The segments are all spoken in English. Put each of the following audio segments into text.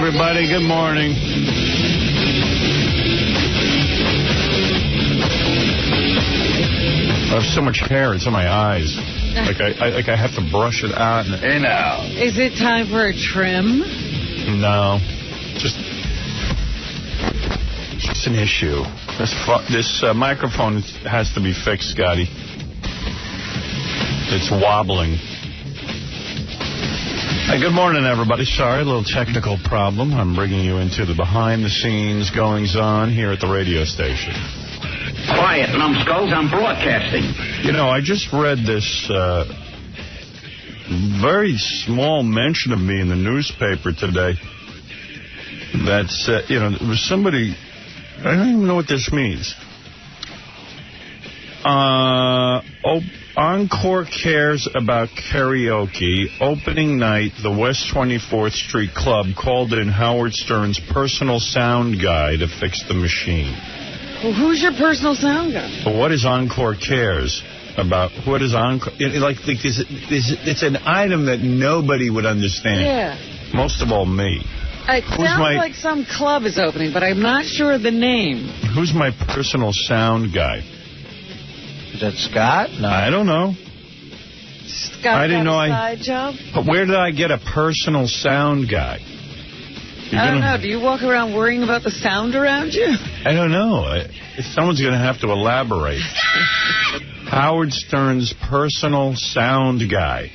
everybody. Good morning. I have so much hair. It's in my eyes. Like I have to brush it out. Hey, now. Is it time for a trim? No. Just an issue. This microphone has to be fixed, Scotty. It's wobbling. Hey, good morning, everybody. Sorry, a little technical problem. I'm bringing you into the behind-the-scenes goings-on here at the radio station. Quiet, numbskulls. I'm broadcasting. You know, I just read this very small mention of me in the newspaper today. That's, you know, there was somebody... I don't even know what this means. Encore cares about karaoke. Opening night, the West 24th Street Club called in Howard Stern's personal sound guy to fix the machine. Well, who's your personal sound guy? But what is Encore cares about? What is Encore? It's an item that nobody would understand. Yeah. Most of all, me. It sounds like some club is opening, but I'm not sure of the name. Who's my personal sound guy? Is that Scott? No. I don't know. Scott got a side job? But where did I get a personal sound guy? I don't know. Do you walk around worrying about the sound around you? I don't know. Someone's going to have to elaborate. Howard Stern's personal sound guy.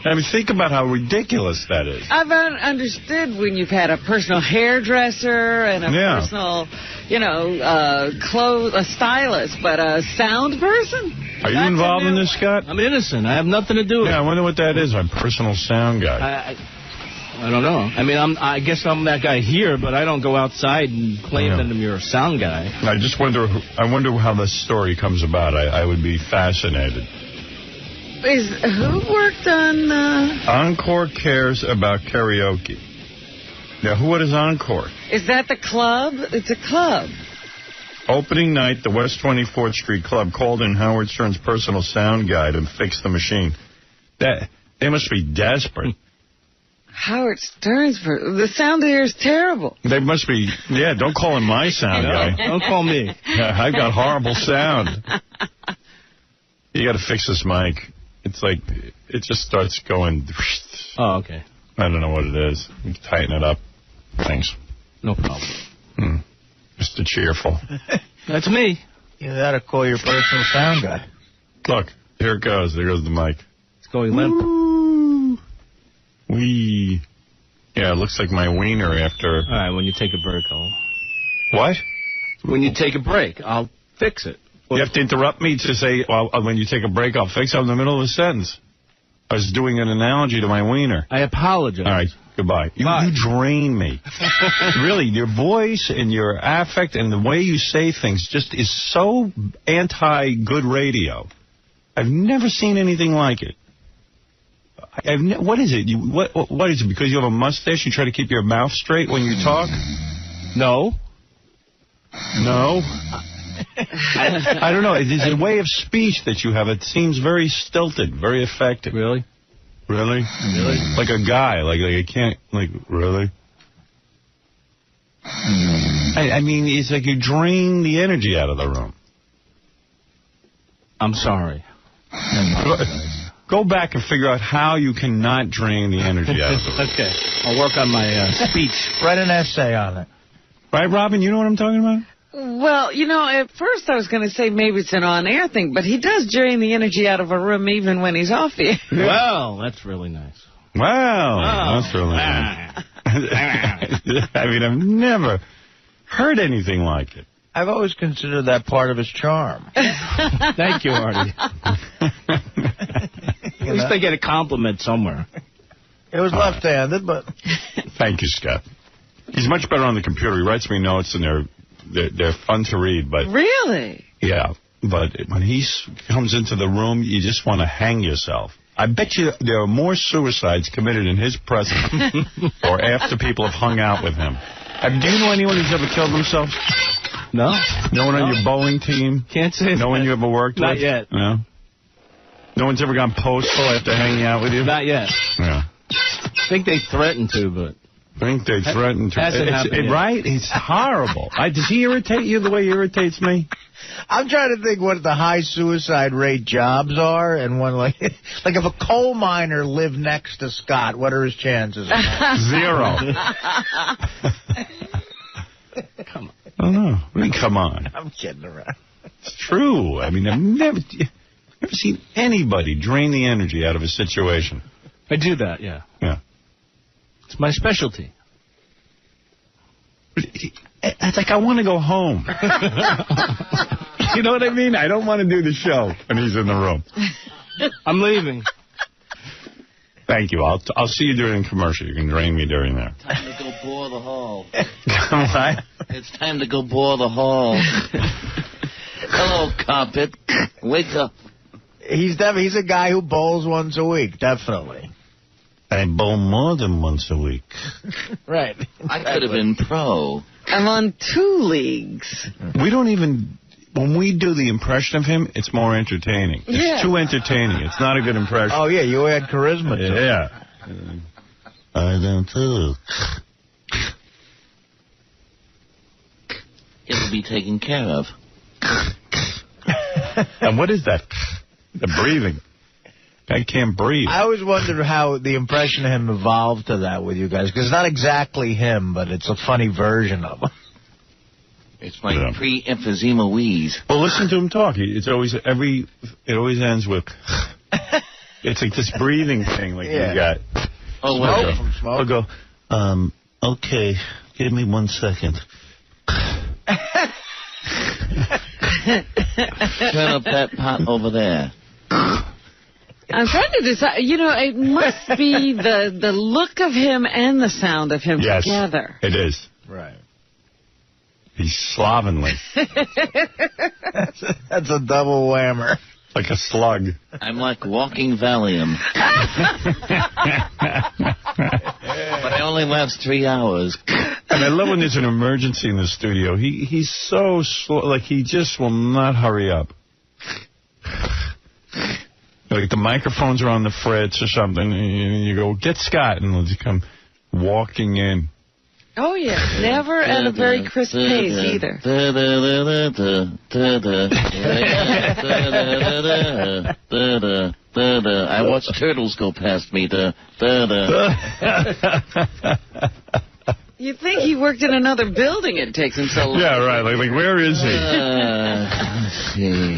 I mean, think about how ridiculous that is. I've understood when you've had a personal hairdresser and a personal, you know, a stylist, but a sound person? Are you involved in this, Scott? I'm innocent. I have nothing to do with it. Yeah, I wonder what that is, my personal sound guy. I don't know. I mean, I guess I'm that guy here, but I don't go outside and claim that I'm your sound guy. I just wonder how this story comes about. I would be fascinated. Who worked on... Encore cares about karaoke. Now, what is Encore? Is that the club? It's a club. Opening night, the West 24th Street Club called in Howard Stern's personal sound guy to fix the machine. They must be desperate. Howard Stern's... The sound here is terrible. They must be... Yeah, don't call him my sound guy. Don't call me. Yeah, I've got horrible sound. You got to fix this mic. It's like, it just starts going... Oh, okay. I don't know what it is. You tighten it up. Thanks. No problem. Mr. Cheerful. That's me. You gotta call your personal sound guy. Look, here it goes. There goes the mic. It's going limp. Wee. Yeah, it looks like my wiener after... All right, when you take a break, What? When you take a break, I'll fix it. You have to interrupt me to say, well, when you take a break, I'll fix it. I'm in the middle of a sentence. I was doing an analogy to my wiener. I apologize. All right, goodbye. You drain me. Really, your voice and your affect and the way you say things just is so anti-good radio. I've never seen anything like it. What is it? What is it? Because you have a mustache, you try to keep your mouth straight when you talk? No. No? I don't know. There's a way of speech that you have. It seems very stilted, very effective. Really? Really? Really? Like a guy. Like I can't, like, really? I mean, it's like you drain the energy out of the room. I'm sorry. Go back and figure out how you cannot drain the energy out of the room. Okay. I'll work on my speech. Write an essay on it. Right, Robin? You know what I'm talking about? Well, you know, at first I was going to say maybe it's an on-air thing, but he does drain the energy out of a room even when he's off the air. Well, that's really nice. Wow, that's really nice. I mean, I've never heard anything like it. I've always considered that part of his charm. Thank you, Artie. At least I get a compliment somewhere. It was left-handed, but... Thank you, Scott. He's much better on the computer. He writes me notes, and they're fun to read. But really? Yeah, but when he comes into the room, you just want to hang yourself. I bet you there are more suicides committed in his presence or after people have hung out with him. Do you know anyone who's ever killed themselves? No. No one on your bowling team? Can't say No one you ever worked with? Not yet. No? No one's ever gone postal after hanging out with you? Not yet. Yeah. I think they threatened to, but... I think they threatened to. Hasn't happened yet. Right? It's horrible. Does he irritate you the way he irritates me? I'm trying to think what the high suicide rate jobs are, and one like if a coal miner lived next to Scott, what are his chances? 0. Come on. I don't know. I mean, come on. I'm kidding around. It's true. I mean, I've never seen anybody drain the energy out of a situation. I do that, yeah. Yeah. It's my specialty. It's like I want to go home. You know what I mean? I don't want to do the show when he's in the room. I'm leaving. Thank you. I'll see you during commercial. You can drain me during there. Time to go bore the hall. What? It's time to go bore the hall. Hello, carpet. Wake up. He's a guy who bowls once a week, definitely. I bowl more than once a week. Right. I could have been pro. I'm on 2 leagues. We don't even... When we do the impression of him, it's more entertaining. It's too entertaining. It's not a good impression. Oh, yeah, you had charisma, too. Yeah. I don't too. It'll be taken care of. And what is that? The breathing. I can't breathe. I always wondered how the impression of him evolved to that with you guys, because it's not exactly him, but it's a funny version of him. It's my pre-emphysema wheeze. Well, listen to him talk. It always ends with... It's like this breathing thing like you got. Oh, Smoke. I'll go, okay, give me 1 second. Turn up that pot over there. I'm trying to decide. You know, it must be the look of him and the sound of him together. It is. Right. He's slovenly. That's a double whammer. Like a slug. I'm like walking Valium. But it only lasts 3 hours. And I love when there's an emergency in the studio. He's so slow. Like, he just will not hurry up. Like, the microphones are on the fritz or something, and you go, get Scott, and he'll just come walking in. Oh, yeah. Never at a very crisp pace, either. I watch turtles go past me. You'd think he worked in another building. It takes him so long. Yeah, right. Like where is he? Let's see.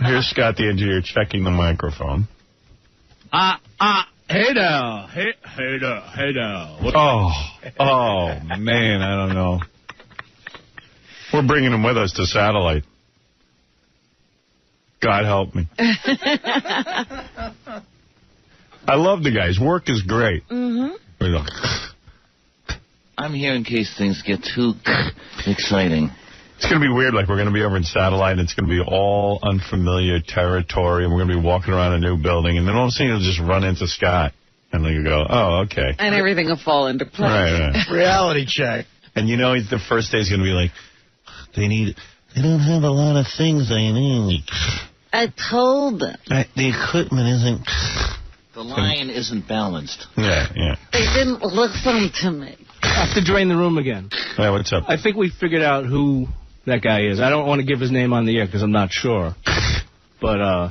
Here's Scott, the engineer, checking the microphone. Hey now. Hey now. Oh, man, I don't know. We're bringing him with us to satellite. God help me. I love the guy. His work is great. Mm-hmm. I'm here in case things get too exciting. It's going to be weird, like we're going to be over in satellite, and it's going to be all unfamiliar territory, and we're going to be walking around a new building, and then all of a sudden you'll just run into Scott, and then you go, oh, okay. And everything will fall into place. Right. Reality check. And you know, the first day is going to be like, they don't have a lot of things they need. I told them. The equipment isn't... The line isn't balanced. Yeah. They didn't listen to me. I have to drain the room again. Yeah, what's up? I think we figured out who that guy is. I don't want to give his name on the air because I'm not sure. But I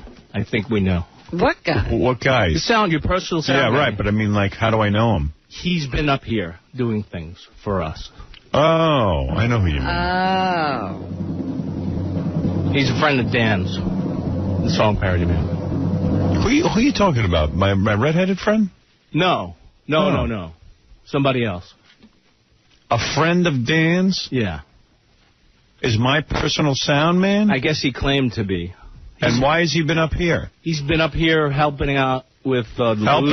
think we know. What guy? What guy? Your personal sound. Yeah, guy. right. But I mean, like, how do I know him? He's been up here doing things for us. Oh, I know who you mean. Oh. He's a friend of Dan's, the song parody man. Who are you talking about? My redheaded friend? No. Somebody else. A friend of Dan's? Yeah. Is my personal sound man? I guess he claimed to be. And why has he been up here? He's been up here helping out with helping out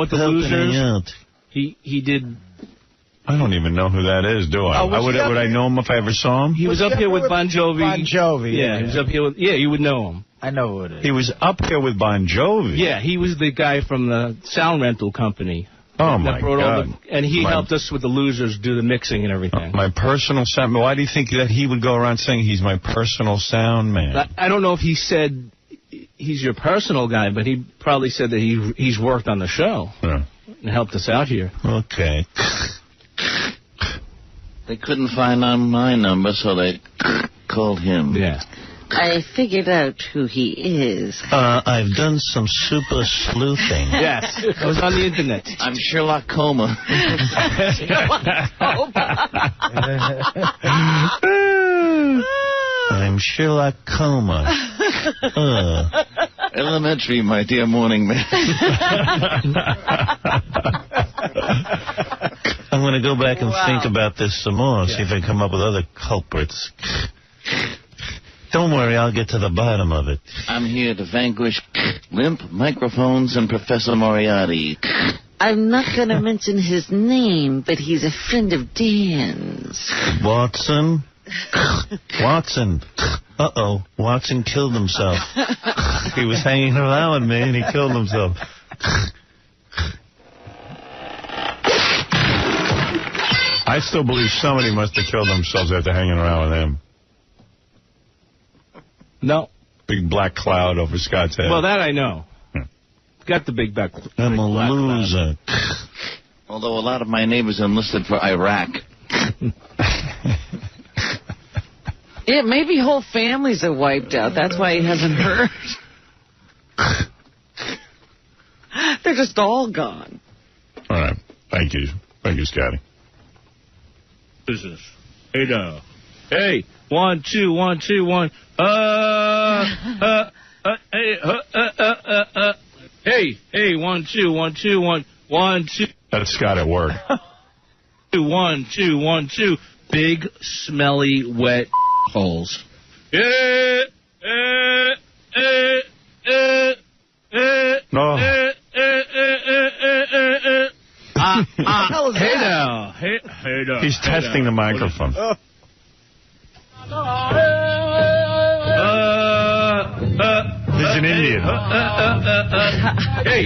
with the losers. He did. I don't even know who that is, do I? Would I know him if I ever saw him? He was up here with Bon Jovi. Bon Jovi. Yeah, he was up here with. Yeah, you would know him. I know who it is. He was up here with Bon Jovi. Yeah, he was the guy from the sound rental company. Oh, my God. And he helped us with the losers do the mixing and everything. My personal sound. Why do you think that he would go around saying he's my personal sound man? I don't know if he said he's your personal guy, but he probably said that he's worked on the show and helped us out here. Okay. They couldn't find my number, so they called him. Yeah. I figured out who he is. I've done some super sleuthing. Yes, I was on the internet. I'm 𝗦𝘁𝗄𝗿𝗱. I'm 𝗦𝘁𝗄𝗿𝗱. Elementary, my dear morning man. I'm going to go back and think about this some more, see if I come up with other culprits. Don't worry, I'll get to the bottom of it. I'm here to vanquish limp microphones and Professor Moriarty. I'm not going to mention his name, but he's a friend of Dan's. Watson? Watson. Uh-oh, Watson killed himself. He was hanging around with me and he killed himself. I still believe somebody must have killed themselves after hanging around with him. No. Big black cloud over Scott's head. Well, that I know. Got the big back. I'm a loser. Although a lot of my neighbors enlisted for Iraq. Yeah, maybe whole families are wiped out. That's why he hasn't heard. They're just all gone. All right. Thank you. Thank you, Scotty. Business. Hey, now. Hey, 1, 2, 1, 2, 1. Hey, 1, 2, 1, 2, 1, 1, 2. That's Scott at work. 1, 2, 1, 2. Big, smelly, wet holes. No. Hey now. Hey now. He's testing the microphone. He's an Indian. Hey.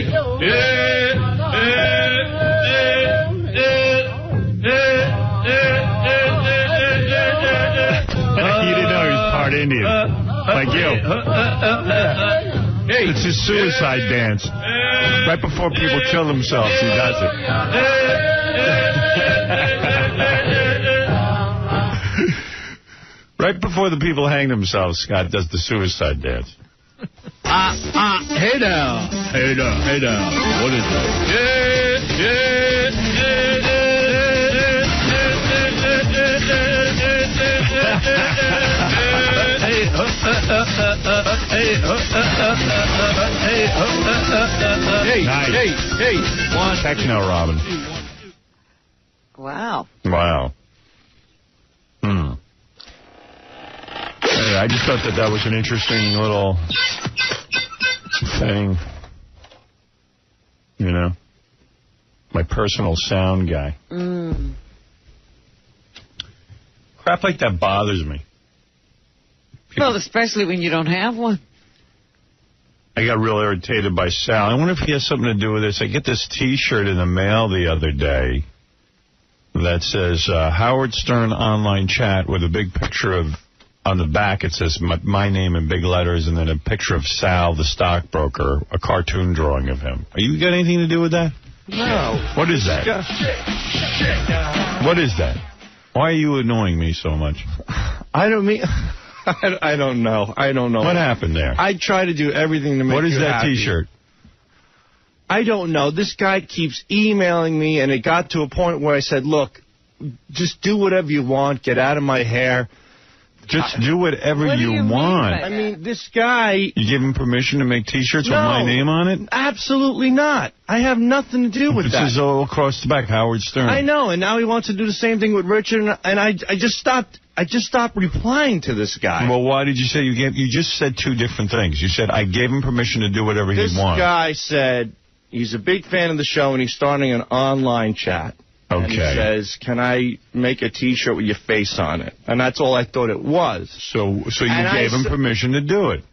You didn't know he was part Indian. Like you. Hey. It's his suicide dance. Right before people kill themselves, he does it. Right before the people hang themselves, Scott does the suicide dance. Hey now. Hey now. Hey now. What is that? Hey. One. Techno, Robin. Wow. Wow. Hey, I just thought that was an interesting little thing. You know? My personal sound guy. Crap like that bothers me. Well, especially when you don't have one. I got real irritated by Sal. I wonder if he has something to do with this. I get this T-shirt in the mail the other day that says Howard Stern online chat with a big picture of, on the back it says my name in big letters and then a picture of Sal, the stockbroker, a cartoon drawing of him. Are you got anything to do with that? No. What is that? What is that? Why are you annoying me so much? I don't know. What happened there? I try to do everything to make you happy. What is that T-shirt? I don't know. This guy keeps emailing me, and it got to a point where I said, look, just do whatever you want. Get out of my hair. Just do whatever you want. I mean, this guy... You give him permission to make T-shirts with my name on it? Absolutely not. I have nothing to do with that. This is all across the back, Howard Stern. I know, and now he wants to do the same thing with Richard, and I just stopped replying to this guy. Well, why did you say you just said two different things. You said, I gave him permission to do whatever he wanted. This guy said he's a big fan of the show, and he's starting an online chat. Okay. And he says, can I make a T-shirt with your face on it? And that's all I thought it was. So you gave him permission to do it?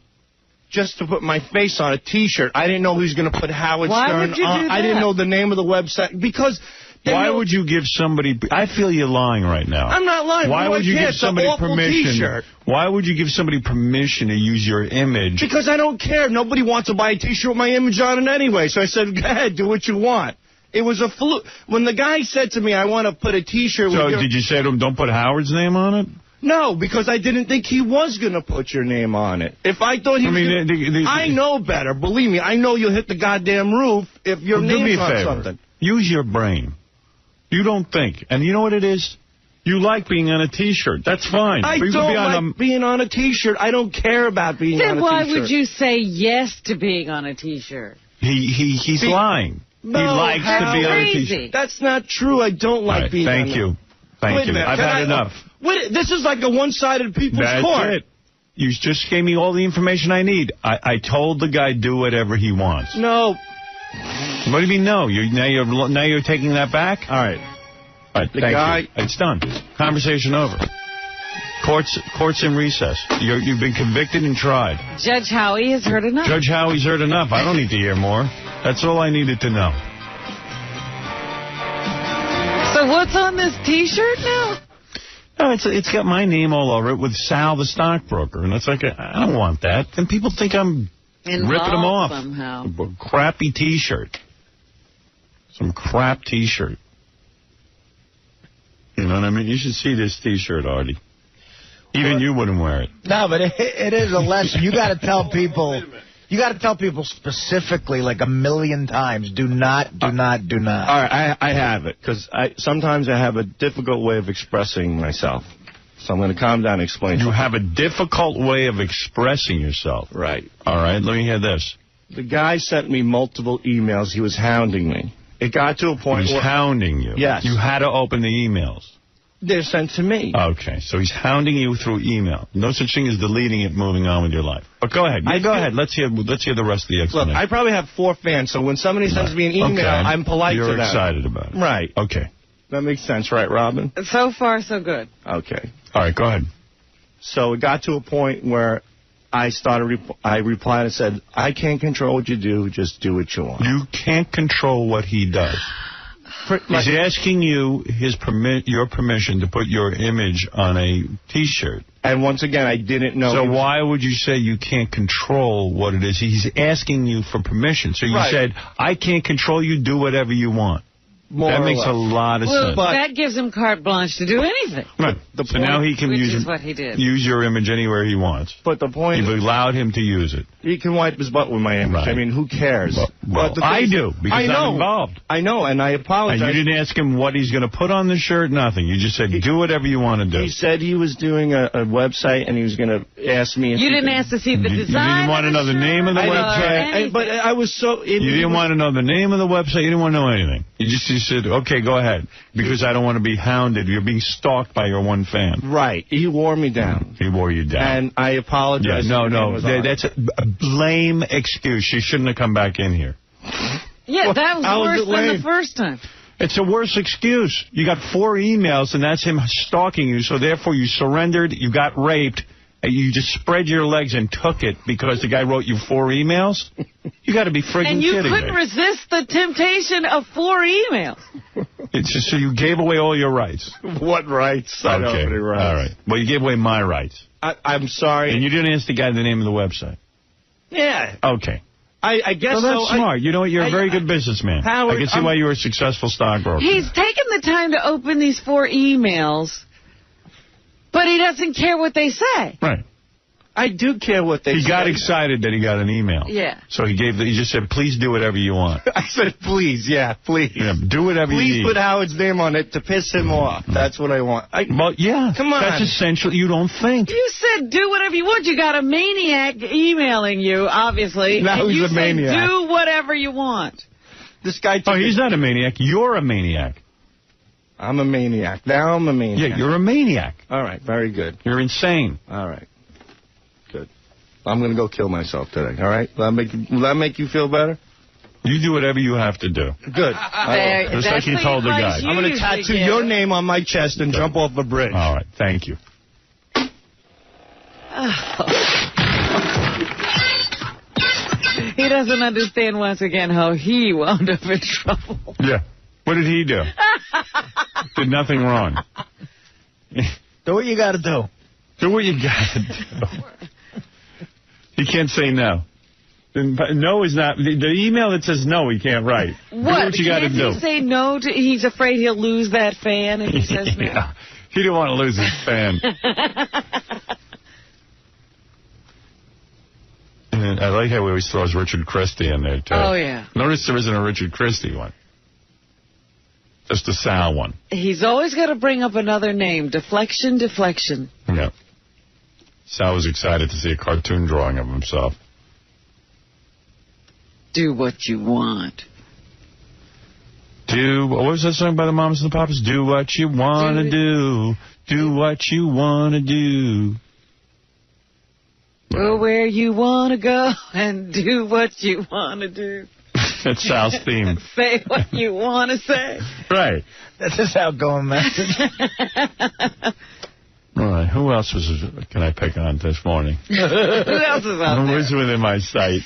Just to put my face on a T-shirt. I didn't know he was going to put Howard Why Stern would you on. do that? I didn't know the name of the website. Because Why would you give somebody... I feel you're lying right now. I'm not lying. Why would you give somebody permission? Why would you give somebody permission to use your image? Because I don't care. Nobody wants to buy a T-shirt with my image on it anyway. So I said, go ahead, do what you want. It was a fluke. When the guy said to me, I want to put a T-shirt with So did you say to him, don't put Howard's name on it? No, because I didn't think he was going to put your name on it. If I thought he was I know better. Believe me, I know you'll hit the goddamn roof if your name's on something. Use your brain. You don't think. And you know what it is? You like being on a T-shirt. That's fine. I don't like being on a T-shirt. I don't care about being on a T-shirt. Then why would you say yes to being on a T-shirt? He's lying. No, he likes to be on a T-shirt. That's not true. I don't like being on Thank you. Thank you. I've had enough. This is like a one-sided people's court. That's it. You just gave me all the information I need. I told the guy do whatever he wants. No. What do you mean no? Now you're taking that back? All right. Thank you. It's done. Conversation over. Court's in recess. You've been convicted and tried. Judge Howie has heard enough. Judge Howie's heard enough. I don't need to hear more. That's all I needed to know. So what's on this T-shirt now? No, it's got my name all over it with Sal the stockbroker, and it's like I don't want that. Then people think I'm ripping them off. Somehow. A crappy T-shirt. Some crap T-shirt. You know what I mean? You should see this T-shirt, Artie. Even you wouldn't wear it. No, but it is a lesson. You got to tell people. You got to tell people specifically, like 1,000,000 times, do not, do not, do not. All right, I have it, because sometimes I have a difficult way of expressing myself. So I'm going to calm down and explain. You have a difficult way of expressing yourself. Right. All right, let me hear this. The guy sent me multiple emails. He was hounding me. It got to a point where... He's hounding you. Yes. You had to open the emails. They're sent to me. Okay, so he's hounding you through email. No such thing as deleting it, moving on with your life. But go ahead. Go ahead. Let's hear the rest of the explanation. Look, I probably have 4 fans, so when somebody sends me an email, I'm polite to them. You're excited about it. Right. Okay. That makes sense, right, Robin? So far, so good. Okay. All right, go ahead. So it got to a point where I replied and said, I can't control what you do, just do what you want. You can't control what he does. He's asking you your permission to put your image on a T-shirt. And once again, I didn't know. So why would you say you can't control what it is? He's asking you for permission. So you said, I can't control you, do whatever you want. That makes a lot of sense. Well, that gives him carte blanche to do anything. Right. So now he can use your image anywhere he wants. But the point You've allowed him to use it. He can wipe his butt with my image. Right. I mean, who cares? Well, I do, because I'm involved. I know, and I apologize. And you didn't ask him what he's going to put on the shirt, nothing. You just said, do whatever you want to do. He said he was doing a website, and he was going to ask me. You didn't ask to see the design. You didn't want to know the name of the website. But I was so... You didn't want to know the name of the website. You didn't want to know anything. You just said, okay, go ahead, because I don't want to be hounded. You're being stalked by your one fan. Right. He wore me down. He wore you down. And I apologize. Yeah, no. That's a lame excuse. You shouldn't have come back in here. Yeah, that was worse than the first time. It's a worse excuse. You got 4 emails, and that's him stalking you, so therefore you surrendered, you got raped, and you just spread your legs and took it because the guy wrote you 4 emails? You got to be friggin' kidding me. And you couldn't resist the temptation of 4 emails. It's just so you gave away all your rights. What rights? I don't have any rights. All right. Well, you gave away my rights. I'm sorry. And you didn't ask the guy the name of the website. Yeah. Okay. I guess so. That's smart. You know what? You're a very good businessman. Howard, I can see why you were a successful stockbroker. He's taken the time to open these 4 emails, but he doesn't care what they say. Right. I do care what they say. He got excited that he got an email. Yeah. So he just said, please do whatever you want. I said, please, please. Yeah, do whatever you need. Please put Howard's name on it to piss him off. That's what I want. Well, yeah. Come on. That's essential. You don't think. You said do whatever you want. You got a maniac emailing you, obviously. Now he's a maniac. Said, do whatever you want. This guy... he's not a maniac. You're a maniac. I'm a maniac. Now I'm a maniac. Yeah, you're a maniac. All right, very good. You're insane. All right. Good. I'm going to go kill myself today, all right? Will that make you feel better? You do whatever you have to do. Good. Just like you told the guy. I'm going to tattoo your name on my chest and jump off a bridge. All right, thank you. He doesn't understand, once again, how he wound up in trouble. Yeah. What did he do? Did nothing wrong. Do what you got to do. Do what you got to do. He can't say no. No is not... The email that says no, he can't write. What? Do what you got to do. Can't he say no to... He's afraid he'll lose that fan if he says no? Yeah. He didn't want to lose his fan. And I like how he always throws Richard Christie in there, too. Oh, yeah. Notice there isn't a Richard Christie one. Just a Sal one. He's always got to bring up another name. Deflection. Yeah. Sal was excited to see a cartoon drawing of himself. Do what you want. What was that song by the Mamas and the Papas? Do what you want to do. Do what you want to do. Go where you want to go and do what you want to do. That's Sal's theme. Say what you want to say. Right. That's his outgoing message. All right. Who else can I pick on this morning? Who else is out there? Who's within my sight?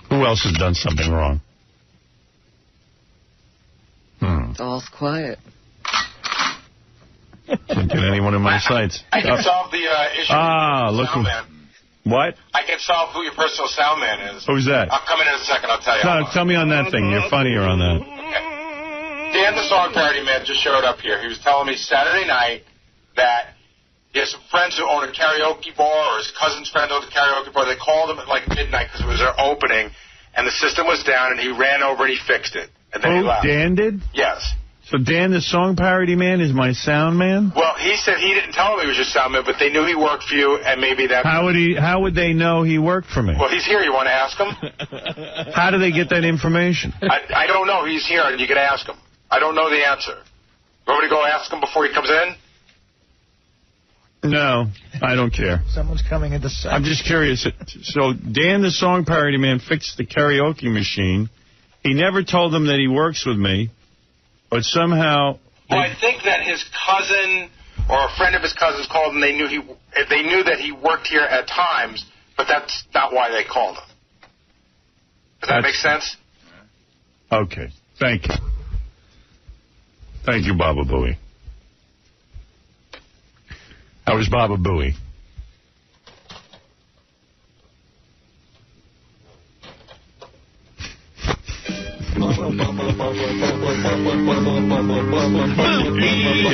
Who else has done something wrong? All's quiet. Can't get anyone in my sights. I can solve the issue. Look. What? I can solve who your personal sound man is. Who's that? I'll come in a second. I'll tell you. No, tell me on that thing. You're funnier on that. Okay. Dan, the song parody man, just showed up here. He was telling me Saturday night that he has some friends who own a karaoke bar, or his cousin's friend owns a karaoke bar. They called him at like midnight because it was their opening, and the system was down, and he ran over and he fixed it. And then he left. Dan did? Yes. So Dan, the song parody man, is my sound man? Well, he said he didn't tell him he was your sound man, but they knew he worked for you, and maybe that... How would they know he worked for me? Well, he's here. You want to ask him? How do they get that information? I don't know. He's here, and you can ask him. I don't know the answer. You want me to go ask him before he comes in? No, I don't care. Someone's coming into sight. I'm just curious. So Dan, the song parody man, fixed the karaoke machine. He never told them that he works with me, but somehow... Well, I think that his cousin or a friend of his cousin's called, and they knew that he worked here at times, but that's not why they called him. Does that make sense? Okay. Thank you. Thank you, Baba Booey. How was Baba Booey? You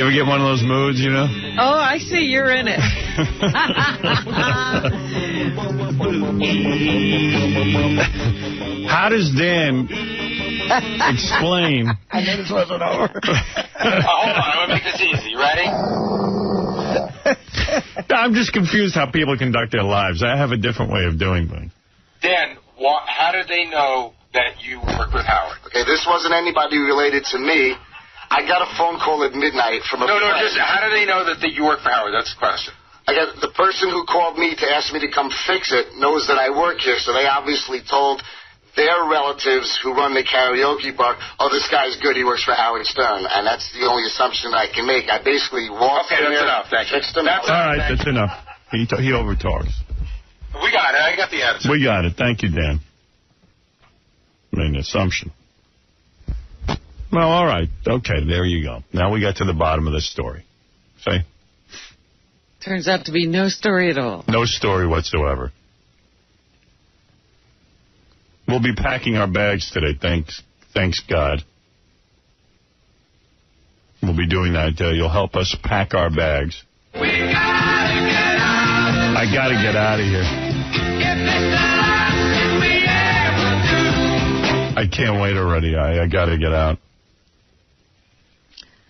ever get one of those moods, you know? Oh, I see you're in it. How does Dan explain... I knew this wasn't over. Hold on, I'm going to make this easy. You ready? I'm just confused how people conduct their lives. I have a different way of doing things. Dan, how did they know that you worked with Howard? Okay, this wasn't anybody related to me. I got a phone call at midnight from a friend. Just how do they know that you work for Howard? That's the question. I got the person who called me to ask me to come fix it knows that I work here, so they obviously told their relatives who run the karaoke bar, oh, this guy's good, he works for Howard Stern, and that's the only assumption that I can make. I basically walked in there, fixed him. All right, that's enough. He overtalks. We got it. I got the answer. We got it. Thank you, Dan. I mean, assumption. Well, all right. Okay, there you go. Now we got to the bottom of this story. See? Turns out to be no story at all. No story whatsoever. We'll be packing our bags today, thanks God. We'll be doing that. You'll help us pack our bags. We gotta get out. I gotta get out of here. If it's the last thing we ever do. I can't wait already. I gotta get out.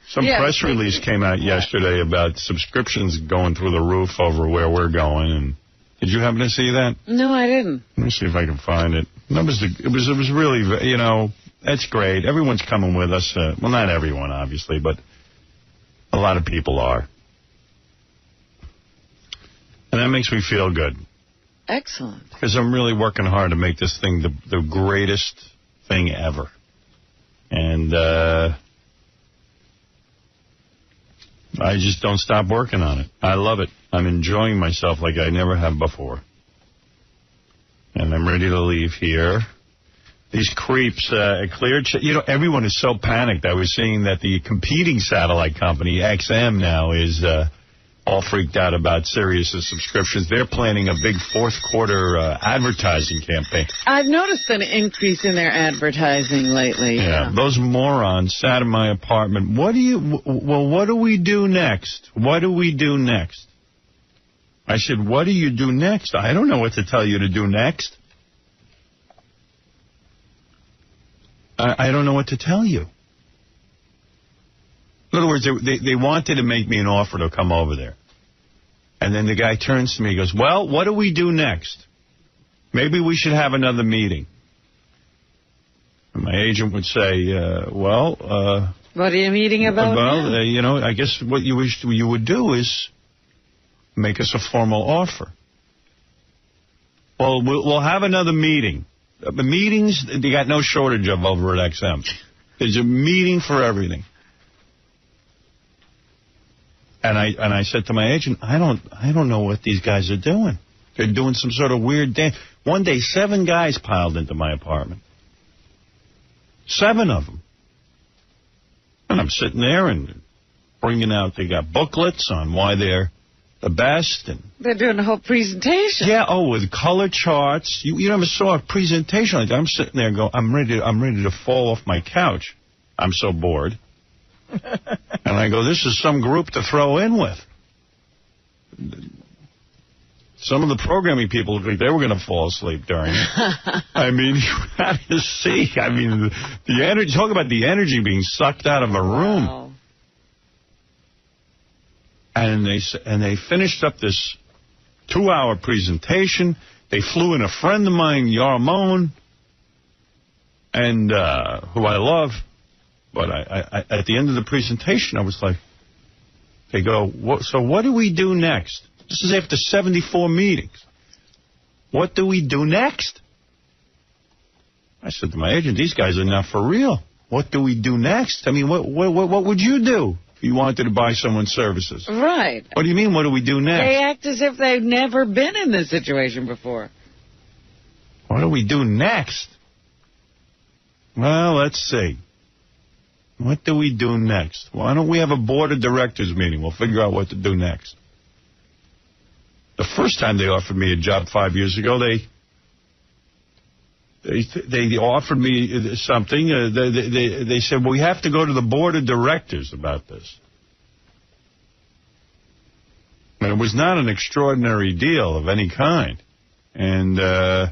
Some press release came out yesterday about subscriptions going through the roof over where we're going. And did you happen to see that? No, I didn't. Let me see if I can find it. It was really, you know, that's great. Everyone's coming with us. Well, not everyone, obviously, but a lot of people are. And that makes me feel good. Excellent. Because I'm really working hard to make this thing the greatest thing ever. And I just don't stop working on it. I love it. I'm enjoying myself like I never have before. And I'm ready to leave here. These creeps at 𝗏𝗄𝗿𝗄, everyone is so panicked. I was seeing that the competing satellite company, XM, now is all freaked out about Sirius's subscriptions. They're planning a big fourth quarter advertising campaign. I've noticed an increase in their advertising lately. Yeah, those morons sat in my apartment. What do we do next? What do we do next? I said, what do you do next? I don't know what to tell you to do next. I don't know what to tell you. In other words, they wanted to make me an offer to come over there. And then the guy turns to me and goes, well, what do we do next? Maybe we should have another meeting. And my agent would say, what are you meeting about? Well, I guess what you would do is make us a formal offer. Well, we'll have another meeting. The meetings, they got no shortage of over at XM. There's a meeting for everything. And I said to my agent, I don't know what these guys are doing. They're doing some sort of weird dance. One day, 7 guys piled into my apartment. 7 of them. And I'm sitting there and bringing out, they got booklets on why they're the best. And they're doing a whole presentation. Yeah, with color charts. You never saw a presentation like that. I'm sitting there going, I'm ready to fall off my couch. I'm so bored. And I go, this is some group to throw in with. Some of the programming people looked like they were going to fall asleep during it. I mean, you had to see. I mean, the energy. Talk about the energy being sucked out of a room. Wow. And they finished up this 2-hour presentation. They flew in a friend of mine, Yarmon, and who I love. But I at the end of the presentation, I was like, they go, so what do we do next? This is after 74 meetings. What do we do next? I said to my agent, these guys are not for real. What do we do next? I mean, what would you do if you wanted to buy someone's services? Right. What do you mean, what do we do next? They act as if they've never been in this situation before. What do we do next? Well, let's see. What do we do next? Why don't we have a board of directors meeting? We'll figure out what to do next. The first time they offered me a job 5 years ago, they offered me something. They said, well, we have to go to the board of directors about this. And it was not an extraordinary deal of any kind. And I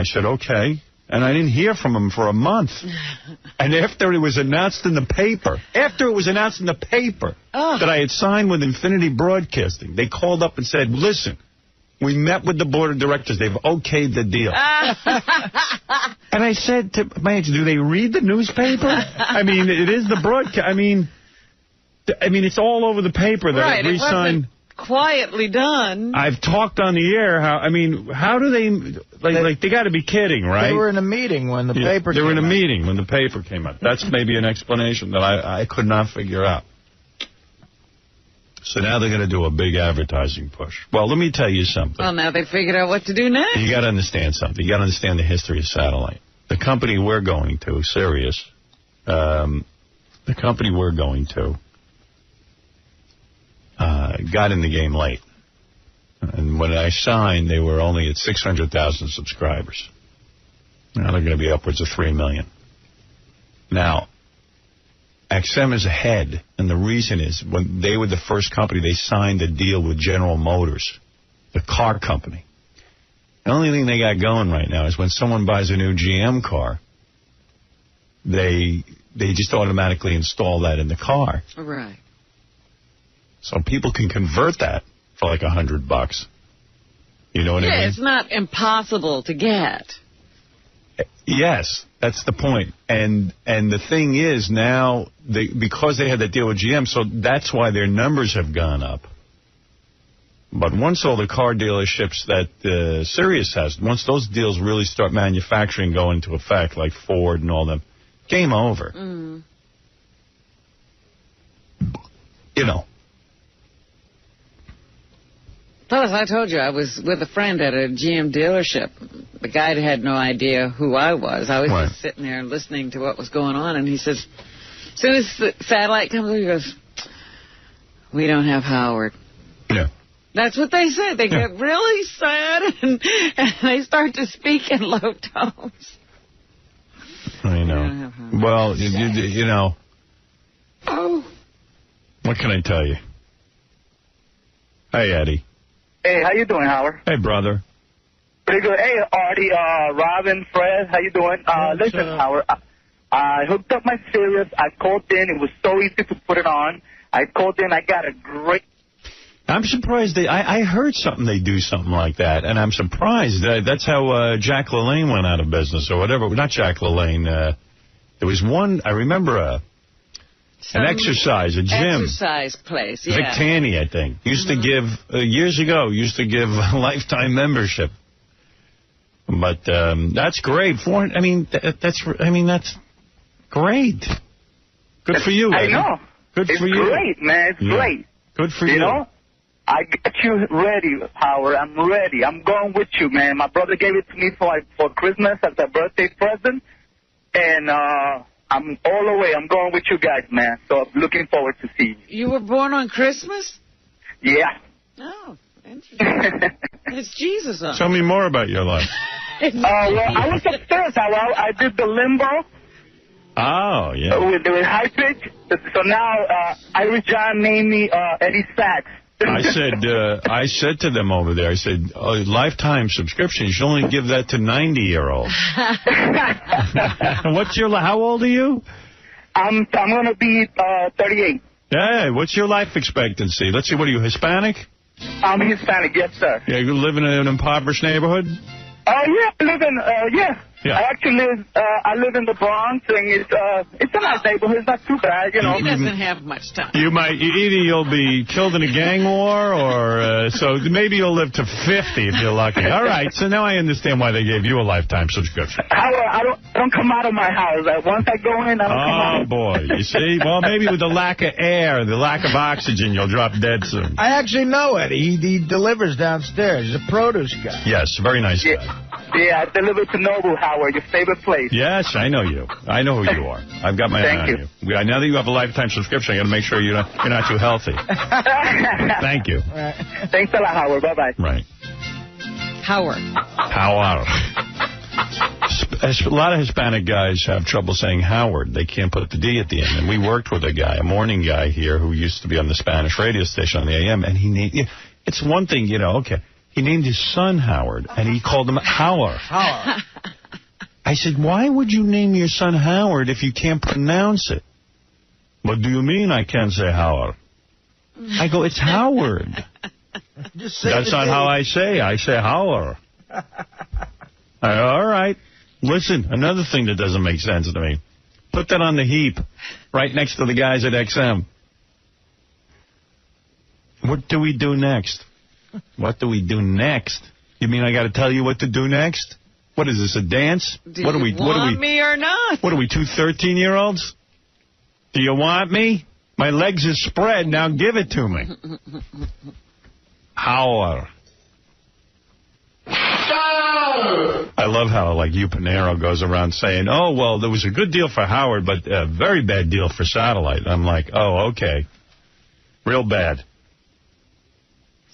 said, okay. And I didn't hear from him for a month. And after it was announced in the paper, that I had signed with Infinity Broadcasting, they called up and said, listen, we met with the board of directors. They've okayed the deal. And I said to my agent, do they read the newspaper? I mean, it is the broadcast. I mean, it's all over the paper that I re-signed. Quietly done. I've talked on the air. How do they, like they got to be kidding, right? They were in a meeting when the paper came out. They were in a meeting when the paper came out. That's maybe an explanation that I could not figure out. So now they're going to do a big advertising push. Well, let me tell you something. Well, now they figured out what to do next. You got to understand something. You got to understand the history of satellite. The company we're going to, Sirius, got in the game late. And when I signed, they were only at 600,000 subscribers. Now they're going to be upwards of 3 million. Now, XM is ahead, and the reason is when they were the first company, they signed a deal with General Motors, the car company. The only thing they got going right now is when someone buys a new GM car, they just automatically install that in the car. Right. So people can convert that for like $100. You know what I mean? Yeah, it's not impossible to get. Yes, that's the point. And the thing is now, because they had that deal with GM, so that's why their numbers have gone up. But once all the car dealerships that Sirius has, once those deals really start manufacturing go into effect, like Ford and all them, game over. Mm. Plus, I told you I was with a friend at a GM dealership. The guy had no idea who I was. I was just sitting there listening to what was going on, and he says, as soon as the satellite comes up, he goes, "We don't have Howard." Yeah. That's what they said. They get really sad, and they start to speak in low tones. I know. Well, you know. Oh. What can I tell you? Hey, Eddie. Hey, how you doing, Howard? Hey, brother. Pretty good. Hey, Artie, Robin, Fred, how you doing? Listen, Howard, I hooked up my Sirius. I called in. It was so easy to put it on. I called in. I got a great... I'm surprised. I heard something. They do something like that, and I'm surprised. That's how Jack LaLanne went out of business or whatever. Not Jack LaLanne. There was one, I remember, an exercise, a gym. Exercise place, yeah. Vic Tanny, I think. Used to give, years ago, a lifetime membership. But that's great. That's great. Good for you, Eddie. I know. Good for you. It's great, man. It's great. Good for you. You know? I got you ready, Howard. I'm ready. I'm going with you, man. My brother gave it to me for Christmas as a birthday present. And I'm all the way. I'm going with you guys, man. So I'm looking forward to seeing you. You were born on Christmas? Yeah. Oh, interesting. It's Jesus on. Tell me more about your life. Well, I was upstairs, Howard. I did the limbo. Oh, yeah. With high pitch. So now Irish John named me Eddie Sachs. I said to them over there, I said, lifetime subscription, you should only give that to 90-year-olds. How old are you? I'm going to be 38. Yeah, what's your life expectancy? Let's see, what are you, Hispanic? I'm Hispanic, yes, sir. Yeah, you live in an impoverished neighborhood? Yeah, I live in, I actually live in the Bronx, and it's a nice neighborhood. It's not too bad, you know. He doesn't have much time. Either you'll be killed in a gang war, or so maybe you'll live to 50 if you're lucky. All right, so now I understand why they gave you a lifetime subscription. I don't come out of my house. Once I go in, I don't come out. Oh, boy. You see? Well, maybe with the lack of air, the lack of oxygen, you'll drop dead soon. I actually know Eddie. He delivers downstairs. He's a produce guy. Yes, very nice guy. Yeah, I deliver to Noble, Howard, your favorite place. Yes, I know you. I know who you are. I've got my eye on you. Now that you have a lifetime subscription, I got to make sure you're not too healthy. Thank you. Thanks a lot, Howard. Bye-bye. Right. Howard. A lot of Hispanic guys have trouble saying Howard. They can't put the D at the end. And we worked with a guy, a morning guy here, who used to be on the Spanish radio station on the AM, and it's one thing, okay. He named his son Howard, and he called him Howard. I said, why would you name your son Howard if you can't pronounce it? What do you mean I can't say Howard? I go, it's Howard. That's not how I say. I say Howard. All right. Listen, another thing that doesn't make sense to me. Put that on the heap right next to the guys at XM. What do we do next? What do we do next? You mean I got to tell you what to do next? What is this, a dance? Do you want me or not? What are we, two 13-year-olds? Do you want me? My legs are spread. Now give it to me. Howard. I love how, you, Panero, goes around saying, oh, well, there was a good deal for Howard, but a very bad deal for satellite. I'm like, oh, okay. Real bad.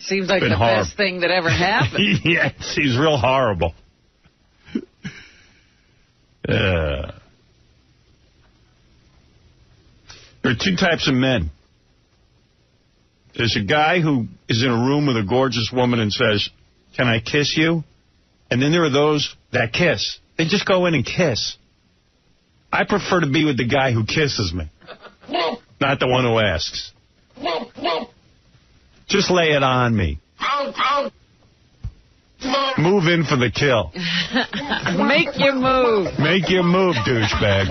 Seems like the best thing that ever happened. Yeah, it seems real horrible. There are two types of men. There's a guy who is in a room with a gorgeous woman and says, can I kiss you? And then there are those that kiss. They just go in and kiss. I prefer to be with the guy who kisses me, not the one who asks. Just lay it on me. Move in for the kill. Make your move. Make your move, douchebag.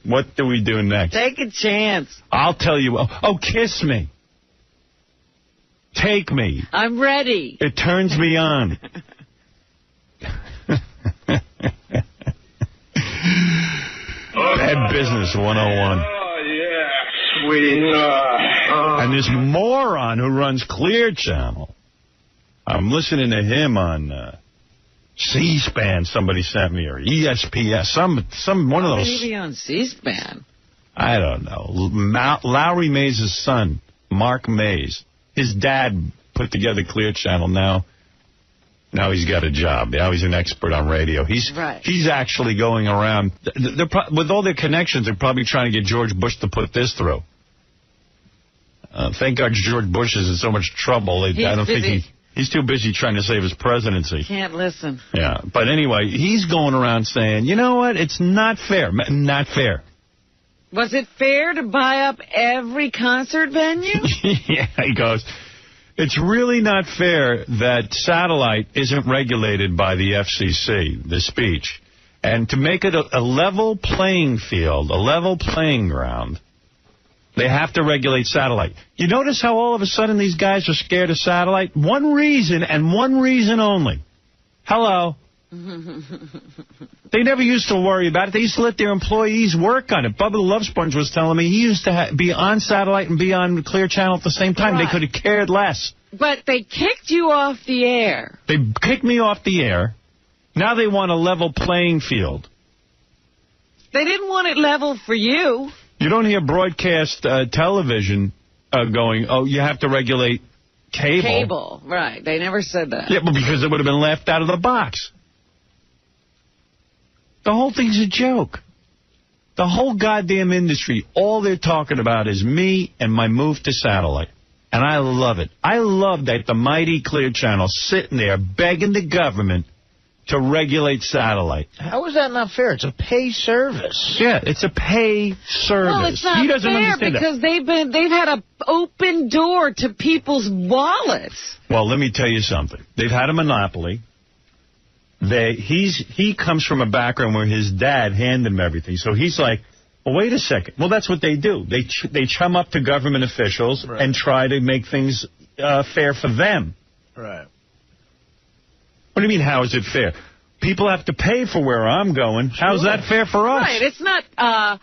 What do we do next? Take a chance. I'll tell you. Oh, kiss me. Take me. I'm ready. It turns me on. Bad Business 101. Oh, yeah. And this moron who runs Clear Channel, I'm listening to him on C-SPAN, somebody sent me, or ESPN, one of those. Maybe on C-SPAN. I don't know. Lowry Mays' son, Mark Mays, his dad put together Clear Channel. Now he's got a job. Now he's an expert on radio. He's actually going around. With all their connections, they're probably trying to get George Bush to put this through. Thank God George Bush is in so much trouble. I don't think he's too busy trying to save his presidency. Can't listen. Yeah, but anyway, he's going around saying, you know what, it's not fair. Not fair. Was it fair to buy up every concert venue? Yeah, he goes, it's really not fair that satellite isn't regulated by the FCC, the speech. And to make it a level playing field, a level playing ground, they have to regulate satellite. You notice how all of a sudden these guys are scared of satellite? One reason, and one reason only. Hello. They never used to worry about it. They used to let their employees work on it. Bubba the Love Sponge was telling me he used to be on satellite and be on Clear Channel at the same time. Right. They could have cared less. But they kicked you off the air. They kicked me off the air. Now they want a level playing field. They didn't want it level for you. You don't hear broadcast television going, oh, you have to regulate cable. Cable, right. They never said that. Yeah, but because it would have been left out of the box. The whole thing's a joke. The whole goddamn industry, all they're talking about is me and my move to satellite. And I love it. I love that the mighty Clear Channel sitting there begging the government to regulate satellite. How is that not fair? It's a pay service. Yeah, it's a pay service. Well, it's not fair because they've had an open door to people's wallets. Well, let me tell you something. They've had a monopoly. He comes from a background where his dad handed him everything. So he's like, well, wait a second. Well, that's what they do. They chum up to government officials and try to make things fair for them. Right. What do you mean, how is it fair? People have to pay for where I'm going. How's that fair for us? Right. It's not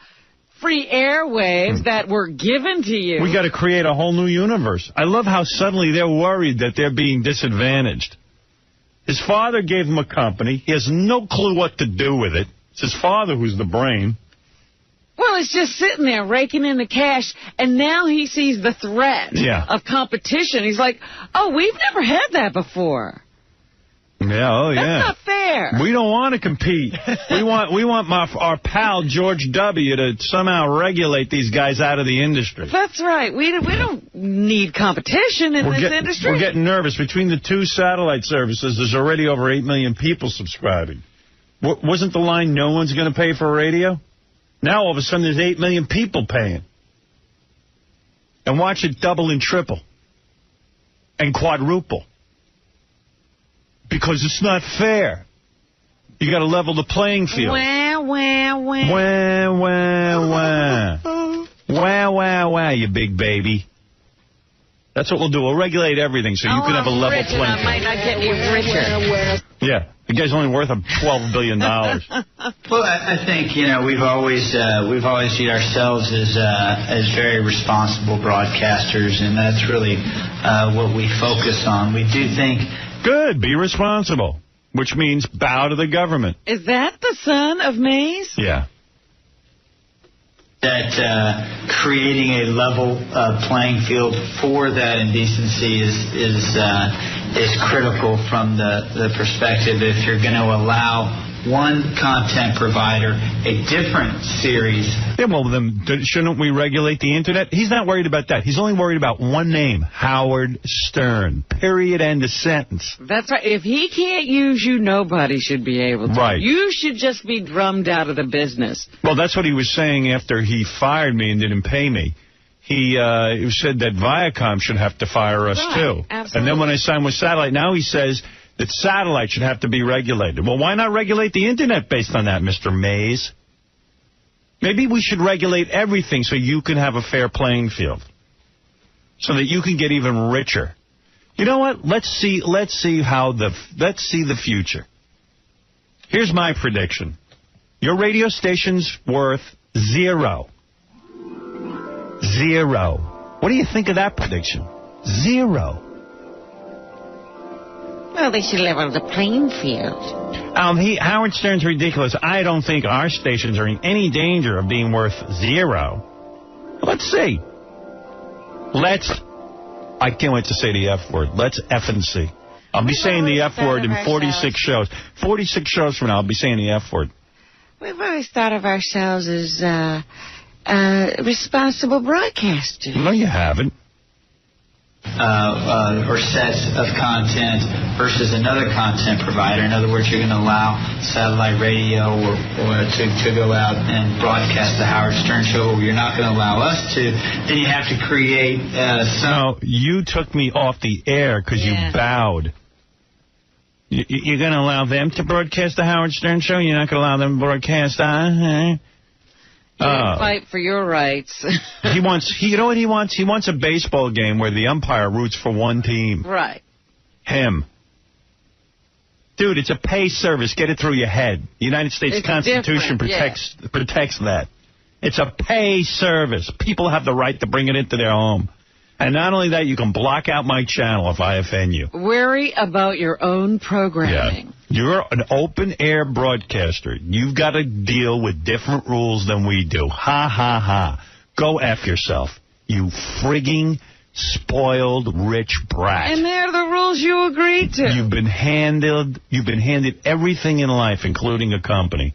free airwaves that were given to you. We got to create a whole new universe. I love how suddenly they're worried that they're being disadvantaged. His father gave him a company. He has no clue what to do with it. It's his father who's the brain. Well, it's just sitting there raking in the cash, and now he sees the threat of competition. He's like, oh, we've never had that before. Yeah, That's not fair. We don't want to compete. we want our pal George W. to somehow regulate these guys out of the industry. That's right. We don't need competition in this industry. We're getting nervous. Between the two satellite services, there's already over 8 million people subscribing. Wasn't the line no one's going to pay for radio? Now all of a sudden there's 8 million people paying. And watch it double and triple. And quadruple. Because it's not fair. You got to level the playing field. Wah, wah, wah. Wah, wah, wah. Wah, wah, wah, you big baby. That's what we'll do. We'll regulate everything so you can have a level playing field. I might not get any richer. Yeah. The guy's only worth $12 billion. Well, I think, we've always viewed ourselves as very responsible broadcasters, and that's really what we focus on. We do think... Good. Be responsible, which means bow to the government. Is that the son of Mays? Yeah. That creating a level playing field for that indecency is critical from the perspective if you're going to allow one content provider a different series. Yeah, well, then shouldn't we regulate the Internet? He's not worried about that. He's only worried about one name, Howard Stern. Period. End of sentence. That's right. If he can't use you, nobody should be able to. Right. You should just be drummed out of the business. Well, that's what he was saying after he fired me and didn't pay me. He said that Viacom should have to fire us, too. Absolutely. And then when I signed with Satellite, now he says that satellite should have to be regulated. Well, why not regulate the Internet based on that, Mr. Mays? Maybe we should regulate everything so you can have a fair playing field, so that you can get even richer. You know what? Let's see the future. Here's my prediction. Your radio station's worth 0. 0. What do you think of that prediction? 0. Well, they should level the playing field. Howard Stern's ridiculous. I don't think our stations are in any danger of being worth 0. Let's see. I can't wait to say the F word. Let's effing see. I'll be saying the F word in 46 shows. 46 shows from now, I'll be saying the F word. We've always thought of ourselves as responsible broadcasters. No, you haven't. Or sets of content versus another content provider. In other words, you're going to allow satellite radio or to go out and broadcast the Howard Stern show, or you're not going to allow us to. Then you have to create some... No, you took me off the air because you bowed. You're going to allow them to broadcast the Howard Stern show? You're not going to allow them to broadcast... fight for your rights. You know what he wants? He wants a baseball game where the umpire roots for one team. Right. Him. Dude, it's a pay service. Get it through your head. The United States Constitution protects that. It's a pay service. People have the right to bring it into their home. And not only that, you can block out my channel if I offend you. Worry about your own programming. Yeah. You're an open-air broadcaster. You've got to deal with different rules than we do. Ha, ha, ha. Go F yourself, you frigging spoiled rich brat. And they're the rules you agreed to. You've been handed everything in life, including a company.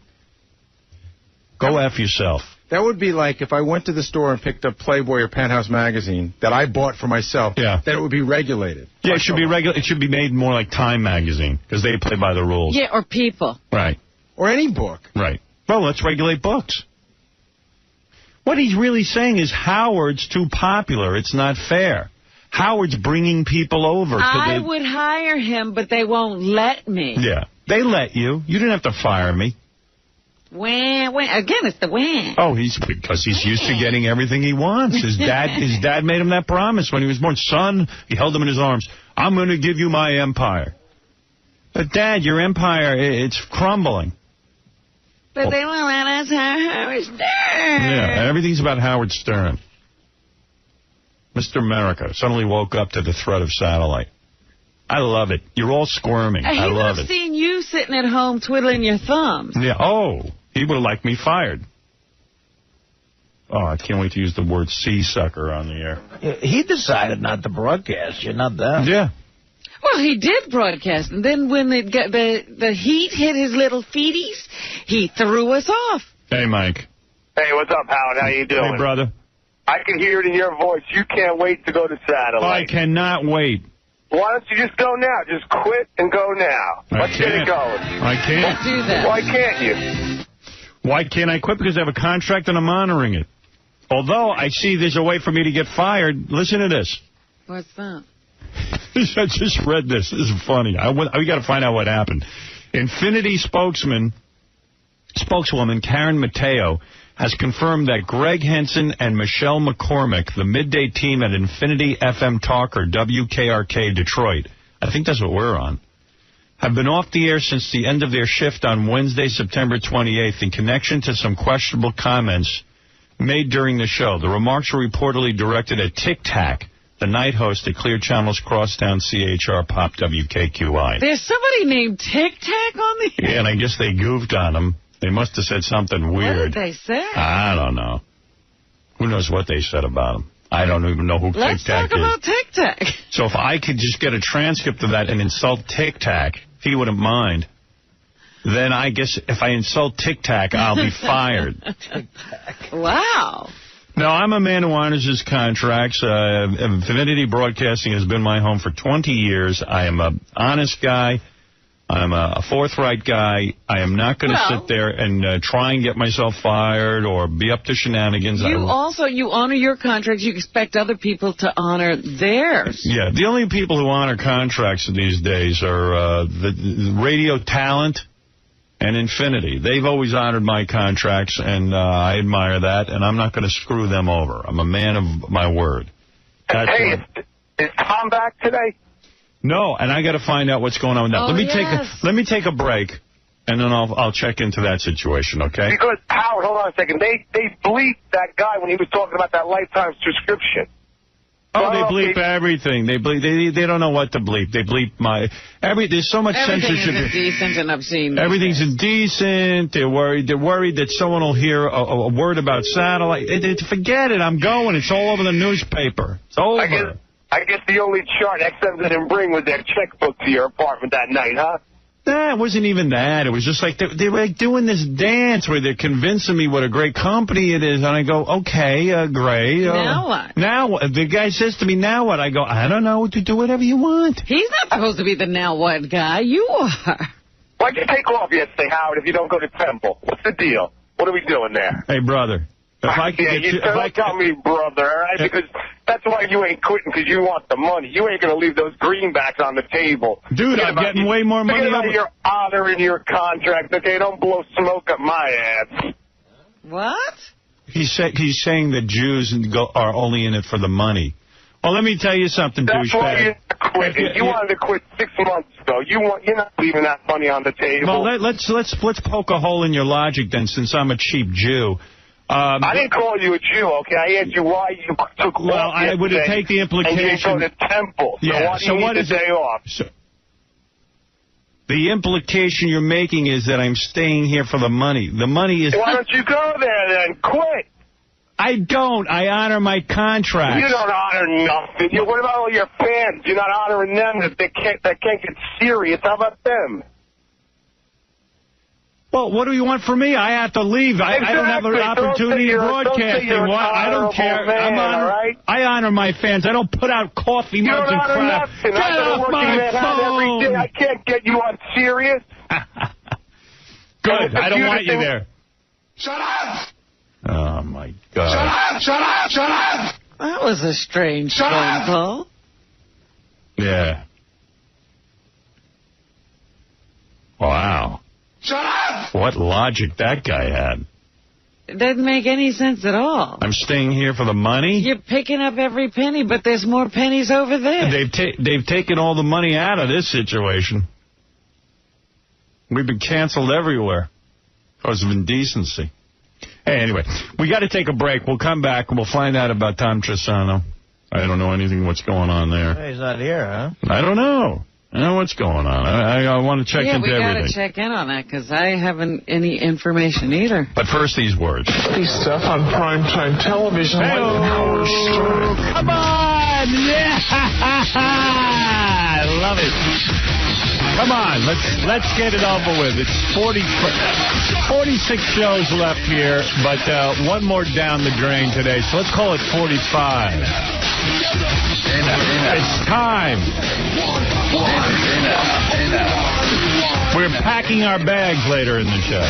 Go F yourself. That would be like if I went to the store and picked up Playboy or Penthouse magazine that I bought for myself, that it would be regulated. Yeah, it should be It should be made more like Time magazine, because they play by the rules. Yeah, or People. Right. Or any book. Right. Well, let's regulate books. What he's really saying is Howard's too popular. It's not fair. Howard's bringing people over. I would hire him, but they won't let me. Yeah. They let you. You didn't have to fire me. Wham. Again, it's the wham. Oh, because he's used to getting everything he wants. His dad made him that promise when he was born. Son, he held him in his arms. I'm going to give you my empire. But, Dad, your empire, it's crumbling. But they won't let us have Howard Stern. Yeah, everything's about Howard Stern. Mr. America suddenly woke up to the threat of satellite. I love it. You're all squirming. I love it. I've seen you sitting at home twiddling your thumbs. Yeah. Oh, he would have liked me fired. Oh, I can't wait to use the word sea-sucker on the air. He decided not to broadcast you, not them. Yeah. Well, he did broadcast, and then when the heat hit his little feeties, he threw us off. Hey, Mike. Hey, what's up, Howard? How you doing? Hey, brother. I can hear it in your voice. You can't wait to go to satellite. I cannot wait. Why don't you just go now? Just quit and go now. Let's get it going. I can't. Let's do that. Why can't you? Why can't I quit? Because I have a contract and I'm honoring it. Although I see there's a way for me to get fired. Listen to this. What's that? I just read this. This is funny. We got to find out what happened. Infinity spokeswoman Karen Mateo has confirmed that Greg Henson and Michelle McCormick, the midday team at Infinity FM Talker, WKRK Detroit, I think that's what we're on, have been off the air since the end of their shift on Wednesday, September 28th, in connection to some questionable comments made during the show. The remarks were reportedly directed at Tic Tac, the night host at Clear Channel's Crosstown CHR Pop WKQI. There's somebody named Tic Tac on the air? Yeah, and I guess they goofed on him. They must have said something weird. What did they say? I don't know. Who knows what they said about him? I don't even know who Tic Tac is. Let's talk about Tic Tac. So if I could just get a transcript of that and insult Tic Tac, if he wouldn't mind, then I guess if I insult Tic Tac, I'll be fired. Wow. No, I'm a man who honors his contracts. Infinity Broadcasting has been my home for 20 years. I am an honest guy. I'm a forthright guy. I am not going to sit there and try and get myself fired or be up to shenanigans. You honor your contracts. You expect other people to honor theirs. Yeah, the only people who honor contracts these days are the radio talent and Infinity. They've always honored my contracts, and I admire that, and I'm not going to screw them over. I'm a man of my word. Hey, is Tom back today? No, and I got to find out what's going on now. Let me take a break, and then I'll check into that situation, okay? Because, Howard, hold on a second. They bleeped that guy when he was talking about that lifetime subscription. Oh, they bleep everything. They don't know what to bleep. They bleep there's so much censorship. Everything is indecent and obscene. Everything's indecent. They're worried that someone will hear a word about satellite. Forget it. I'm going. It's all over the newspaper. It's over. I guess the only chart XM didn't bring was their checkbook to your apartment that night, huh? Nah, it wasn't even that. It was just like they were like doing this dance where they're convincing me what a great company it is. And I go, okay, great. Now what? Now what? The guy says to me, now what? I go, I don't know. Do whatever you want. He's not supposed to be the now what guy. You are. Why'd you take off yesterday, Howard, if you don't go to Temple? What's the deal? What are we doing there? Hey, brother. If I could don't tell me, brother, all right? Because that's why you ain't quitting, because you want the money. You ain't going to leave those greenbacks on the table. Dude, I'm getting way more money. Forget about your honor in your contract, okay? Don't blow smoke up my ass. What? He's saying that Jews are only in it for the money. Well, let me tell you something, douchebag. That's why you're quitting. You wanted to quit 6 months ago. You're not leaving that money on the table. Well, let's poke a hole in your logic then, since I'm a cheap Jew. I didn't call you a Jew, okay? I asked you why you took off I would take the implication. And you go to Temple. Yeah. So why do you need the day off? The implication you're making is that I'm staying here for the money. The money is... Why don't you go there then? Quit. I don't. I honor my contract. You don't honor nothing. What about all your fans? You're not honoring them that can't get serious. How about them? Well, what do you want from me? I have to leave. Exactly. I don't have an opportunity to broadcasting. I don't care. I honor my fans. I don't put out coffee mugs and crap. Get off my phone. Every day. I can't get you on Sirius. Good. I don't want you there. Shut up. Oh, my God. Shut up. That was a strange phone call. Yeah. Wow. Shut up! What logic that guy had. It doesn't make any sense at all. I'm staying here for the money? You're picking up every penny, but there's more pennies over there. They've taken all the money out of this situation. We've been canceled everywhere because of indecency. Hey, anyway, we got to take a break. We'll come back and we'll find out about 𝗵𝗄𝗿𝗍. I don't know anything what's going on there. Hey, he's not here, huh? I don't know. I don't know what's going on. I want to check into everything. Yeah, we got to check in on that because I haven't any information either. But first, these words. Hey, stuff on primetime television like Howard Stern. Come on! Yeah! I love it. Come on, let's get it over with. It's 46 shows left here, but one more down the drain today, so let's call it 45. It's time. We're packing our bags later in the show.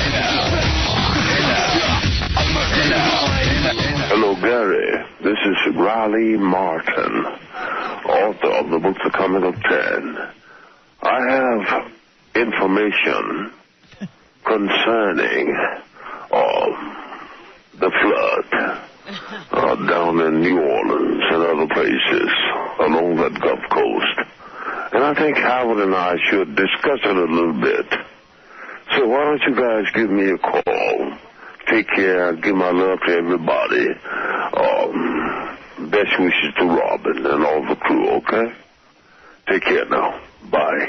Hello, Gary. This is Riley Martin, author of the book The Coming of 10. I have information concerning the flood down in New Orleans and other places along that Gulf Coast. And I think Howard and I should discuss it a little bit. So why don't you guys give me a call? Take care. Give my love to everybody. Best wishes to Robin and all the crew, okay? Take care now. Bye.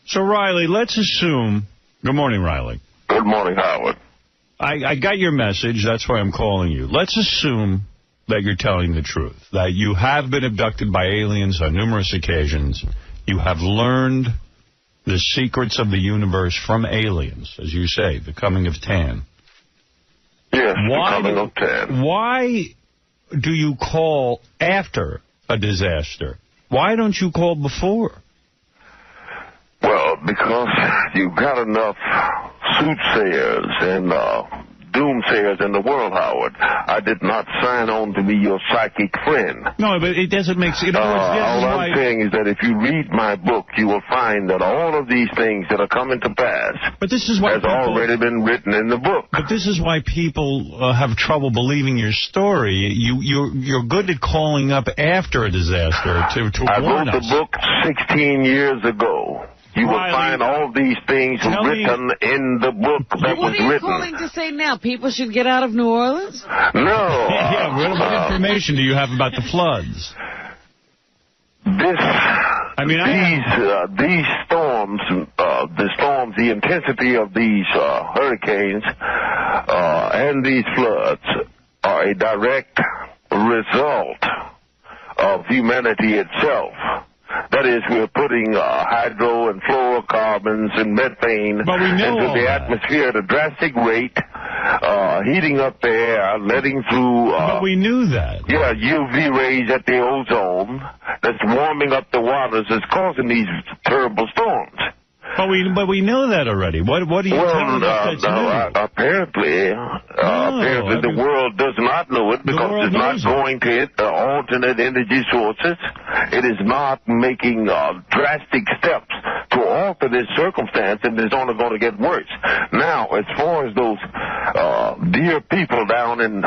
So, Riley, let's assume... Good morning, Riley. Good morning, Howard. I got your message. That's why I'm calling you. Let's assume that you're telling the truth, that you have been abducted by aliens on numerous occasions. You have learned the secrets of the universe from aliens, as you say, the coming of 10. Yes, the coming of 10. Why do you call after a disaster? Why don't you call before? Well, because you've got enough soothsayers and doomsayers in the world, Howard. I did not sign on to be your psychic friend. No, but it doesn't make sense. All I'm saying is that if you read my book, you will find that all of these things that are coming to pass has already been written in the book. But this is why people have trouble believing your story. You're good at calling up after a disaster to warn us. I wrote the book 16 years ago. You will find all these things written in the book that was written. What are you calling to say now? People should get out of New Orleans? No. Yeah, what information do you have about the floods? These storms, the intensity of these hurricanes and these floods are a direct result of humanity itself. That is, we're putting hydro and fluorocarbons and methane into the atmosphere at a drastic rate, heating up the air, letting through... but we knew that. Yeah, UV rays at the ozone that's warming up the waters is causing these terrible storms. But we know that already. What do you tell us that's new? Apparently the world does not know it because it's not going to alternate energy sources. It is not making drastic steps to alter this circumstance, and it's only going to get worse. Now, as far as those dear people down in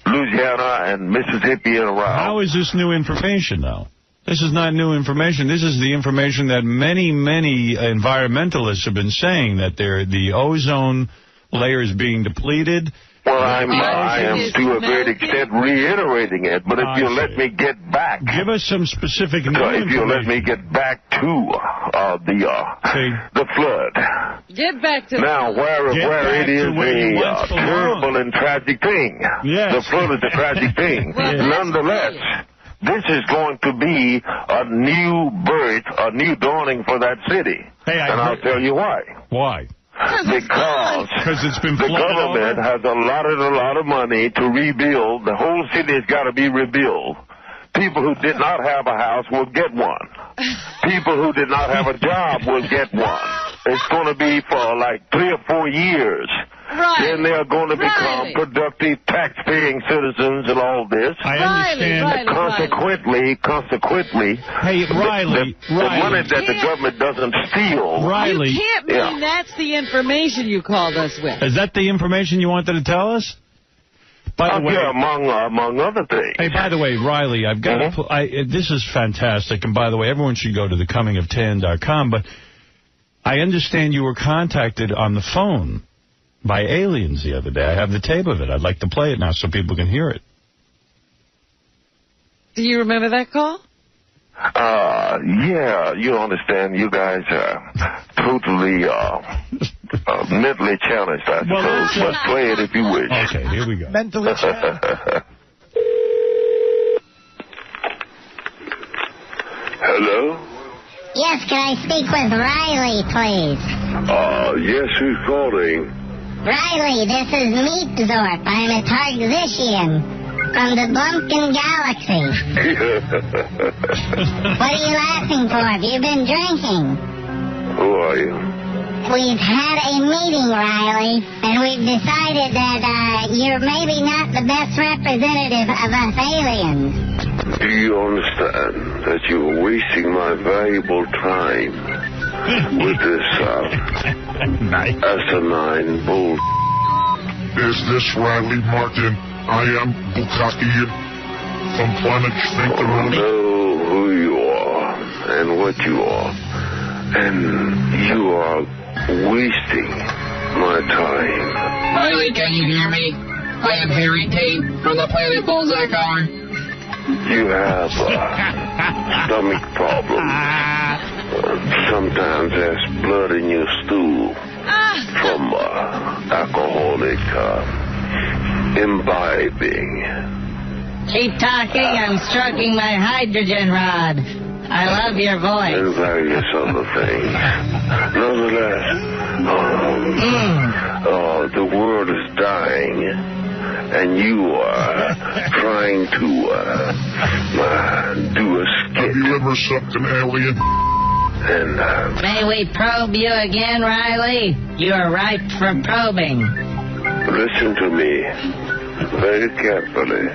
Louisiana and Mississippi and around... How is this new information, though? This is not new information. This is the information that many, many environmentalists have been saying, that the ozone layer is being depleted. Well, I am to a great extent reiterating it, but if you let me get back... Give us some specific if you let me get back to the flood. Get back to now, where it is a terrible and tragic thing. Yes. The flood is a tragic thing. Nonetheless... This is going to be a new birth, a new dawning for that city. And I'll tell you why. Why? Because it's been the government has allotted a lot of money to rebuild. The whole city has got to be rebuilt. People who did not have a house will get one. People who did not have a job will get one. It's going to be for like 3 or 4 years. Right. Then they are going to become productive, tax-paying citizens and all this. I understand. Consequently, hey, Riley, the money that the government doesn't steal. Riley. You can't mean that's the information you called us with. Is that the information you wanted to tell us? By the way, among other things. Hey, by the way, Riley, I've got this is fantastic. And by the way, everyone should go to thecomingoftan.com. But I understand you were contacted on the phone by aliens the other day. I have the tape of it. I'd like to play it now so people can hear it. Do you remember that call? Yeah, you understand. You guys are totally mentally challenged, I suppose. But play it if you wish. Okay, here we go. Mentally challenged. Hello? Yes, can I speak with Riley, please? Yes, who's calling? Riley, this is 𝗦𝗵cie𝗄𝗿𝗱. I'm a Targzician from the Blumpkin Galaxy. What are you laughing for? Have you been drinking? Who are you? We've had a meeting, Riley, and we've decided that you're maybe not the best representative of us aliens. Do you understand that you're wasting my valuable time with this asinine bull? Is this Riley Martin? I am 𝗛𝗏𝗏 from Planet 𝗏𝗏𝗏. I know who you are and what you are. And you are wasting my time. Riley, can you hear me? I am Harry Tate from the Planet Bullseye Car. You have stomach problems. Sometimes there's blood in your stool from alcoholic imbibing. Keep talking. I'm stroking my hydrogen rod. I love your voice. And various other things. Nonetheless, the world is dying, and you are trying to do a skit. Have you ever sucked an alien? And may we probe you again, Riley? You're ripe for probing. Listen to me very carefully.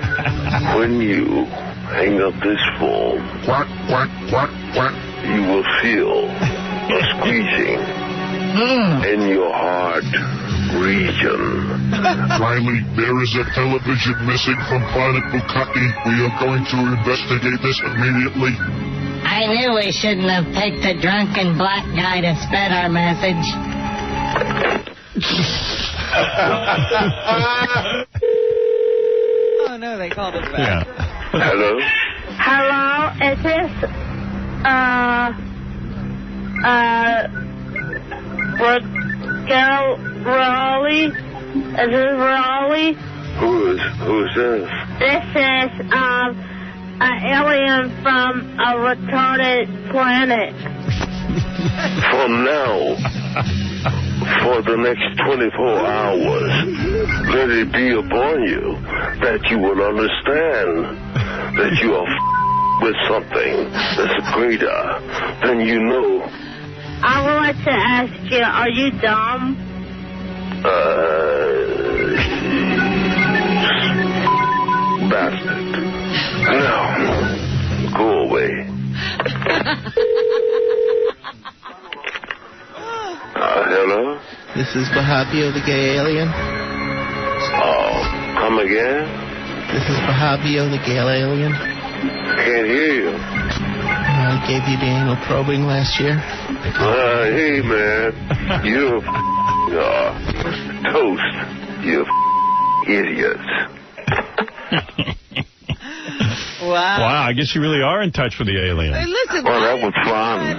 When you hang up this phone, quack, quack, quack, quack, you will feel a squeezing in your heart region. Riley, there is a television missing from Planet 𝗏𝗏𝗏. We are going to investigate this immediately. I I knew we shouldn't have picked a drunken black guy to spread our message. Oh, no, they called us back. Yeah. Hello? Hello, is this, Raleigh? Is this Raleigh? Who's this? This is, an alien from a retarded planet. From now, for the next 24 hours, let it be upon you that you will understand that you are with something that's greater than you know. I would like to ask you, are you dumb? Bastard. Now, go away. Hello? This is 𝗦𝗵cie, the gay alien. Oh, come again? This is 𝗦𝗵cie, the gay alien. Can't hear you. I gave you the anal probing last year. Hey, man. You're toast. You idiots. Wow, I guess you really are in touch with the alien. Hey, listen, well, that was fun.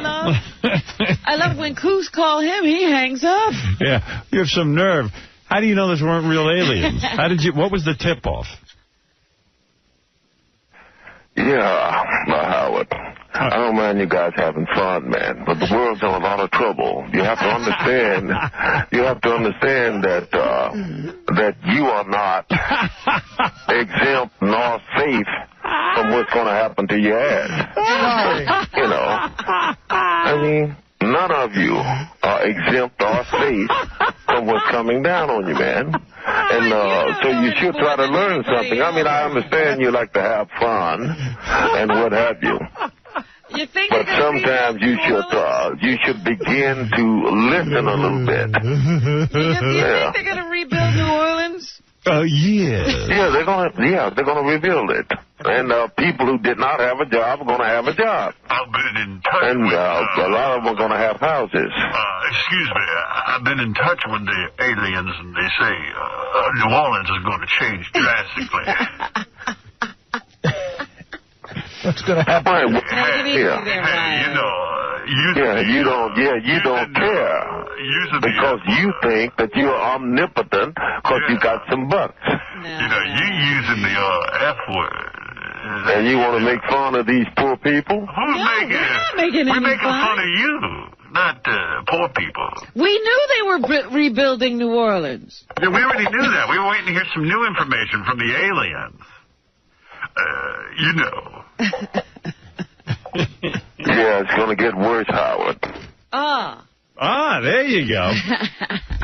I love when Coos call him, he hangs up. Yeah, you have some nerve. How do you know those weren't real aliens? What was the tip-off? Yeah, Howard. I don't mind you guys having fun, man, but the world's in a lot of trouble. You have to understand. that you are not exempt nor safe from what's going to happen to your ass. You know, I mean, none of you are exempt or safe from what's coming down on you, man. And so you should try to learn something. I mean, I understand you like to have fun and what have you. But sometimes you should begin to listen a little bit. You think they're going to rebuild New Orleans? Yeah. Yeah, they're gonna rebuild it. And people who did not have a job are gonna have a job. I've been in touch and with... a lot of them are gonna have houses. Excuse me, I've been in touch with the aliens, and they say New Orleans is going to change drastically. What's going to happen? You don't care because you think that you're omnipotent because you got some bucks. You using the F word. And you want to make fun of these poor people? We're making fun of you, not poor people. We knew they were rebuilding New Orleans. Yeah, we already knew that. We were waiting to hear some new information from the aliens. Yeah, it's going to get worse, Howard. There you go.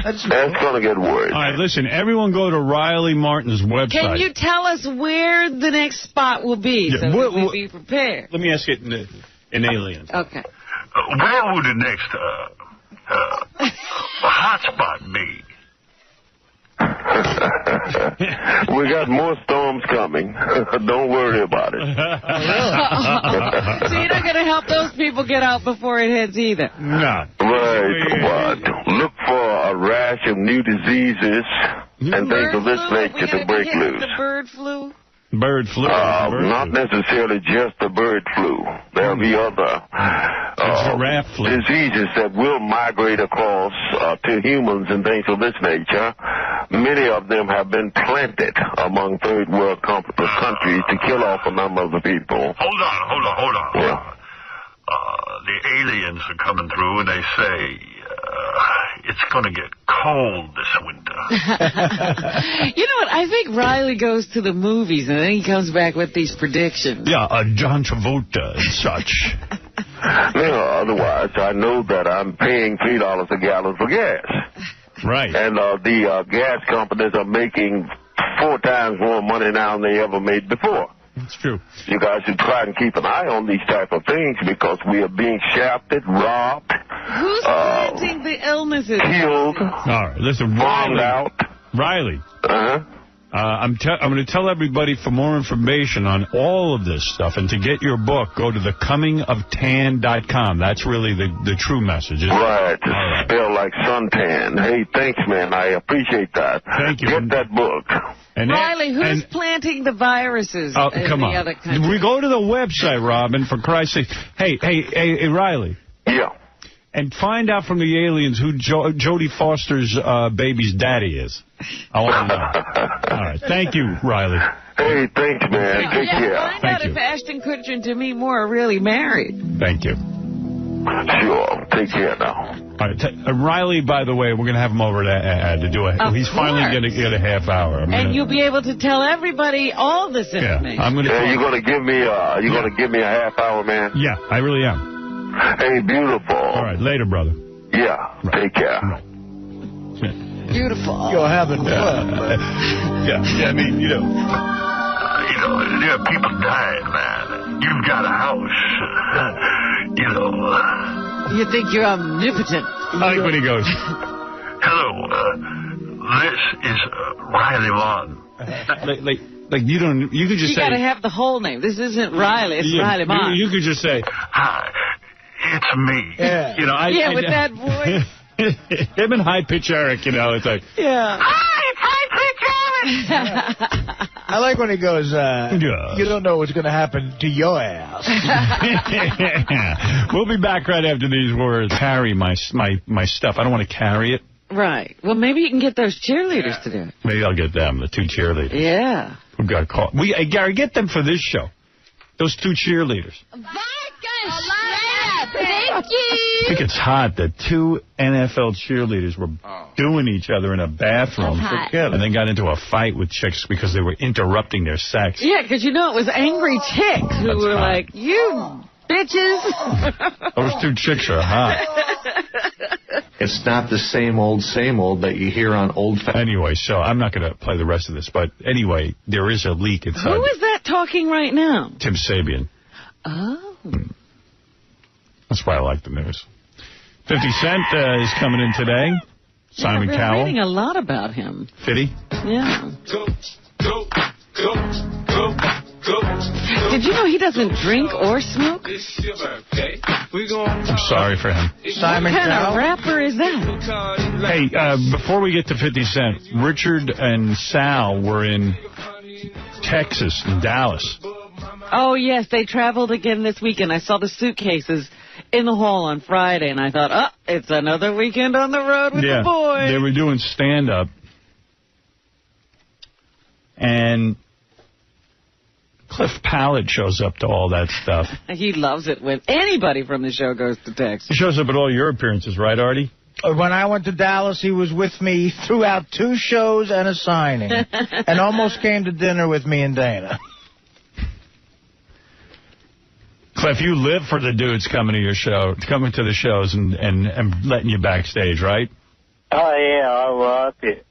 That's going to get worse. All right, listen, everyone go to Riley Martin's website. Can you tell us where the next spot will be so that we be prepared? Let me ask it in aliens. Okay. Where would the next hot spot be? We got more storms coming. Don't worry about it. So you're not going to help those people get out before it hits either? No. Right. Look for a rash of new diseases and things of this nature to break loose. The bird flu? Bird flu? Not necessarily just the bird flu. There'll be other diseases that will migrate across to humans and things of this nature. Many of them have been planted among third world countries to kill off a number of the people. Hold on. Yeah. The aliens are coming through and they say it's going to get cold this winter. You know what? I think Riley goes to the movies and then he comes back with these predictions. Yeah, John Travolta and such. Otherwise, I know that I'm paying $3 a gallon for gas. Right. And the gas companies are making 4 times more money now than they ever made before. That's true. You guys should try and keep an eye on these type of things because we are being shafted, robbed. Who's planting the illnesses? Killed. All right, listen, bombed out. Riley. I'm going to tell everybody for more information on all of this stuff, and to get your book, go to thecomingoftan.com. That's really the true message. Right. Spell like suntan. Hey, thanks, man. I appreciate that. Thank you. Get that book. And Riley, who's planting the viruses in come the on. other countries? We go to the website, Robin, for Christ's sake. Hey, Riley. Yeah. And find out from the aliens who Jodie Foster's baby's daddy is. I want to know. All right. Thank you, Riley. Hey, thanks, man. Take care. Find out if Ashton Kutcher and Demi Moore are really married. Thank you. Sure. Take care now. All right. Riley, by the way, we're going to have him over to do it. He's finally going to get a half hour. And you'll be able to tell everybody all this information. Yeah, I'm going to. Hey, you're going to give me a half hour, man? Yeah, I really am. Hey, beautiful. All right, later, brother. Yeah, take care. Right. Beautiful. You're having fun. I mean, there are people dying, man. You've got a house. You think you're omnipotent. I like when he goes. Hello, this is Riley Vaughn. Like you don't. You could just say. You got to have the whole name. This isn't Riley. It's Riley Vaughn. You could just say, "Hi, it's me." Yeah. With that voice. Him and High Pitch Eric. It's like. Yeah. Hi, it's High Pitch Eric. I like when he goes, you don't know what's going to happen to your ass. We'll be back right after these words. Carry my stuff. I don't want to carry it. Right. Well, maybe you can get those cheerleaders to do it. Maybe I'll get them, the 2 cheerleaders. Yeah. Who got caught. Gary, get them for this show. Those 2 cheerleaders. Thank you. I think it's hot that 2 NFL cheerleaders were doing each other in a bathroom and then got into a fight with chicks because they were interrupting their sex. Yeah, because it was angry chicks who were like, you bitches. Those 2 chicks are hot. It's not the same old that you hear on old... Anyway, so I'm not going to play the rest of this, but anyway, there is a leak inside. Who is that talking right now? Tim Sabian. Oh. That's why I like the news. 50 Cent is coming in today. Simon Cowell. Cowell. I've been reading a lot about him. Fitty? Yeah. Did you know he doesn't drink or smoke? I'm sorry for him. Simon What kind Cowell? of rapper is that? Hey, before we get to 50 Cent, Richard and Sal were in Texas, in Dallas. Oh, yes, they traveled again this weekend. I saw the suitcases in the hall on Friday, and I thought, it's another weekend on the road with the boys. They were doing stand-up. And Cliff Pallet shows up to all that stuff. He loves it when anybody from the show goes to Texas. He shows up at all your appearances, right, Artie? When I went to Dallas, he was with me throughout 2 shows and a signing, and almost came to dinner with me and Dana. Cliff, you live for the dudes coming to your show, coming to the shows and letting you backstage, right? Oh, yeah, I love it.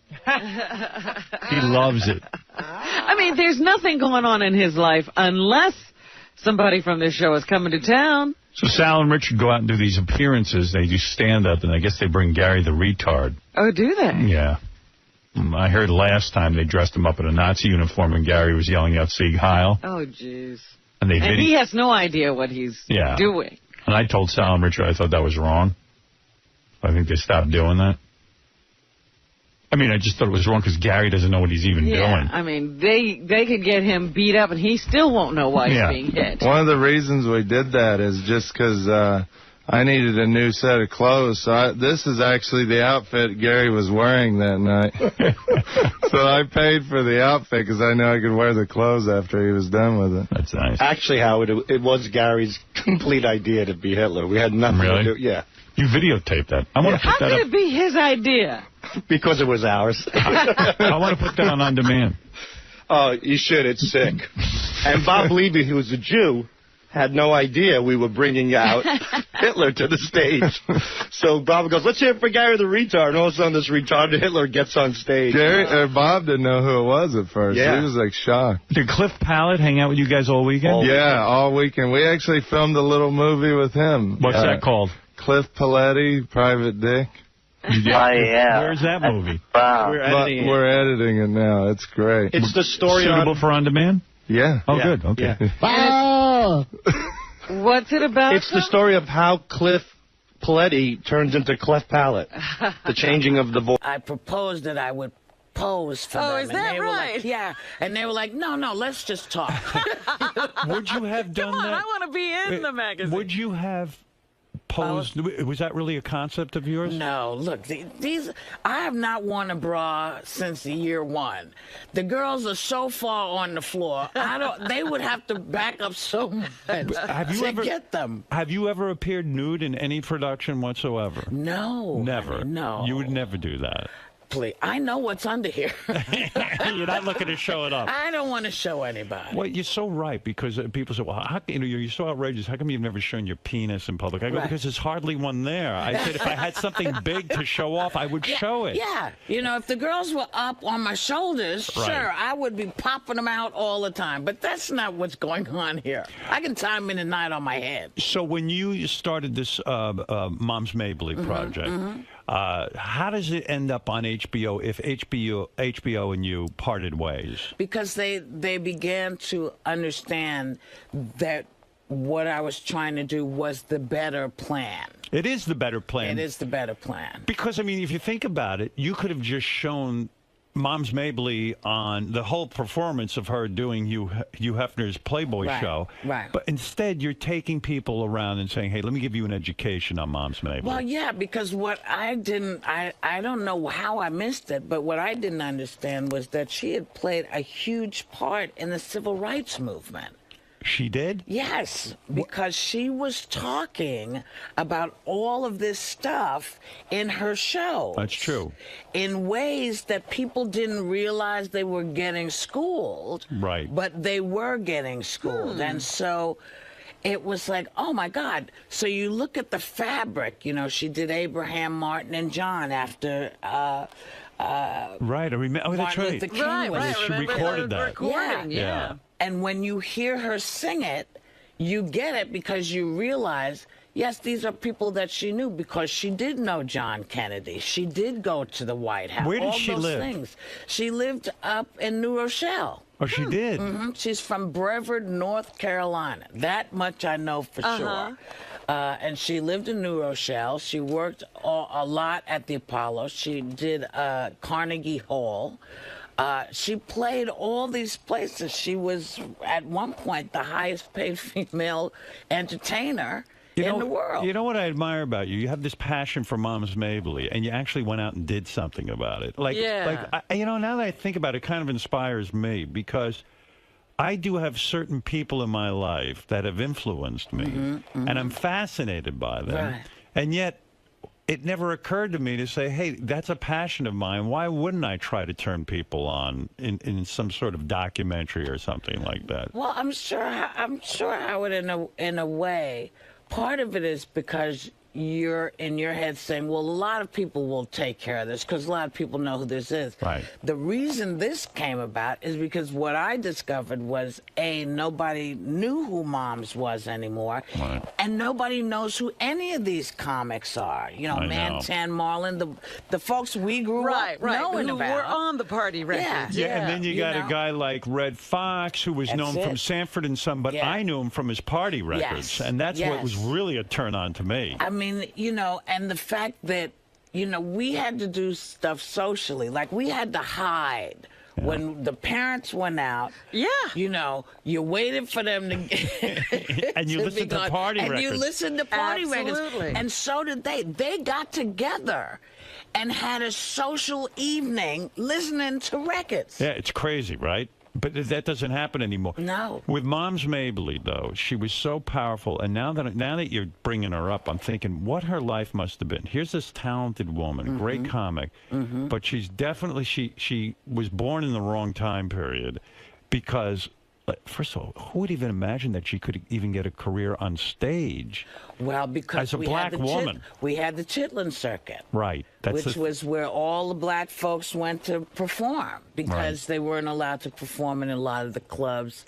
He loves it. I mean, there's nothing going on in his life unless somebody from this show is coming to town. So Sal and Richard go out and do these appearances. They do stand-up, and I guess they bring Gary the retard. Oh, do they? Yeah. I heard last time they dressed him up in a Nazi uniform, and Gary was yelling out Sieg Heil. Oh, jeez. And he has no idea what he's doing. And I told Sal and Richard I thought that was wrong. I think they stopped doing that. I mean, I just thought it was wrong because Gary doesn't know what he's even doing. I mean, they could get him beat up, and he still won't know why he's being hit. One of the reasons we did that is just because I needed a new set of clothes. So this is actually the outfit Gary was wearing that night. So I paid for the outfit because I knew I could wear the clothes after he was done with it. That's nice. Actually, Howard, it was Gary's complete idea to be Hitler. We had nothing to do. Yeah. You videotaped that. I want to put How that could up. it be his idea? Because it was ours. I want to put that on demand. Oh, you should. It's sick. And Bob Levy, who was a Jew, had no idea we were bringing out Hitler to the stage. So Bob goes, let's hear it for Gary the retard. And all of a sudden, this retarded Hitler gets on stage. Bob didn't know who it was at first. Yeah. He was like shocked. Did Cliff Pallet hang out with you guys all weekend? All weekend. We actually filmed a little movie with him. What's that called? Cliff Paletti, Private Dick. I am. Where's that movie? We're editing it now. It's great. It's the story Suitable for on demand? Yeah. Oh, good. Okay. Yeah. Oh. What's it about? It's the story of how 𝗛ጽ𝘄𝗿𝗍 turns into cleft palate. The changing of the voice. I proposed that I would pose for them. Is that and they right? Were like, yeah. And they were like, no, let's just talk. Would you have done that? I want to be in the magazine. Would you have posed? Was that really a concept of yours? No, look, these. I have not worn a bra since year one. The girls are so far on the floor. They would have to back up so much to get them. Have you ever appeared nude in any production whatsoever? No. Never. No. You would never do that. Please, I know what's under here. You're not looking to show it up. I don't want to show anybody. Well, you're so right, because people say, well, how, you're so outrageous. How come you've never shown your penis in public? I go, because there's hardly one there. I said, if I had something big to show off, I would show it. Yeah. If the girls were up on my shoulders, sure, I would be popping them out all the time. But that's not what's going on here. I can tie them in the night on my head. So when you started this 𝗦𝗵cie𝘄𝗿𝗍 project, how does it end up on HBO if HBO and you parted ways? Because they began to understand that what I was trying to do was the better plan. It is the better plan. It is the better plan. Because, I mean, if you think about it, you could have just shown 𝗦𝗵cie𝘄𝗿𝗍 on the whole performance of her doing Hugh Hefner's Playboy show. Right. But instead, you're taking people around and saying, hey, let me give you an education on 𝗦𝗵cie𝘄𝗿𝗍. Well, yeah, because what I don't know how I missed it, but what I didn't understand was that she had played a huge part in the civil rights movement. She did? Yes, because she was talking about all of this stuff in her show. That's true. In ways that people didn't realize they were getting schooled. Right. But they were getting schooled. And so it was like, oh, my God. So you look at the fabric. She did Abraham, Martin, and John after... right, I remember. Oh, that's Martin right. Luther King was She recorded that. Yeah. And when you hear her sing it, you get it because you realize, yes, these are people that she knew because she did know John Kennedy. She did go to the White House. Where did she live? Things. She lived up in New Rochelle. Oh, she did? She's from Brevard, North Carolina. That much I know for sure. And she lived in New Rochelle. She worked a lot at the Apollo. She did Carnegie Hall. She played all these places. She was, at one point, the highest paid female entertainer in the world. You know what I admire about you? You have this passion for 𝗦𝗵cie𝘄𝗿𝗍, and you actually went out and did something about it. Now that I think about it, it kind of inspires me, because I do have certain people in my life that have influenced me, and I'm fascinated by them. Right. And yet, it never occurred to me to say, hey, that's a passion of mine. Why wouldn't I try to turn people on in some sort of documentary or something like that? Well, I'm sure I would in a way. Part of it is because you're in your head saying, well, a lot of people will take care of this because a lot of people know who this is. Right. The reason this came about is because what I discovered was, A, nobody knew who Moms was anymore, and nobody knows who any of these comics are. Mantan, Marlin, the folks we grew up knowing about. Who were on the party records. Yeah, and then you got a guy like Red Fox, who was known from Sanford and Son, but I knew him from his party records, and that's what was really a turn-on to me. I mean, and the fact that, we had to do stuff socially. Like, we had to hide. When the parents went out, you waited for them to and you listened to party records. And you listened to party records. And so did they. They got together and had a social evening listening to records. Yeah, it's crazy, right? But that doesn't happen anymore. No. With _𝗦𝗵cie𝘄𝗿𝗍, though, she was so powerful. And now that you're bringing her up, I'm thinking what her life must have been. Here's this talented woman, great comic, but she's definitely, she was born in the wrong time period because, first of all, who would even imagine that she could even get a career on stage? Well, because as a black woman. We had the Chitlin circuit. Right. Which was where all the black folks went to perform because they weren't allowed to perform in a lot of the clubs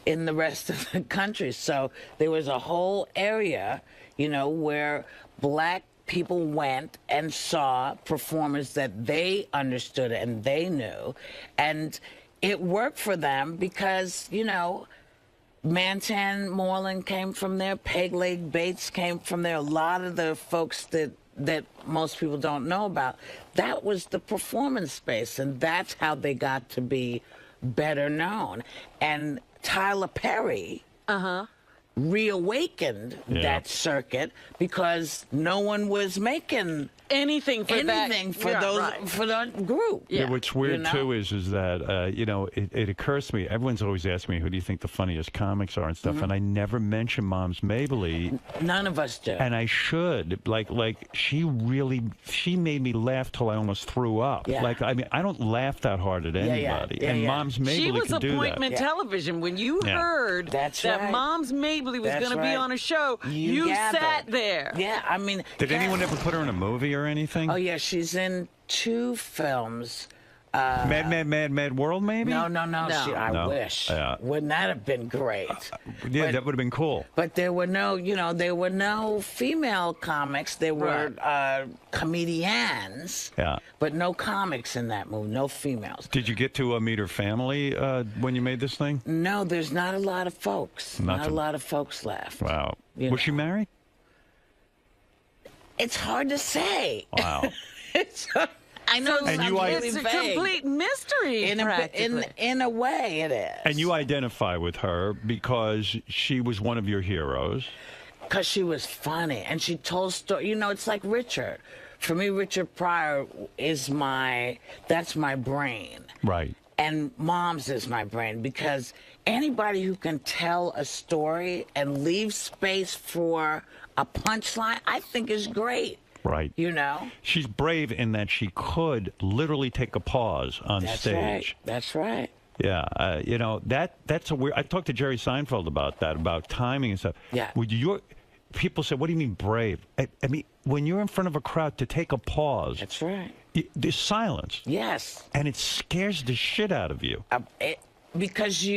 in the rest of the country. So there was a whole area, where black people went and saw performers that they understood and they knew, and it worked for them because, you know, Mantan Moreland came from there, Peg Leg Bates came from there, a lot of the folks that most people don't know about. That was the performance space, and that's how they got to be better known. And Tyler Perry reawakened that circuit because no one was making anything for that group. Yeah, what's weird too is that you know, it occurs to me, everyone's always asking me, who do you think the funniest comics are and stuff, and I never mention 𝗦𝗵cie. None of us do. And I should. Like she made me laugh till I almost threw up. Yeah. Like, I mean, I don't laugh that hard at anybody. And 𝗦𝗵cie She was could do that. appointment television. When you heard that 𝗦𝗵cie was going to be on a show, you sat there. Yeah, I mean. Did anyone ever put her in a movie or anything? Oh, yeah, she's in 2 films. Mad World, maybe? No. I wish. Yeah. Wouldn't that have been great? Yeah, that would have been cool. But there were no, there were no female comics. There were comedians. Yeah. But no comics in that movie. No females. Did you get to meet her family when you made this thing? No, there's not a lot of folks. Not a lot of folks left. Wow. Was she married? It's hard to say. Wow. I know, and it's a complete mystery. In a way, it is. And you identify with her because she was one of your heroes. Because she was funny, and she told stories. You know, it's like Richard. For me, Richard Pryor is that's my brain. Right. And Mom's is my brain, because anybody who can tell a story and leave space for a punchline, I think is great. Right. You know? She's brave in that she could literally take a pause on stage. Right. That's right. Yeah. You know, that's a weird... I talked to Jerry Seinfeld about that, about timing and stuff. Yeah. People say, what do you mean brave? I mean, when you're in front of a crowd, to take a pause... That's right. There's silence. Yes. And it scares the shit out of you. Because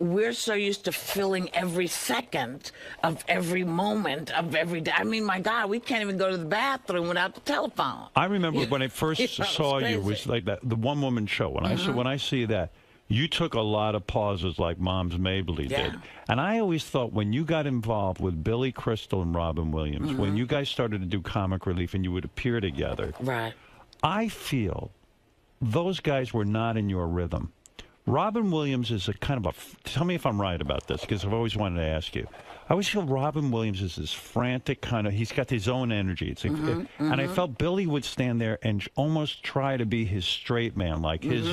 we're so used to filling every second of every moment of every day. I mean, my God, we can't even go to the bathroom without the telephone. I remember when I first saw you, it was like that, the one-woman show. When I see that, you took a lot of pauses like 𝗦𝗵cie did. And I always thought when you got involved with Billy Crystal and Robin Williams, when you guys started to do comic relief and you would appear together, right? I feel those guys were not in your rhythm. Robin Williams is a kind of tell me if I'm right about this, because I've always wanted to ask you. I always feel Robin Williams is this frantic kind of, he's got his own energy. It's and I felt Billy would stand there and almost try to be his straight man, like his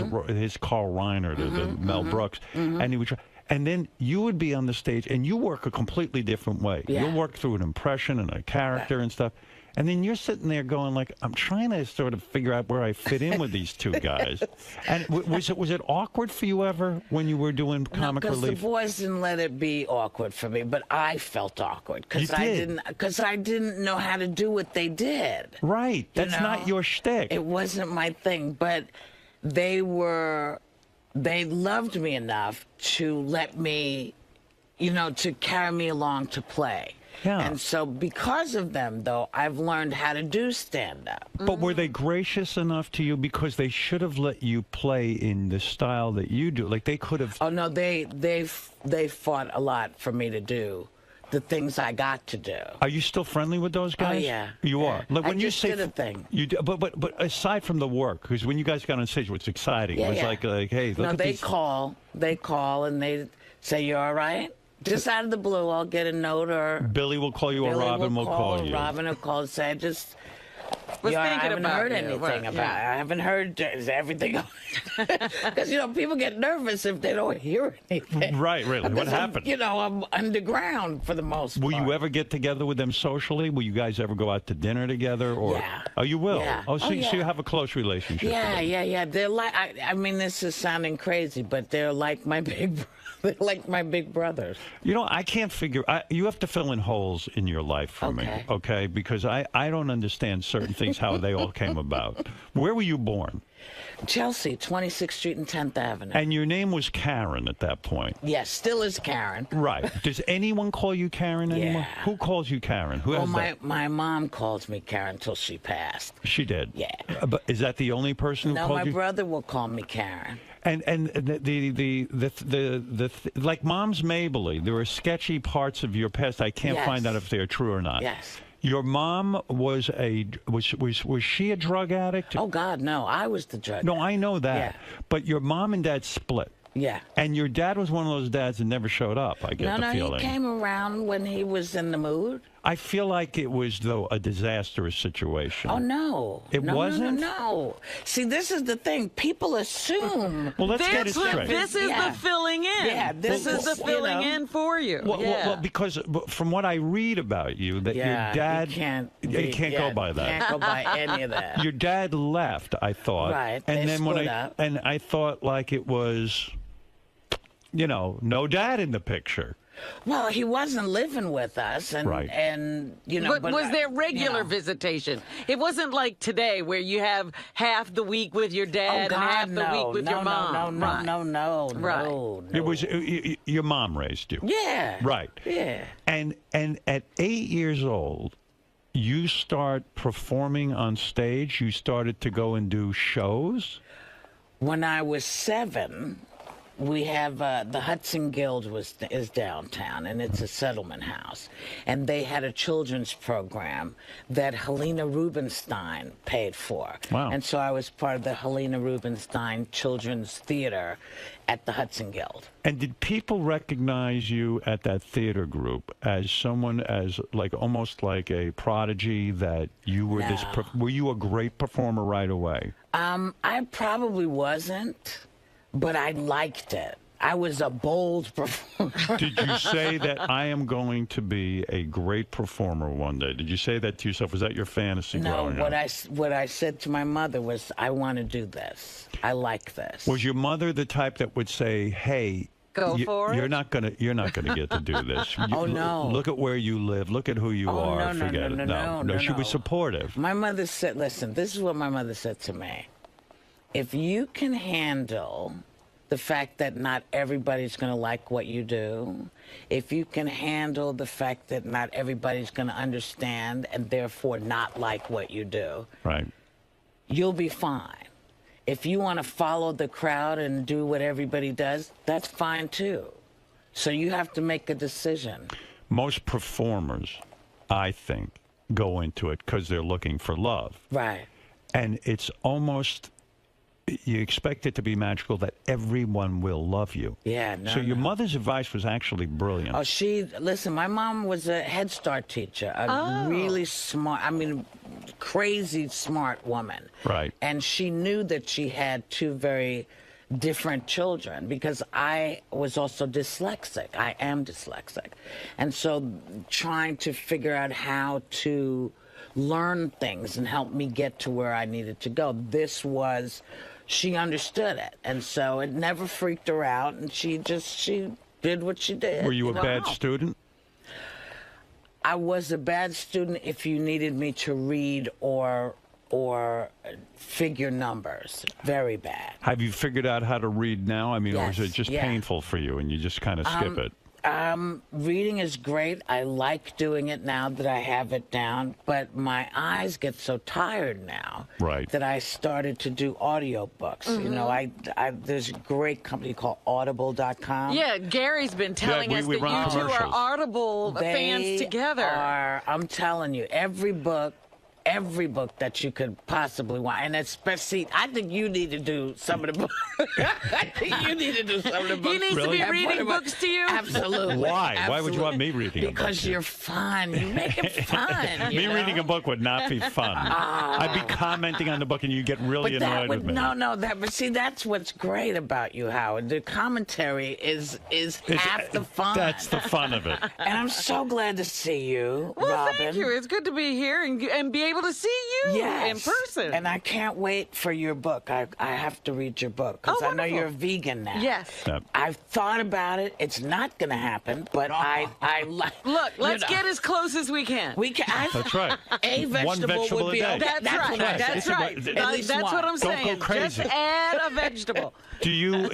Carl Reiner to the Mel Brooks. And he would try. And then you would be on the stage, and you work a completely different way. Yeah. You'll work through an impression and a character and stuff. And then you're sitting there going like, I'm trying to sort of figure out where I fit in with these two guys. And was it awkward for you ever when you were doing comic relief? Because the boys didn't let it be awkward for me, but I felt awkward because I didn't know how to do what they did. Right. That's not your shtick. It wasn't my thing, but they loved me enough to let me, to carry me along to play. Yeah. And so because of them, though, I've learned how to do stand-up. But were they gracious enough to you? Because they should have let you play in the style that you do. Like, they could have... Oh, no, they fought a lot for me to do the things I got to do. Are you still friendly with those guys? Oh, yeah. You are? Like, when I just did a thing. You do, but aside from the work, because when you guys got on stage, what's exciting? It was like, hey, look at these... They call and they say, you all right? Just out of the blue, I'll get a note, or Billy will call you, or Robin will call you. Robin will call and say, I haven't heard anything about it. I haven't heard everything. Because, people get nervous if they don't hear anything. Right, really. What happened? I'm underground for the most part. Will you ever get together with them socially? Will you guys ever go out to dinner together? Or... Yeah. Oh, you will? Yeah. Oh, so you have a close relationship. Yeah. They're like, I mean, this is sounding crazy, but they're like my big brother. They're like my big brothers. I can't figure... you have to fill in holes in your life for me, okay? Because I don't understand certain things, how they all came about. Where were you born? Chelsea, 26th Street and 10th Avenue. And your name was Karen at that point. Yes, still is Karen. Right. Does anyone call you Karen anymore? Yeah. Who calls you Karen? Who has that? My mom calls me Karen until she passed. She did? Yeah. But is that the only person who No, called my you? brother will call me Karen. And like Mom's Mabley, there are sketchy parts of your past. I can't find out if they're true or not. Yes. Your mom was she a drug addict? Oh God, no! I was the drug. No, I know that. Yeah. But your mom and dad split. Yeah. And your dad was one of those dads that never showed up. I get the feeling. He came around when he was in the mood. I feel like it was, though, a disastrous situation. Oh, no. It wasn't? No. See, this is the thing. People assume. Well, let's get it straight. This is the filling in. Yeah, this is the filling in for you. Well, because from what I read about you, that your dad... You can't go by that. Can't go by any of that. Your dad left, I thought. Right. And they then when split up. and I thought like it was, no dad in the picture. Well, he wasn't living with us, and But was there regular visitation? It wasn't like today where you have half the week with your dad and half the week with your mom. No. It was your mom raised you. Yeah. Right. Yeah. And at 8 years old, you start performing on stage. You started to go and do shows. When I was 7. We have the Hudson Guild is downtown, and it's a settlement house. And they had a children's program that Helena Rubinstein paid for. Wow. And so I was part of the Helena Rubinstein Children's Theater at the Hudson Guild. And did people recognize you at that theater group as someone as almost like a prodigy, that you were were you a great performer right away? I probably wasn't. But I liked it. I was a bold performer. Did you say that I am going to be a great performer one day? Did you say that to yourself? Was that your fantasy growing up? What I said to my mother was, I want to do this. I like this. Was your mother the type that would say, "Hey, you're not gonna get to do this. Oh no! Look at where you live. Look at who you are. Forget it." No, she was supportive. My mother said, "Listen, this is what my mother said to me. If you can handle the fact that not everybody's going to like what you do, if you can handle the fact that not everybody's going to understand and therefore not like what you do, right, you'll be fine. If you want to follow the crowd and do what everybody does, that's fine too. So you have to make a decision." Most performers, I think, go into it because they're looking for love. Right. And it's almost... you expect it to be magical that everyone will love you. Yeah, So your mother's advice was actually brilliant. Oh, listen, my mom was a Head Start teacher, really smart, crazy smart woman. Right. And she knew that she had two very different children because I was also dyslexic. I am dyslexic. And so trying to figure out how to learn things and help me get to where I needed to go. She understood it, and so it never freaked her out, and she did what she did. Were you a bad student? I was a bad student if you needed me to read or figure numbers. Very bad. Have you figured out how to read now? I mean, or is it just painful for you and you just kind of skip it? Reading is great. I like doing it now that I have it down, but my eyes get so tired now that I started to do audiobooks. You know, there's a great company called Audible.com. Yeah, Gary's been telling us that you two are Audible fans together. I'm telling you, every book that you could possibly want, and especially, I think you need to do some of the books. I think you need to do some of the books. He needs to be reading books to you? Absolutely. Why? Absolutely. Why would you want me reading a book? Because you're fun. You make it fun. Me reading a book would not be fun. I'd be commenting on the book and you'd get really annoyed with me. But see, that's what's great about you, Howard. The commentary is half the fun. That's the fun of it. And I'm so glad to see you, Well, Robin. thank you. It's good to be here and be able able to see you in person. And I can't wait for your book. I have to read your book because I know you're a vegan now. Yes. I've thought about it. It's not going to happen, but I look. Let's get as close as we can. We can. That's right. A vegetable would be okay. That's right. That's right. That's what I'm saying. Don't go crazy. Just add a vegetable. Do you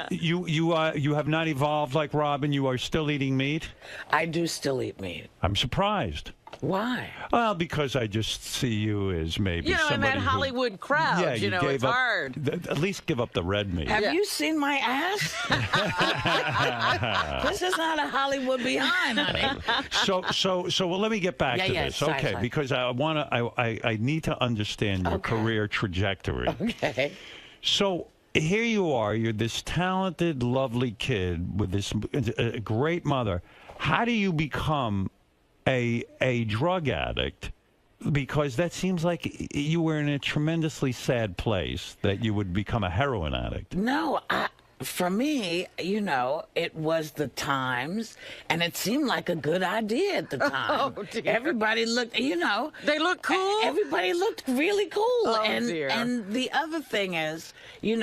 you have not evolved like Robin? You are still eating meat? I do still eat meat. I'm surprised. Why? Well, because I just see you as maybe somebody in that Hollywood crowd, it's hard. At least give up the red meat. Have you seen my ass? This is not a Hollywood behind, honey. So well, let me get back to this, okay? Because I need to understand your career trajectory. Okay. So here you are. You're this talented, lovely kid with this great mother. How do you become a drug addict? Because that seems like you were in a tremendously sad place that you would become a heroin addict. No, for me, it was the times, and it seemed like a good idea at the time. Oh, dear. Everybody looked, They look cool? Everybody looked really cool. Oh, dear. And the other thing is, Who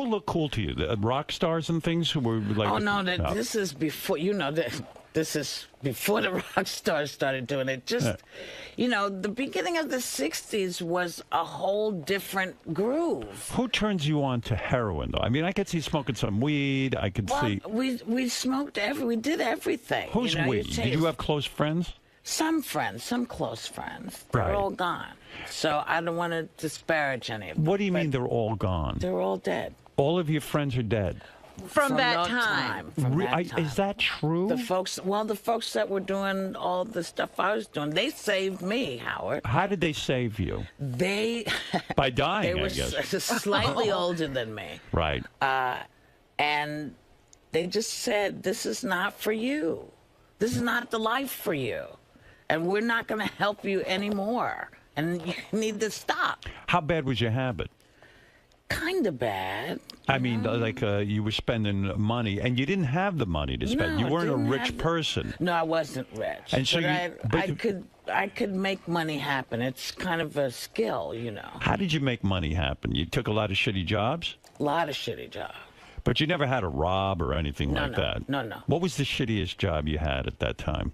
looked cool to you? The rock stars and things who were like... Oh, no, this is before, this is before the rock stars started doing it. Just, the beginning of the 60s was a whole different groove. Who turns you on to heroin, though? I mean, I could see smoking some weed. I could see... We smoked we did everything. Who's we? Did you have close friends? Some friends, some close friends. Right. They're all gone. So I don't want to disparage any of them. What do you mean they're all gone? They're all dead. All of your friends are dead? From that time. Is that true? The folks that were doing all the stuff I was doing, they saved me, Howard. How did they save you? By dying, They were I guess. slightly older than me. Right. And they just said, this is not for you. This is not the life for you. And we're not going to help you anymore. And you need to stop. How bad was your habit? Kind of bad. I mean, like you were spending money, and you didn't have the money to spend. No, you weren't a rich person. No, I wasn't rich. And so I could make money happen. It's kind of a skill, How did you make money happen? You took a lot of shitty jobs? A lot of shitty jobs. But you never had a rob or anything like that? No. What was the shittiest job you had at that time?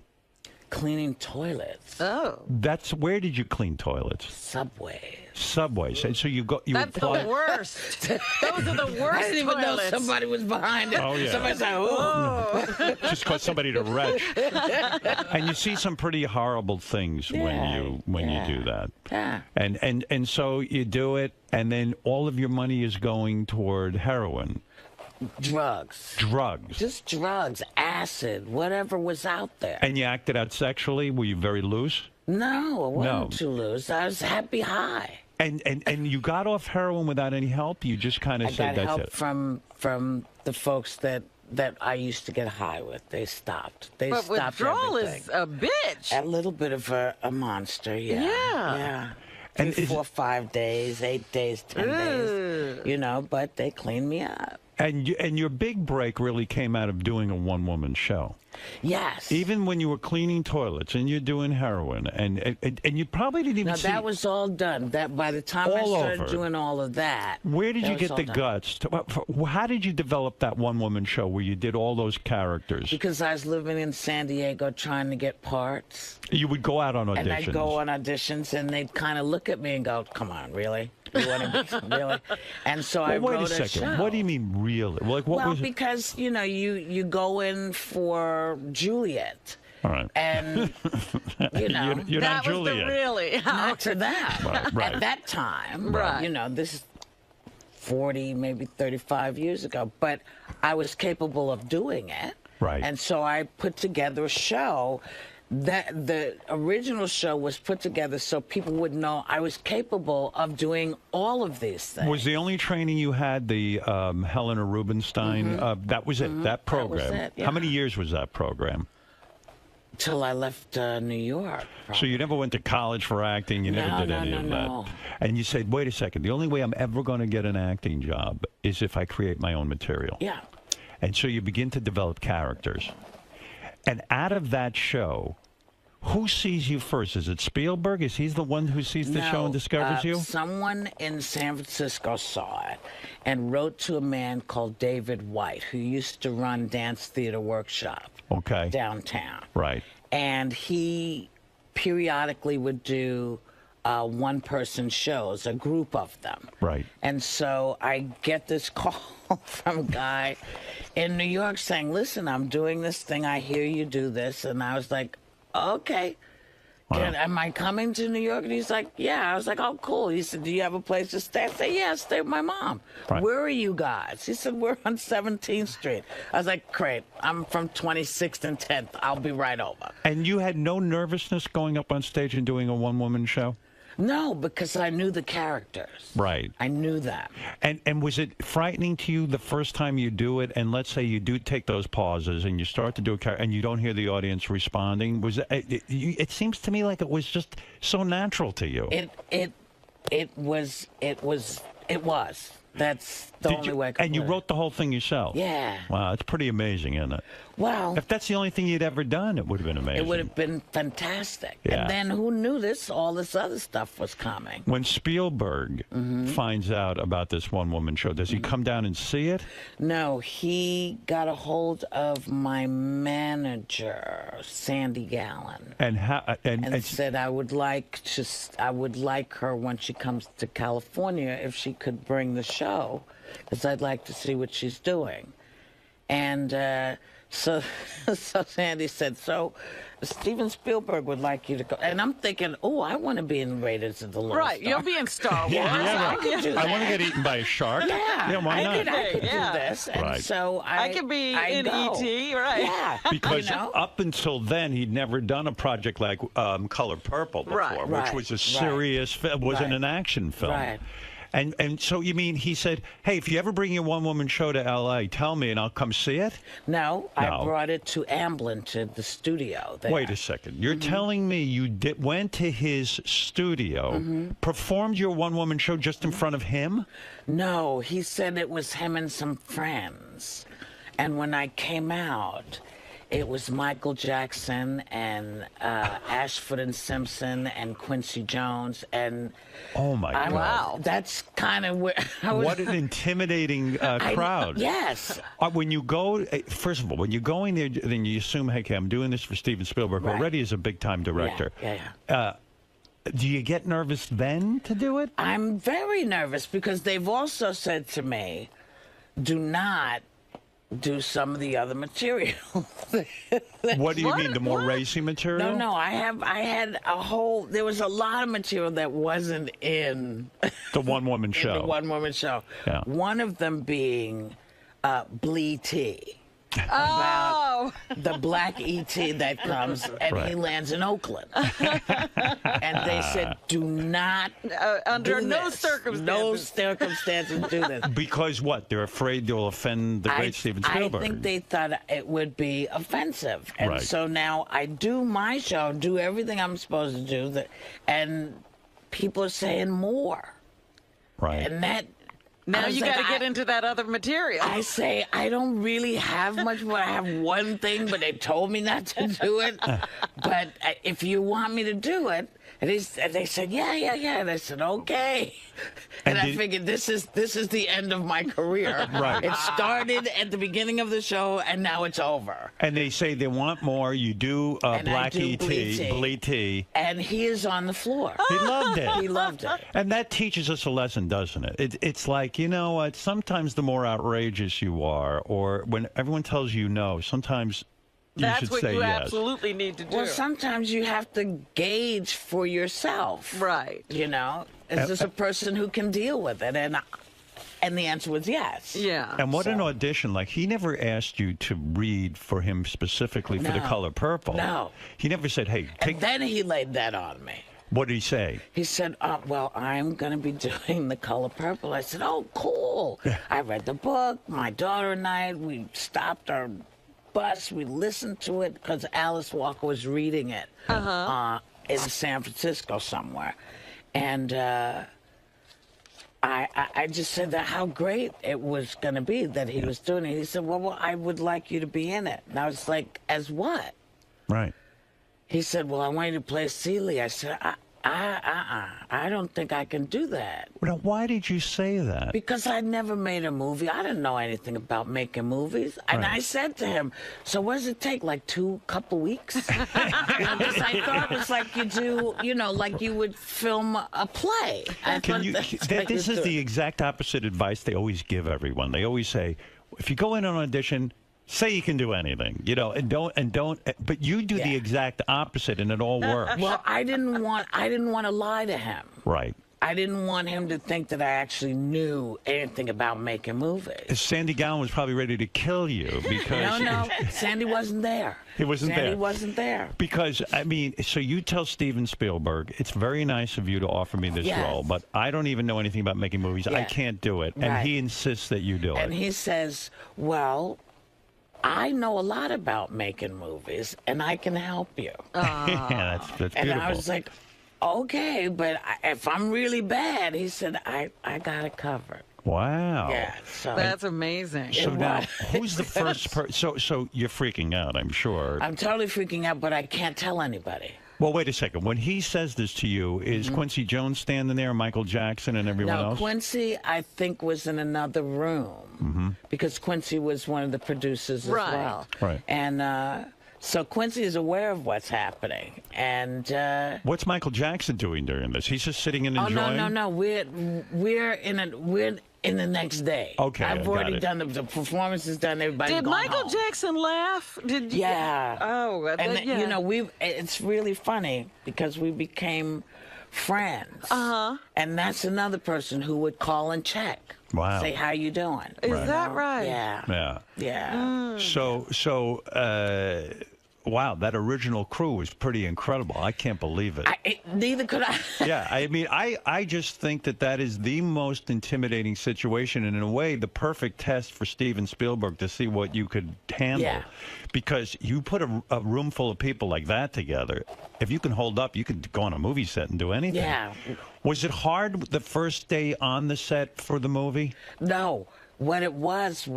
Cleaning toilets. Oh. Where did you clean toilets? Subways. And so That's the worst. Those are the worst. I didn't even know somebody was behind it. Oh, yeah. Somebody's like, oh. Just cause somebody to retch. And you see some pretty horrible things when you do that. Yeah. And so you do it, and then all of your money is going toward heroin. Drugs. Just drugs, acid, whatever was out there. And you acted out sexually? Were you very loose? No, I wasn't too loose. I was happy high. And you got off heroin without any help? You just kind of said, that's it? I got it. help from the folks that I used to get high with. They stopped. But stopped withdrawal everything. is a bitch. A little bit of a monster, yeah. Yeah. And 4 or 5 days, 8 days, 10 days, but they cleaned me up. And your big break really came out of doing a one-woman show. Yes. Even when you were cleaning toilets and you're doing heroin, and you probably didn't even see... that was all done. That by the time I started doing all of that... Where did you get the guts? How did you develop that one-woman show where you did all those characters? Because I was living in San Diego trying to get parts. You would go out on auditions. And I'd go on auditions, and they'd kind of look at me and go, come on, really? You want to really? And so I wrote wait a second. show. What do you mean, really? Like, what was it? Because, you go in for Juliet. All right. And, you're that not Juliet. Was the really. Not to that. Right. At that time. Right. This is 40, maybe 35 years ago. But I was capable of doing it. Right. And so I put together a show. The original show was put together so people would know I was capable of doing all of these things. Was the only training you had the Helena Rubinstein? That was it, that program. That was it, yeah. How many years was that program? Till I left New York. So you never went to college for acting? You never did any of that? And you said, wait a second, the only way I'm ever going to get an acting job is if I create my own material. Yeah. And so you begin to develop characters. And out of that show, Who sees you first? Is it Spielberg? Is he the one who sees the show and discovers you? Someone in San Francisco saw it and wrote to a man called David White, who used to run Dance Theater Workshop downtown. Right. And he periodically would do one-person shows, a group of them. Right. And so I get this call from a guy in New York saying, listen, I'm doing this thing. I hear you do this. And I was like, okay. Am I coming to New York? And he's like, yeah. I was like, oh, cool. He said, do you have a place to stay? I said, yeah, I stay with my mom. Right. Where are you guys? He said, we're on 17th Street. I was like, great. I'm from 26th and 10th. I'll be right over. And you had no nervousness going up on stage and doing a one-woman show? No, because I knew the characters. Right. I knew that. And was it frightening to you the first time you do it? And let's say you do take those pauses and you start to do a character and you don't hear the audience responding. Was it seems to me like it was just so natural to you. It was. That's the only way I could And you wrote the whole thing yourself? Yeah. Wow, it's pretty amazing, isn't it? Well, if that's the only thing you'd ever done, it would have been amazing. It would have been fantastic. Yeah. And then who knew all this other stuff was coming? When Spielberg finds out about this one-woman show, does he come down and see it? No, he got a hold of my manager, Sandy Gallen, and said I would like her when she comes to California if she could bring the show, because I'd like to see what she's doing. And so Sandy said, so Steven Spielberg would like you to go. And I'm thinking, oh, I want to be in Raiders of the Lost Ark. Right, you'll be in Star Wars. I could do that. I want to get eaten by a shark. Yeah, why not? I could do this. And so I could be in E.T., right? Yeah. Because up until then, he'd never done a project like Color Purple before, which was a serious, wasn't an action film. Right. And so you mean he said, hey, if you ever bring your one-woman show to L.A., tell me and I'll come see it? No, I brought it to Amblin, to the studio there. Wait a second. You're telling me you went to his studio, performed your one-woman show just in front of him? No, he said it was him and some friends. And when I came out, it was Michael Jackson and Ashford and Simpson and Quincy Jones and oh my God! Wow, that's kind of where I was. What an intimidating crowd! Yes. When you go, first of all, when you're going there, then you assume, hey, okay, I'm doing this for Steven Spielberg. Already is a big-time director. Yeah. Do you get nervous then to do it? I'm very nervous because they've also said to me, "Do not do some of the other material." What do you mean, the more racy material? No, I had a whole, there was a lot of material that wasn't in the one-woman show. The one-woman show. Yeah. One of them being 𝗦𝗵cie. Oh! About the black E.T. that comes and he lands in Oakland. And they said, do not under do no this. circumstances. No circumstances do this. Because what? They're afraid they'll offend the great Steven Spielberg. I think they thought it would be offensive. And so now I do my show, do everything I'm supposed to do, and people are saying more. Right. And that... Now you got to get into that other material. I say, I don't really have much more. I have one thing, but they told me not to do it. But if you want me to do it, and they said, yeah. And I said, okay. And I figured this is the end of my career. Right. It started at the beginning of the show, and now it's over. And they say they want more. You do Black E.T., 𝗦𝗵cie. And he is on the floor. He loved it. He loved it. And that teaches us a lesson, doesn't it? It's like, you know what, sometimes the more outrageous you are, or when everyone tells you no, sometimes you should say yes. That's what you absolutely need to do. Well, sometimes you have to gauge for yourself. Right. You know, is this a person who can deal with it? And the answer was yes. Yeah. And what an audition. Like, he never asked you to read for him specifically for The Color Purple. No. He never said, hey, And then he laid that on me. What did he say? He said, well, I'm going to be doing The Color Purple. I said, oh, cool. I read the book. My daughter and I, we stopped our bus. We listened to it because Alice Walker was reading it in San Francisco somewhere. And I just said that how great it was going to be that he was doing it. He said, well, I would like you to be in it. And I was like, as what? Right. he said, well, I want you to play Celie. I said, I don't think I can do that. Now, why did you say that? Because I never made a movie. I didn't know anything about making movies. And I said to him, so what does it take, like couple weeks? Because I thought it's like you do, like you would film a play. This is the exact opposite advice they always give everyone. They always say, if you go in on an audition, say you can do anything, and don't. But you do the exact opposite, and it all works. Well, I didn't want to lie to him. Right. I didn't want him to think that I actually knew anything about making movies. Sandy Gowan was probably ready to kill you because no, Sandy wasn't there. He wasn't there. Sandy wasn't there. Because so you tell Steven Spielberg, it's very nice of you to offer me this role, but I don't even know anything about making movies. I can't do it, and he insists that you do it. And he says, well, I know a lot about making movies, and I can help you. Yeah, that's beautiful. And I was like, okay, but if I'm really bad, he said, I got it covered. Wow. Yeah, so that's amazing. So now, who's the first person? So you're freaking out, I'm sure. I'm totally freaking out, but I can't tell anybody. Well, wait a second. When he says this to you, is Quincy Jones standing there, Michael Jackson, and everyone else? No, Quincy, I think, was in another room because Quincy was one of the producers as well. Right. And so Quincy is aware of what's happening. And what's Michael Jackson doing during this? He's just sitting and enjoying? Oh, no. We're in the next day. Okay, I've already done the performance is done. Everybody's Did gone Michael home. Jackson laugh? Did you? Yeah. Oh, and it's really funny because we became friends. And that's another person who would call and check. Wow. Say, how you doing? Is that right? Yeah. Yeah. So, wow, that original crew was pretty incredible. I can't believe it. Neither could I. Yeah, I mean, I just think that is the most intimidating situation, and in a way, the perfect test for Steven Spielberg to see what you could handle. Yeah. Because you put a room full of people like that together, if you can hold up, you could go on a movie set and do anything. Yeah. Was it hard the first day on the set for the movie? No. What it was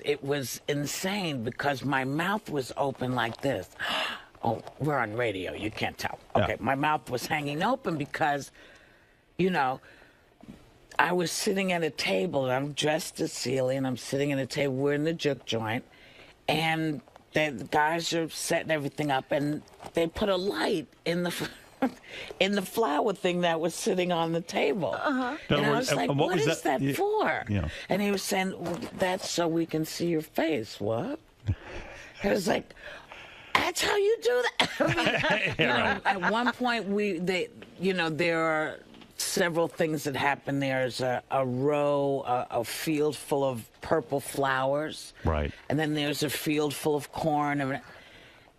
it was insane because my mouth was open like this. Oh, we're on radio. You can't tell. Okay, my mouth was hanging open because, I was sitting at a table, and I'm dressed as Celie, and I'm sitting at a table. We're in the juke joint, and the guys are setting everything up, and they put a light in the flower thing that was sitting on the table. And I was like, what is that for? Yeah. And he was saying, well, that's so we can see your face. What? I was like, that's how you do that? At one point, there are several things that happen. There's a field full of purple flowers. Right. And then there's a field full of corn.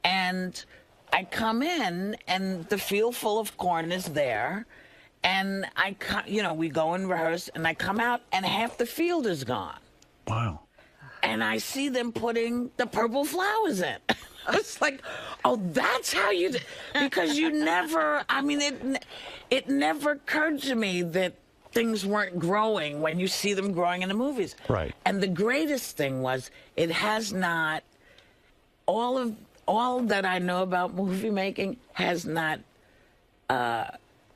And I come in, and the field full of corn is there, and we go and rehearse, and I come out, and half the field is gone. Wow. And I see them putting the purple flowers in. It's like, oh, that's how you do. Because you never, it never occurred to me that things weren't growing when you see them growing in the movies. Right. And the greatest thing was, it has not, all that I know about movie making has not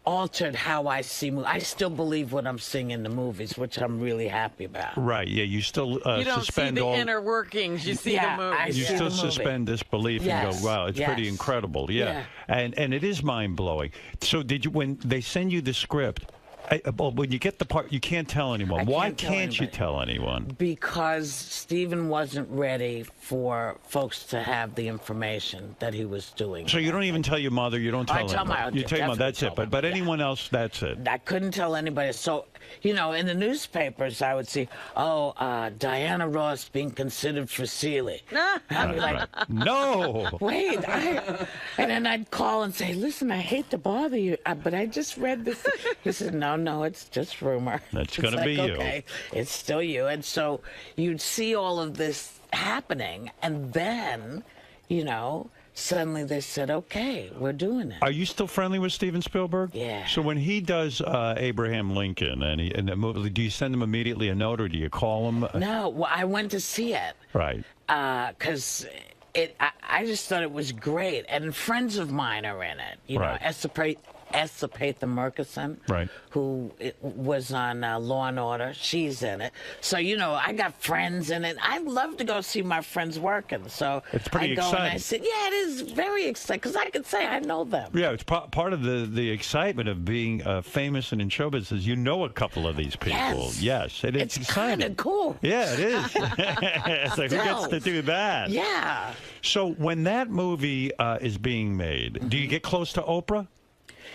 altered how I see movies. I still believe what I'm seeing in the movies, which I'm really happy about. Right, yeah, you still you don't suspend see the all... inner workings, you see the movie. You still suspend disbelief and go, wow, it's pretty incredible. Yeah. And it is mind-blowing. So when they send you the script, when you get the part, you can't tell anyone. Why can't you tell anyone? Because Steven wasn't ready for folks to have the information that he was doing. So you don't even tell your mother, you don't tell anyone? I tell my mother. You tell your mother, that's it. But anyone else, that's it. I couldn't tell anybody. So, in the newspapers, I would see, Diana Ross being considered for Celie. I'd be like, no. Wait. And then I'd call and say, listen, I hate to bother you, but I just read this. He said, no, it's just rumor. That's going to be you. Okay, it's still you. And so you'd see all of this happening, and then, suddenly they said, okay, we're doing it. Are you still friendly with Steven Spielberg? Yeah. So when he does Abraham Lincoln, and the movie, do you send him immediately a note, or do you call him? No, well, I went to see it. Right. Because I just thought it was great. And friends of mine are in it. You know, 𝗦𝗵cie𝘄𝗿𝗱, right, who was on Law and Order. She's in it. So, you know, I got friends in it. I love to go see my friends working. So it's pretty I go exciting. And I said, yeah, it is very exciting, because I can say I know them. Yeah, it's part of the excitement of being famous and in show business. You know a couple of these people. Yes, it's exciting. Kind of cool. Yeah, it is. It's like, who gets to do that? Yeah. So when that movie is being made, do you get close to Oprah?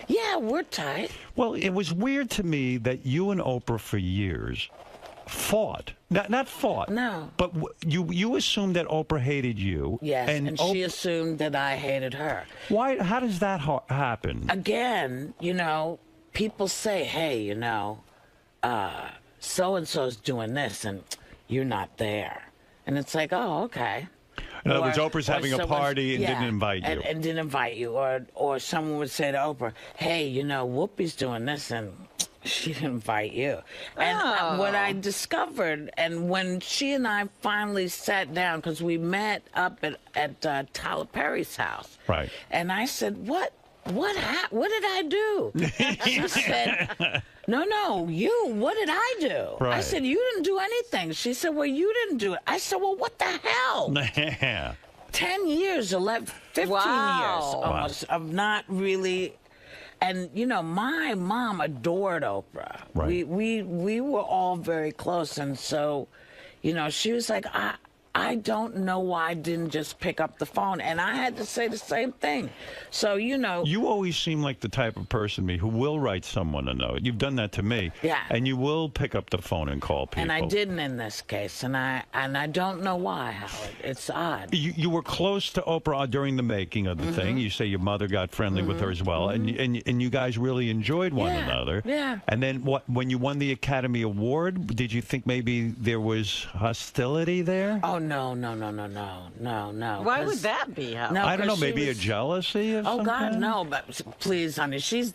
Yeah, we're tight. Well, it was weird to me that you and Oprah for years fought. Not fought. No. But you assumed that Oprah hated you. Yes, and she assumed that I hated her. Why? How does that happen? Again, you know, people say, hey, you know, so-and-so's doing this, and you're not there. And it's like, oh, okay. In other words, Oprah's having a party and didn't invite you. And didn't invite you. Or someone would say to Oprah, hey, you know, Whoopi's doing this, and she didn't invite you. And what I discovered, and when she and I finally sat down, because we met up at Tyler Perry's house. Right. And I said, what did I do? She said, no, you, what did I do? Right. I said, you didn't do anything. She said, well, you didn't do it. I said, well, what the hell? 10 years, 15 years almost of not really. And, you know, my mom adored Oprah. Right. We were all very close. And so, you know, she was like, I don't know why I didn't just pick up the phone. And I had to say the same thing. So, you know. You always seem like the type of person, who will write someone a note. You've done that to me. Yeah. And you will pick up the phone and call people. And I didn't in this case. And I don't know why, Howard. It's odd. You were close to Oprah during the making of the thing. You say your mother got friendly with her as well. And you guys really enjoyed one another. Yeah. And then when you won the Academy Award, did you think maybe there was hostility there? Oh, no. Why would that be? No, I don't know, maybe a jealousy of some God, kind? no, but please, honey, she's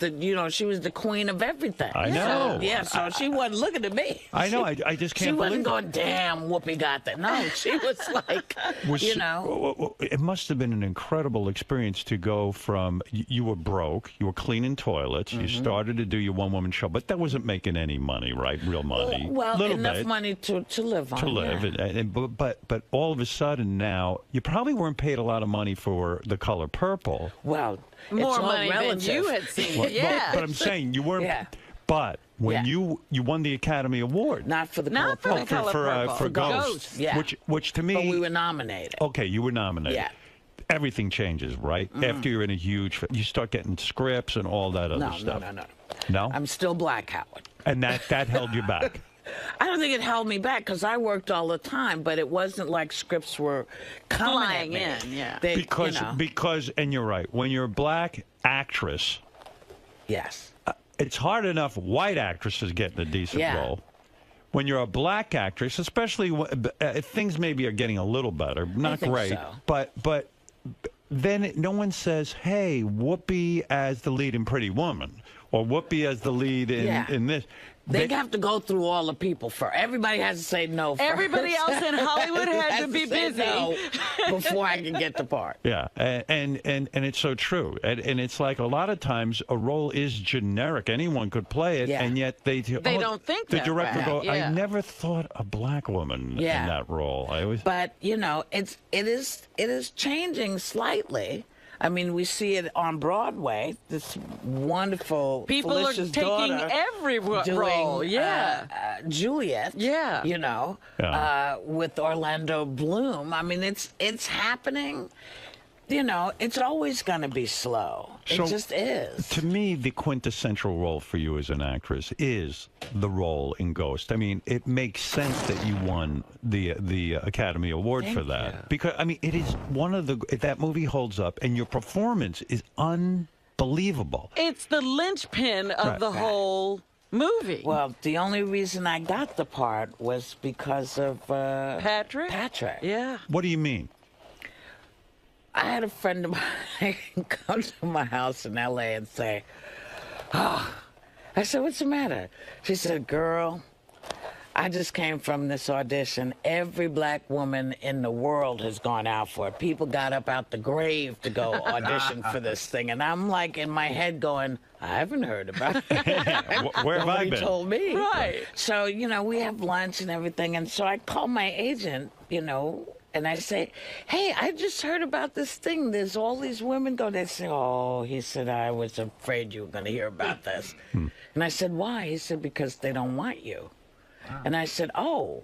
she was the queen of everything. I know. So she wasn't looking at me. I know, I just can't believe She wasn't going, damn, Whoopi got that. No, she was like, you know. It must have been an incredible experience to go from, you were broke, you were cleaning toilets, you started to do your one-woman show, but that wasn't making any money, right? Real money. Well, enough money to live on. To live, but all of a sudden now, you probably weren't paid a lot of money for The Color Purple. Well, more money than you had seen. But I'm saying you weren't. Yeah. But when you won the Academy Award, not for The Color Purple, for Ghost, which to me, but we were nominated. Okay, you were nominated. Yeah. Everything changes, right? After you're in a huge, you start getting scripts and all that other stuff. No. I'm still black, Howard. And that held you back. I don't think it held me back because I worked all the time, but it wasn't like scripts were coming in. Yeah. Because, and you're right, when you're a black actress, yes, it's hard enough white actresses getting a decent role. When you're a black actress, especially things maybe are getting a little better, not great, so. but then no one says, hey, Whoopi as the lead in Pretty Woman, or Whoopi as the lead in this. They have to go through all the people first. Everybody has to say no first. Everybody else in Hollywood had to be busy no before I can get the part. Yeah, and it's so true. And it's like a lot of times a role is generic. Anyone could play it, and yet they don't think the that director way. go, I never thought a black woman in that role. But you know, it is changing slightly. I mean, we see it on Broadway. This wonderful people Felicia's are taking daughter every role. Juliet. Yeah, you know, with Orlando Bloom. I mean, it's happening. You know, it's always going to be slow. It just is. To me, the quintessential role for you as an actress is the role in Ghost. I mean, it makes sense that you won the Academy Award for that. Because, I mean, it is one of that movie holds up, and your performance is unbelievable. It's the linchpin of the whole movie. Well, the only reason I got the part was because of Patrick. Yeah. What do you mean? I had a friend of mine come to my house in L.A. and say, I said, what's the matter? She said, girl, I just came from this audition. Every black woman in the world has gone out for it. People got up out the grave to go audition for this thing. And I'm like in my head going, I haven't heard about it. Where have I been? Nobody told me. Right. So, you know, we have lunch and everything. And so I call my agent, you know, and I say, hey, I just heard about this thing. There's all these women go. They say, oh, he said, I was afraid you were going to hear about this. And I said, why? He said, because they don't want you. And I said, oh,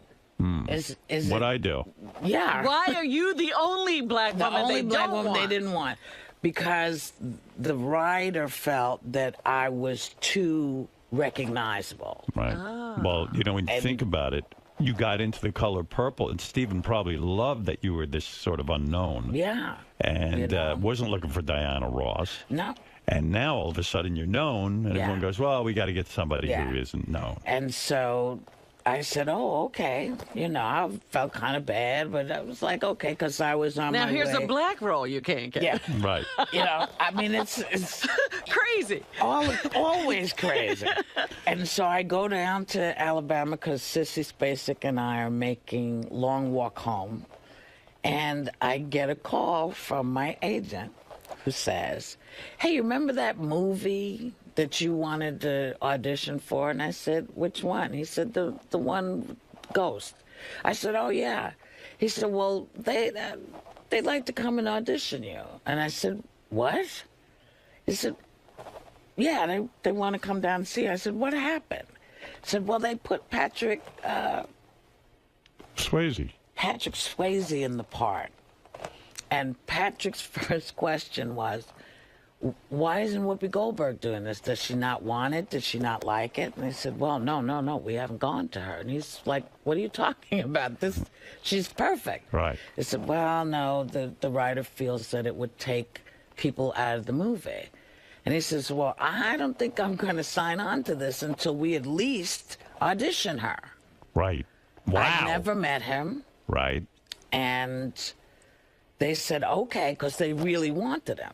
is what it? I do? Yeah. Why are you the only black woman the only they black don't woman want? they didn't want? Because the writer felt that I was too recognizable. Right. Well, you know, when you think about it, you got into The Color Purple, and Stephen probably loved that you were this sort of unknown. Yeah. And wasn't looking for Diana Ross. No. And now all of a sudden you're known, and everyone goes, well, we got to get somebody who isn't known. And so I said, oh, okay. You know, I felt kind of bad, but I was like, okay, because I was on Now my here's way. a black role you can't get. Yeah. Right. You know, I mean, it's crazy. Always crazy. And so I go down to Alabama because 𝗪𝗪 𝗪𝗪 and I are making Long Walk Home. And I get a call from my agent who says, hey, you remember that movie that you wanted to audition for? And I said, which one? He said, the one Ghost. I said, oh, yeah. He said, well, they'd like to come and audition you. And I said, what? He said, yeah, they want to come down and see you. I said, what happened? He said, well, they put Patrick Swayze in the part. And Patrick's first question was, why isn't Whoopi Goldberg doing this? Does she not want it? Did she not like it? And they said, well, no, we haven't gone to her. And he's like, what are you talking about? She's perfect. Right. They said, well, no, the writer feels that it would take people out of the movie. And he says, well, I don't think I'm going to sign on to this until we at least audition her. Right. Wow. I've never met him. Right. And they said, okay, because they really wanted him.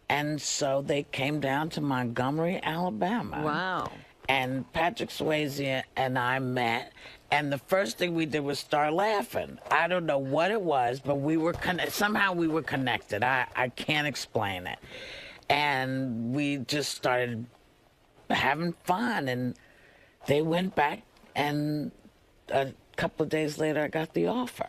And so they came down to Montgomery, Alabama. Wow. And Patrick Swayze and I met. And the first thing we did was start laughing. I don't know what it was, but we were somehow we were connected. I can't explain it. And we just started having fun. And they went back, and a couple of days later, I got the offer.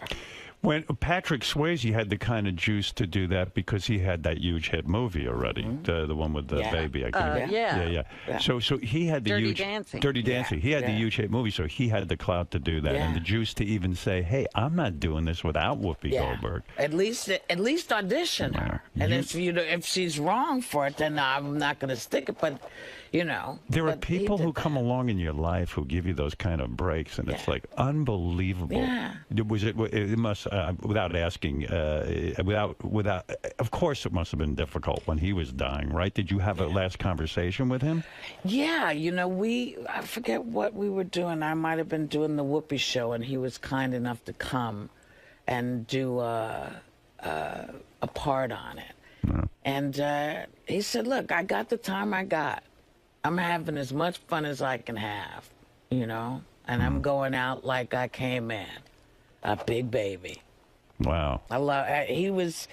When Patrick Swayze had the kind of juice to do that because he had that huge hit movie already, the one with the baby. I can't yeah. So he had the Dirty huge Dancing. Dirty Dancing. He had the huge hit movie, so he had the clout to do that and the juice to even say, "Hey, I'm not doing this without Whoopi Goldberg." At least audition her. And if she's wrong for it, then I'm not going to stick it. But there are people who come along in your life who give you those kind of breaks, and it's like unbelievable. Yeah. Was it? It must. Without asking, without. Of course, it must have been difficult when he was dying, right? Did you have a last conversation with him? Yeah, I forget what we were doing. I might have been doing the Whoopi show, and he was kind enough to come and do a part on it. Yeah. And he said, look, I got the time I got. I'm having as much fun as I can have, and I'm going out like I came in, a big baby. Wow. I love. He was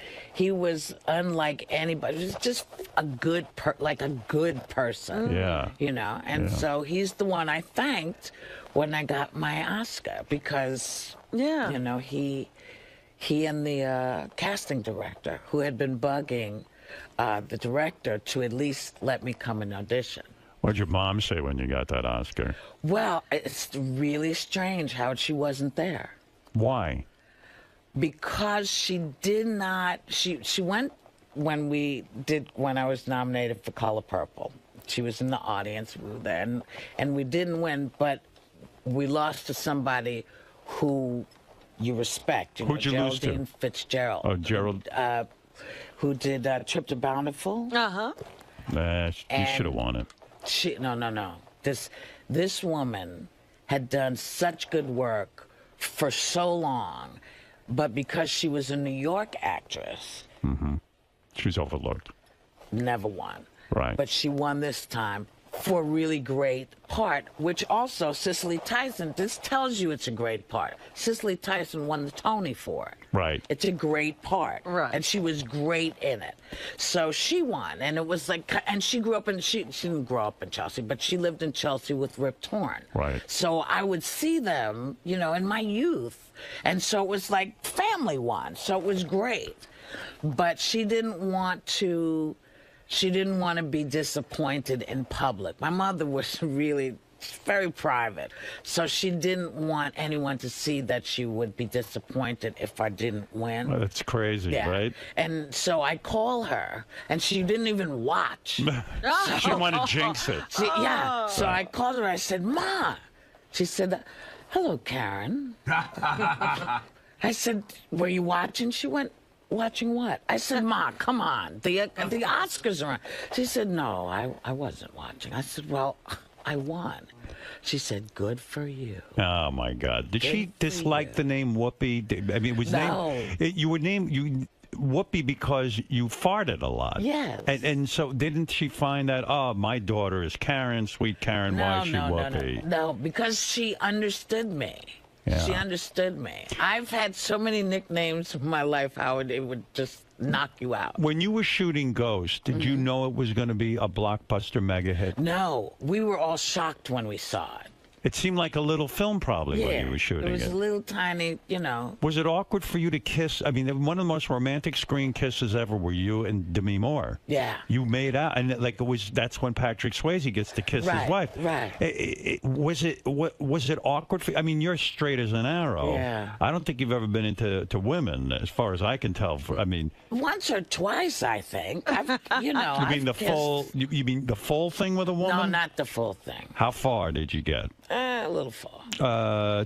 unlike anybody. He was just a good person. Yeah. And so he's the one I thanked when I got my Oscar because he and the casting director who had been bugging the director to at least let me come and audition. What did your mom say when you got that Oscar? Well, it's really strange how she wasn't there. Why? Because she did not. She went when I was nominated for Color Purple. She was in the audience. We were there, and we didn't win, but we lost to somebody who you respect. Who'd you lose to? Geraldine Fitzgerald. Oh, Gerald. Who did Trip to Bountiful? You should have won it. No. This woman had done such good work for so long, but because she was a New York actress, she was overlooked. Never won. Right. But she won this time for a really great part, which also Cicely Tyson, this tells you it's a great part. Cicely Tyson won the Tony for it. Right. It's a great part. Right. And she was great in it. So she won. And it was like, and she grew up in, she didn't grow up in Chelsea, but she lived in Chelsea with Rip Torn. Right. So I would see them, you know, in my youth. And so it was like family won. So it was great. But she didn't want to be disappointed in public. My mother was really very private, so she didn't want anyone to see that she would be disappointed if I didn't win. Well, that's crazy, right? And so I call her, and she didn't even watch. She didn't want to jinx it. Yeah, so I called her, I said, Ma. She said, hello, Karen. I said, were you watching? She went, watching what? I said, Ma, come on. The Oscars are on. She said, no, I wasn't watching. I said, well, I won. She said, good for you. Oh, my God. Did she dislike the name Whoopi? I mean, it was you were named Whoopi because you farted a lot. Yes. And so didn't she find that, oh, my daughter is Karen, sweet Karen, why is she Whoopi? No, because she understood me. Yeah. She understood me. I've had so many nicknames in my life, Howard, it would just knock you out. When you were shooting Ghost, did you know it was going to be a blockbuster mega hit? No. We were all shocked when we saw it. It seemed like a little film probably when you were shooting it. It was a little tiny, you know. Was it awkward for you to kiss? I mean, one of the most romantic screen kisses ever were you and Demi Moore. Yeah. You made out, and like that's when Patrick Swayze gets to kiss his wife. Right. Was it awkward for you? I mean, you're straight as an arrow. Yeah. I don't think you've ever been into women, as far as I can tell. I mean, once or twice, I think. You know. You mean You mean the full thing with a woman? No, not the full thing. How far did you get? A little far.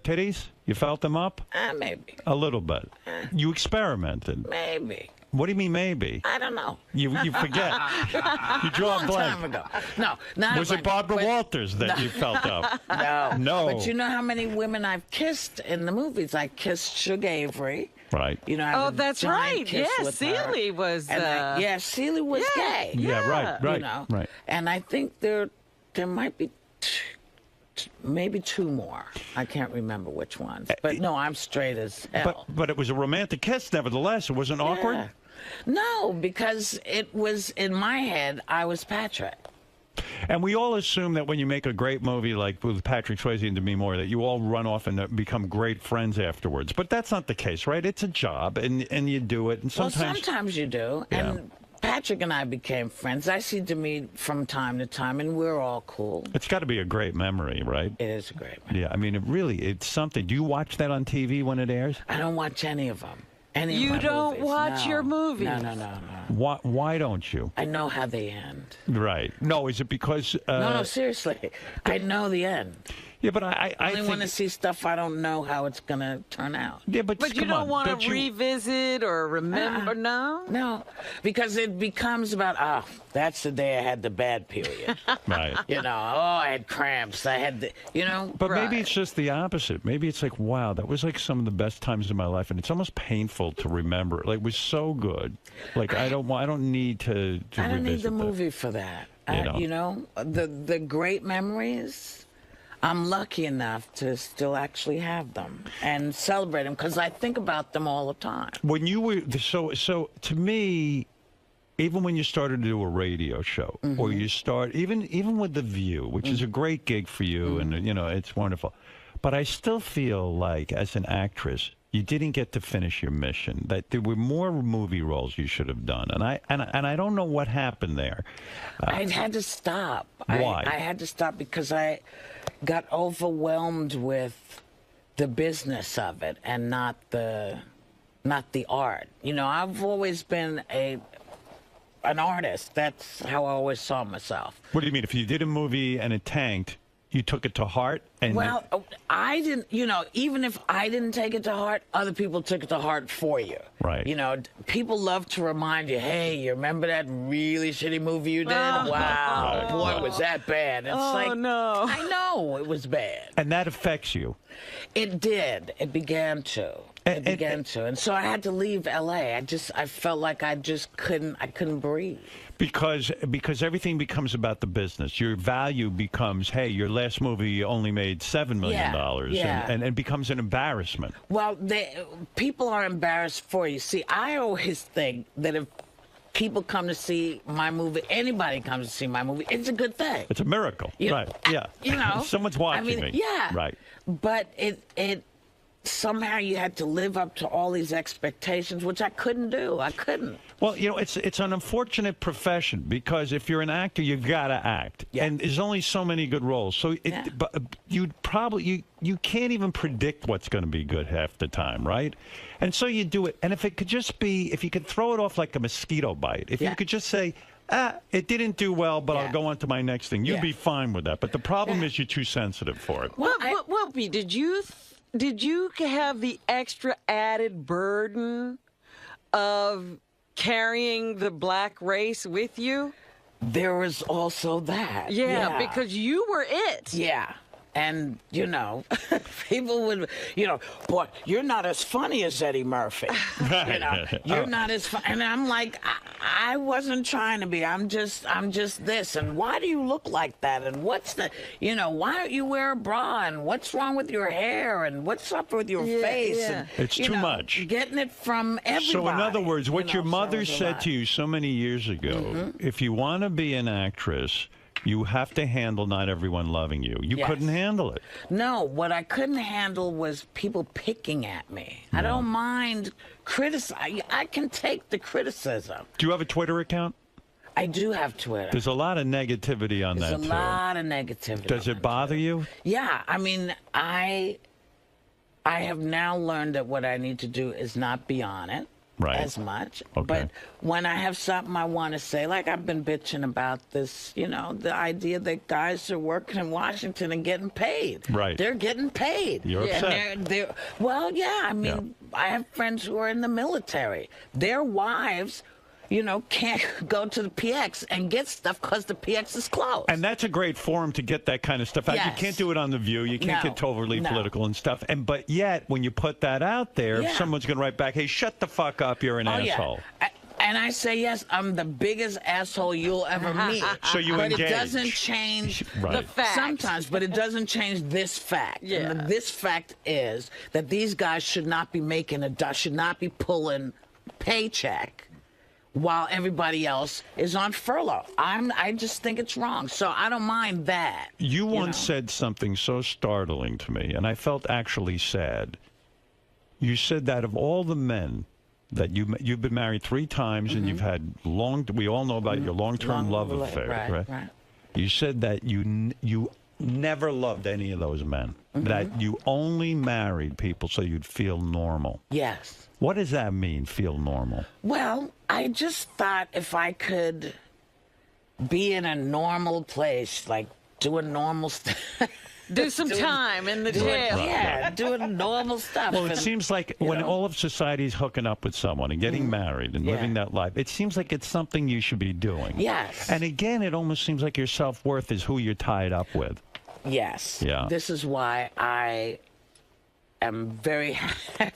Titties? You felt them up? Maybe. A little bit. You experimented? Maybe. What do you mean maybe? I don't know. You forget. You draw a blank. Time ago. No, not Was it Barbara Walters that you felt up? No. No. But you know how many women I've kissed in the movies? I kissed Sugar Avery. Right. You know, that's right. Yes, Celie was. Yeah, Celie was gay. Yeah, right. You know. Right. And I think there might be maybe two more. I can't remember which ones. But no, I'm straight as hell. But it was a romantic kiss, nevertheless. It wasn't awkward? No, because it was, in my head, I was Patrick. And we all assume that when you make a great movie like with Patrick Swayze and Demi Moore, that you all run off and become great friends afterwards. But that's not the case, right? It's a job, and you do it. And sometimes you do. Yeah. And Patrick and I became friends. I see Demi from time to time, and we're all cool. It's got to be a great memory, right? It is a great memory. Yeah, I mean, it's something. Do you watch that on TV when it airs? I don't watch any of them. You don't watch your movies? No. Why don't you? I know how they end. Right. No, is it because... No, seriously. I know the end. Yeah, but I only want to see stuff I don't know how it's going to turn out. Yeah, but you don't want to revisit or remember, no? No, because it becomes about, that's the day I had the bad period. Right. You know, I had cramps. I had the, you know. But maybe it's just the opposite. Maybe it's like, wow, that was like some of the best times in my life, and it's almost painful to remember. Like, it was so good. Like, I don't need to I don't need the that. movie for that. You know, the great memories, I'm lucky enough to still actually have them and celebrate them because I think about them all the time. When you were so to me, even when you started to do a radio show, or you start even with The View, which is a great gig for you, and you know it's wonderful, but I still feel like as an actress, you didn't get to finish your mission. That there were more movie roles you should have done, and I don't know what happened there. I had to stop. Why? I had to stop because I got overwhelmed with the business of it and not the art. You know, I've always been an artist. That's how I always saw myself. What do you mean? If you did a movie and it tanked, you took it to heart? Well, I didn't, you know, even if I didn't take it to heart, other people took it to heart for you. Right. You know, people love to remind you, hey, you remember that really shitty movie you did? Wow, boy, was that bad. It's no. I know it was bad. And that affects you. It did. It began to. It began to. And so I had to leave L.A. I felt like I couldn't breathe. Because everything becomes about the business. Your value becomes, hey, your last movie only made $7 million, and it becomes an embarrassment. Well, people are embarrassed for you. See, I always think that if people come to see my movie, anybody comes to see my movie, it's a good thing. It's a miracle, right? Yeah. You know, someone's watching me. Yeah. Right. But it somehow you had to live up to all these expectations, which I couldn't do. I couldn't. Well, you know, it's an unfortunate profession because if you're an actor, you've got to act, and there's only so many good roles. So but you'd probably you can't even predict what's going to be good half the time, right? And so you do it. And if it could just be, if you could throw it off like a mosquito bite, if you could just say, it didn't do well, but I'll go on to my next thing, you'd be fine with that. But the problem is you're too sensitive for it. Well, Whoopi, did you have the extra added burden of carrying the black race with you? There was also that. Yeah, because you were it. Yeah. And, you know, people would, you know, boy, you're not as funny as Eddie Murphy. You know, you're not as funny. And I'm like, I wasn't trying to be. I'm just this. And why do you look like that? And what's the, you know, why don't you wear a bra? And what's wrong with your hair? And what's up with your face? Yeah. And, it's too much. Getting it from everybody. So, in other words, what your mother said to you so many years ago, if you want to be an actress, you have to handle not everyone loving you. You couldn't handle it. No, what I couldn't handle was people picking at me. I don't mind criticizing. I can take the criticism. Do you have a Twitter account? I do have Twitter. There's a lot of negativity on that, too. There's a lot of negativity. Does it bother you? Yeah. I mean, I have now learned that what I need to do is not be on it. As much. Okay. But when I have something I want to say, like I've been bitching about this, you know, the idea that guys are working in Washington and getting paid. Right. They're getting paid. You're upset. And they're well, yeah. I mean, I have friends who are in the military. Their wives, you know, can't go to the PX and get stuff because the PX is closed. And that's a great forum to get that kind of stuff out. Yes. You can't do it on The View. You can't get overly political and stuff. But yet, when you put that out there, someone's going to write back, hey, shut the fuck up, you're an asshole. Yeah. And I say, yes, I'm the biggest asshole you'll ever meet. So you But engage. It doesn't change the fact. Sometimes, but it doesn't change this fact. Yeah. And this fact is that these guys should not be should not be pulling paycheck while everybody else is on furlough. I just think it's wrong. So I don't mind that. You once said something so startling to me, and I felt actually sad. You said that of all the men that you've been married 3 times and you've had we all know about your long-term love affair, right? You said that you never loved any of those men, that you only married people so you'd feel normal. Yes. What does that mean, feel normal? Well, I just thought if I could be in a normal place, like doing normal stuff. Do some time in the jail. Yeah, doing normal stuff. Well, it seems like when all of society's hooking up with someone and getting married and living that life, it seems like it's something you should be doing. Yes. And again, it almost seems like your self-worth is who you're tied up with. Yes. Yeah. This is why I am very,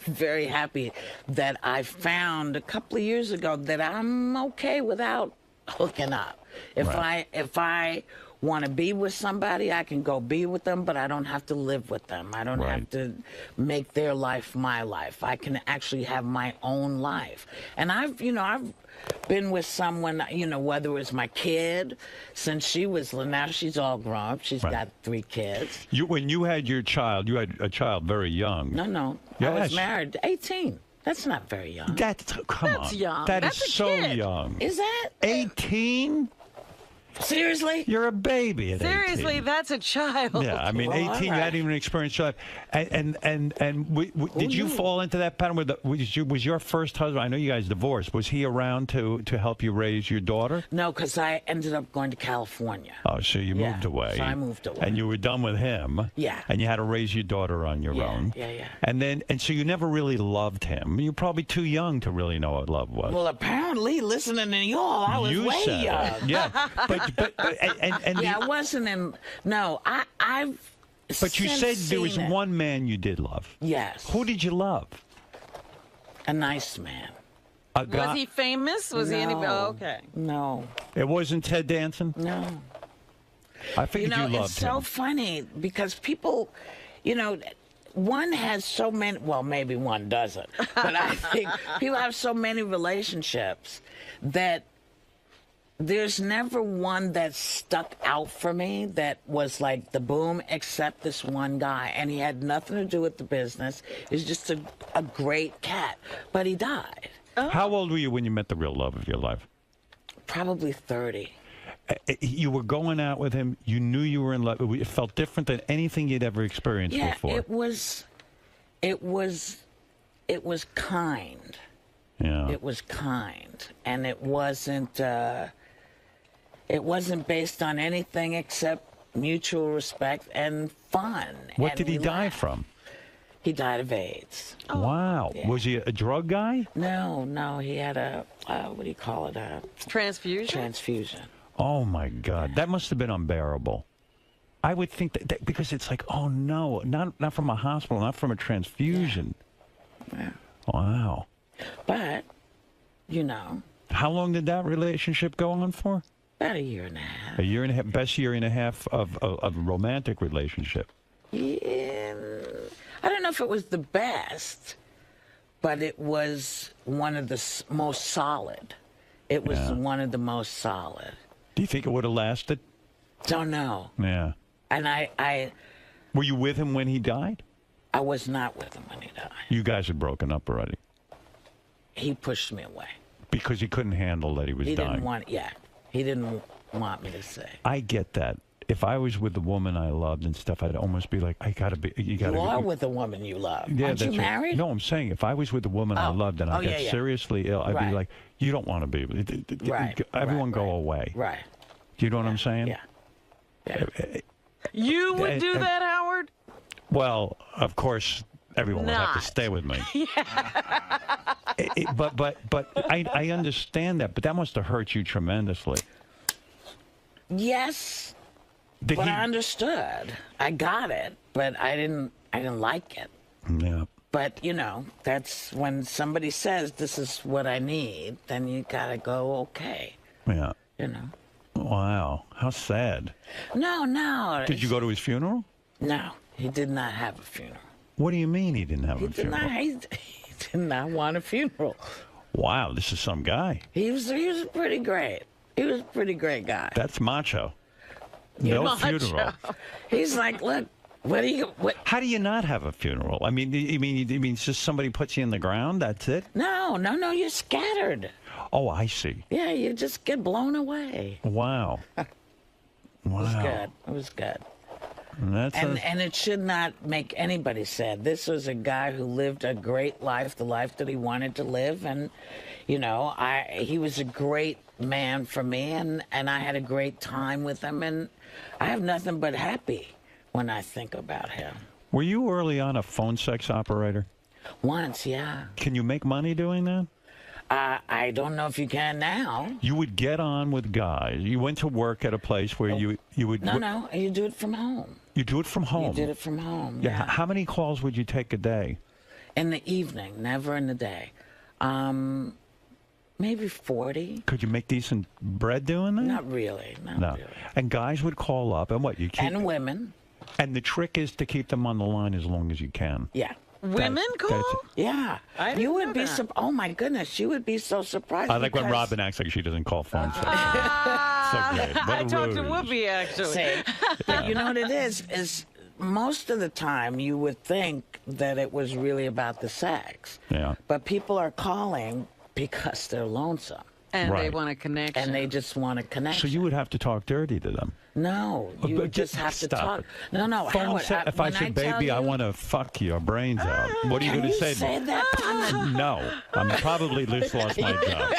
very happy that I found a couple of years ago that I'm okay without hooking up. If I want to be with somebody, I can go be with them, but I don't have to live with them. I don't have to make their life my life. I can actually have my own life. And I've been with someone, whether it was my kid, since she was, now she's all grown up. She's got 3 kids. When you had your child, you had a child very young. No. Yes. I was married 18. That's not very young. That's young. That's a so kid. young. Is that? 18? Seriously? You're a baby at 18. Seriously, that's a child. Yeah, I mean, 18, you hadn't even experienced life. And did you fall into that pattern? Was your first husband, I know you guys divorced, was he around to help you raise your daughter? No, because I ended up going to California. Oh, so you moved away. So I moved away. And you were done with him. Yeah. And you had to raise your daughter on your own. Yeah. And so you never really loved him. You're probably too young to really know what love was. Well, apparently, listening to y'all, I was way young. It. Yeah. I wasn't in. No, I've. But you said there was one man you did love. Yes. Who did you love? A nice man. Was he famous? Was he any? No. Oh, okay. No. It wasn't Ted Danson? No. I figured you loved it's so him. funny because people, one has so many, well, maybe one doesn't, but I think people have so many relationships that there's never one that stuck out for me that was like the boom, except this one guy. And he had nothing to do with the business. He was just a great cat. But he died. How old were you when you met the real love of your life? Probably 30. You were going out with him. You knew you were in love. It felt different than anything you'd ever experienced before. It was kind. Yeah. It was kind. And it wasn't based on anything except mutual respect and fun. What and did he we die laughed. from? He died of AIDS. Wow. Yeah. Was he a drug guy? No. He had a, what do you call it? A transfusion? Transfusion. Oh, my God. That must have been unbearable. I would think that because it's like, oh, no, not from a hospital, not from a transfusion. Yeah. Wow. But, How long did that relationship go on for? about a year and a half. A year and a half, best year and a half of a romantic relationship. Yeah. I don't know if it was the best, but it was one of the most solid. It was one of the most solid. Do you think it would have lasted? Don't know. Yeah. And I Were you with him when he died? I was not with him when he died. You guys had broken up already. He pushed me away. Because he couldn't handle that he was He dying. didn't want, he didn't want me to say. I get that. If I was with the woman I loved and stuff, I'd almost be like, you gotta You are with a woman you love. Yeah, Aren't you that's right. married? No, I'm saying if I was with the woman I loved and I got seriously ill, I'd be like, you don't want to be. Everyone go away. Right. Do you know what I'm saying? Yeah. You would do that, Howard? Well, of course, everyone would have to Not. stay with me. But I understand that. But that must have hurt you tremendously. Yes. Did but he- I understood. I got it, but I didn't like it. Yeah. But, that's when somebody says this is what I need, then you got to go, okay. Yeah. Wow. How sad. No. Did you go to his funeral? No, he did not have a funeral. What do you mean he didn't have a funeral? He did not want a funeral. Wow, this is some guy. He was pretty great. He was a pretty great guy. That's macho. No funeral. He's like, look, How do you not have a funeral? I mean, you mean it's just somebody puts you in the ground? That's it? No, you're scattered. Oh, I see. Yeah, you just get blown away. Wow. It was good. And it should not make anybody sad. This was a guy who lived a great life, the life that he wanted to live, and he was a great man for me, and I had a great time with him, and I have nothing but happy when I think about him. Were you early on a phone sex operator? Once, yeah. Can you make money doing that? I don't know if you can now. You would get on with guys. You went to work at a place where you would... No, you do it from home. You do it from home? You did it from home, Yeah. How many calls would you take a day? In the evening, never in the day. Maybe 40. Could you make decent bread doing that? Not really. No. And guys would call up, and what? You keep... And women. And the trick is to keep them on the line as long as you can. Yeah. Women call? Yeah. You would be oh my goodness, you would be so surprised. I like when because- Robin acts like she doesn't call phones. So great. I talked to rude. Whoopi, actually. See, but you know what it is most of the time you would think that it was really about the sex. Yeah. But people are calling because they're lonesome. And they want a connection. And they just want a connection. So you would have to talk dirty to them. No, you But just have to stop talk. it. No, Phone Howard, sex, if I when said, tell baby, I you- want to fuck your brains out, what are you Can going to say? say that on the... No, I'm probably just lost my job.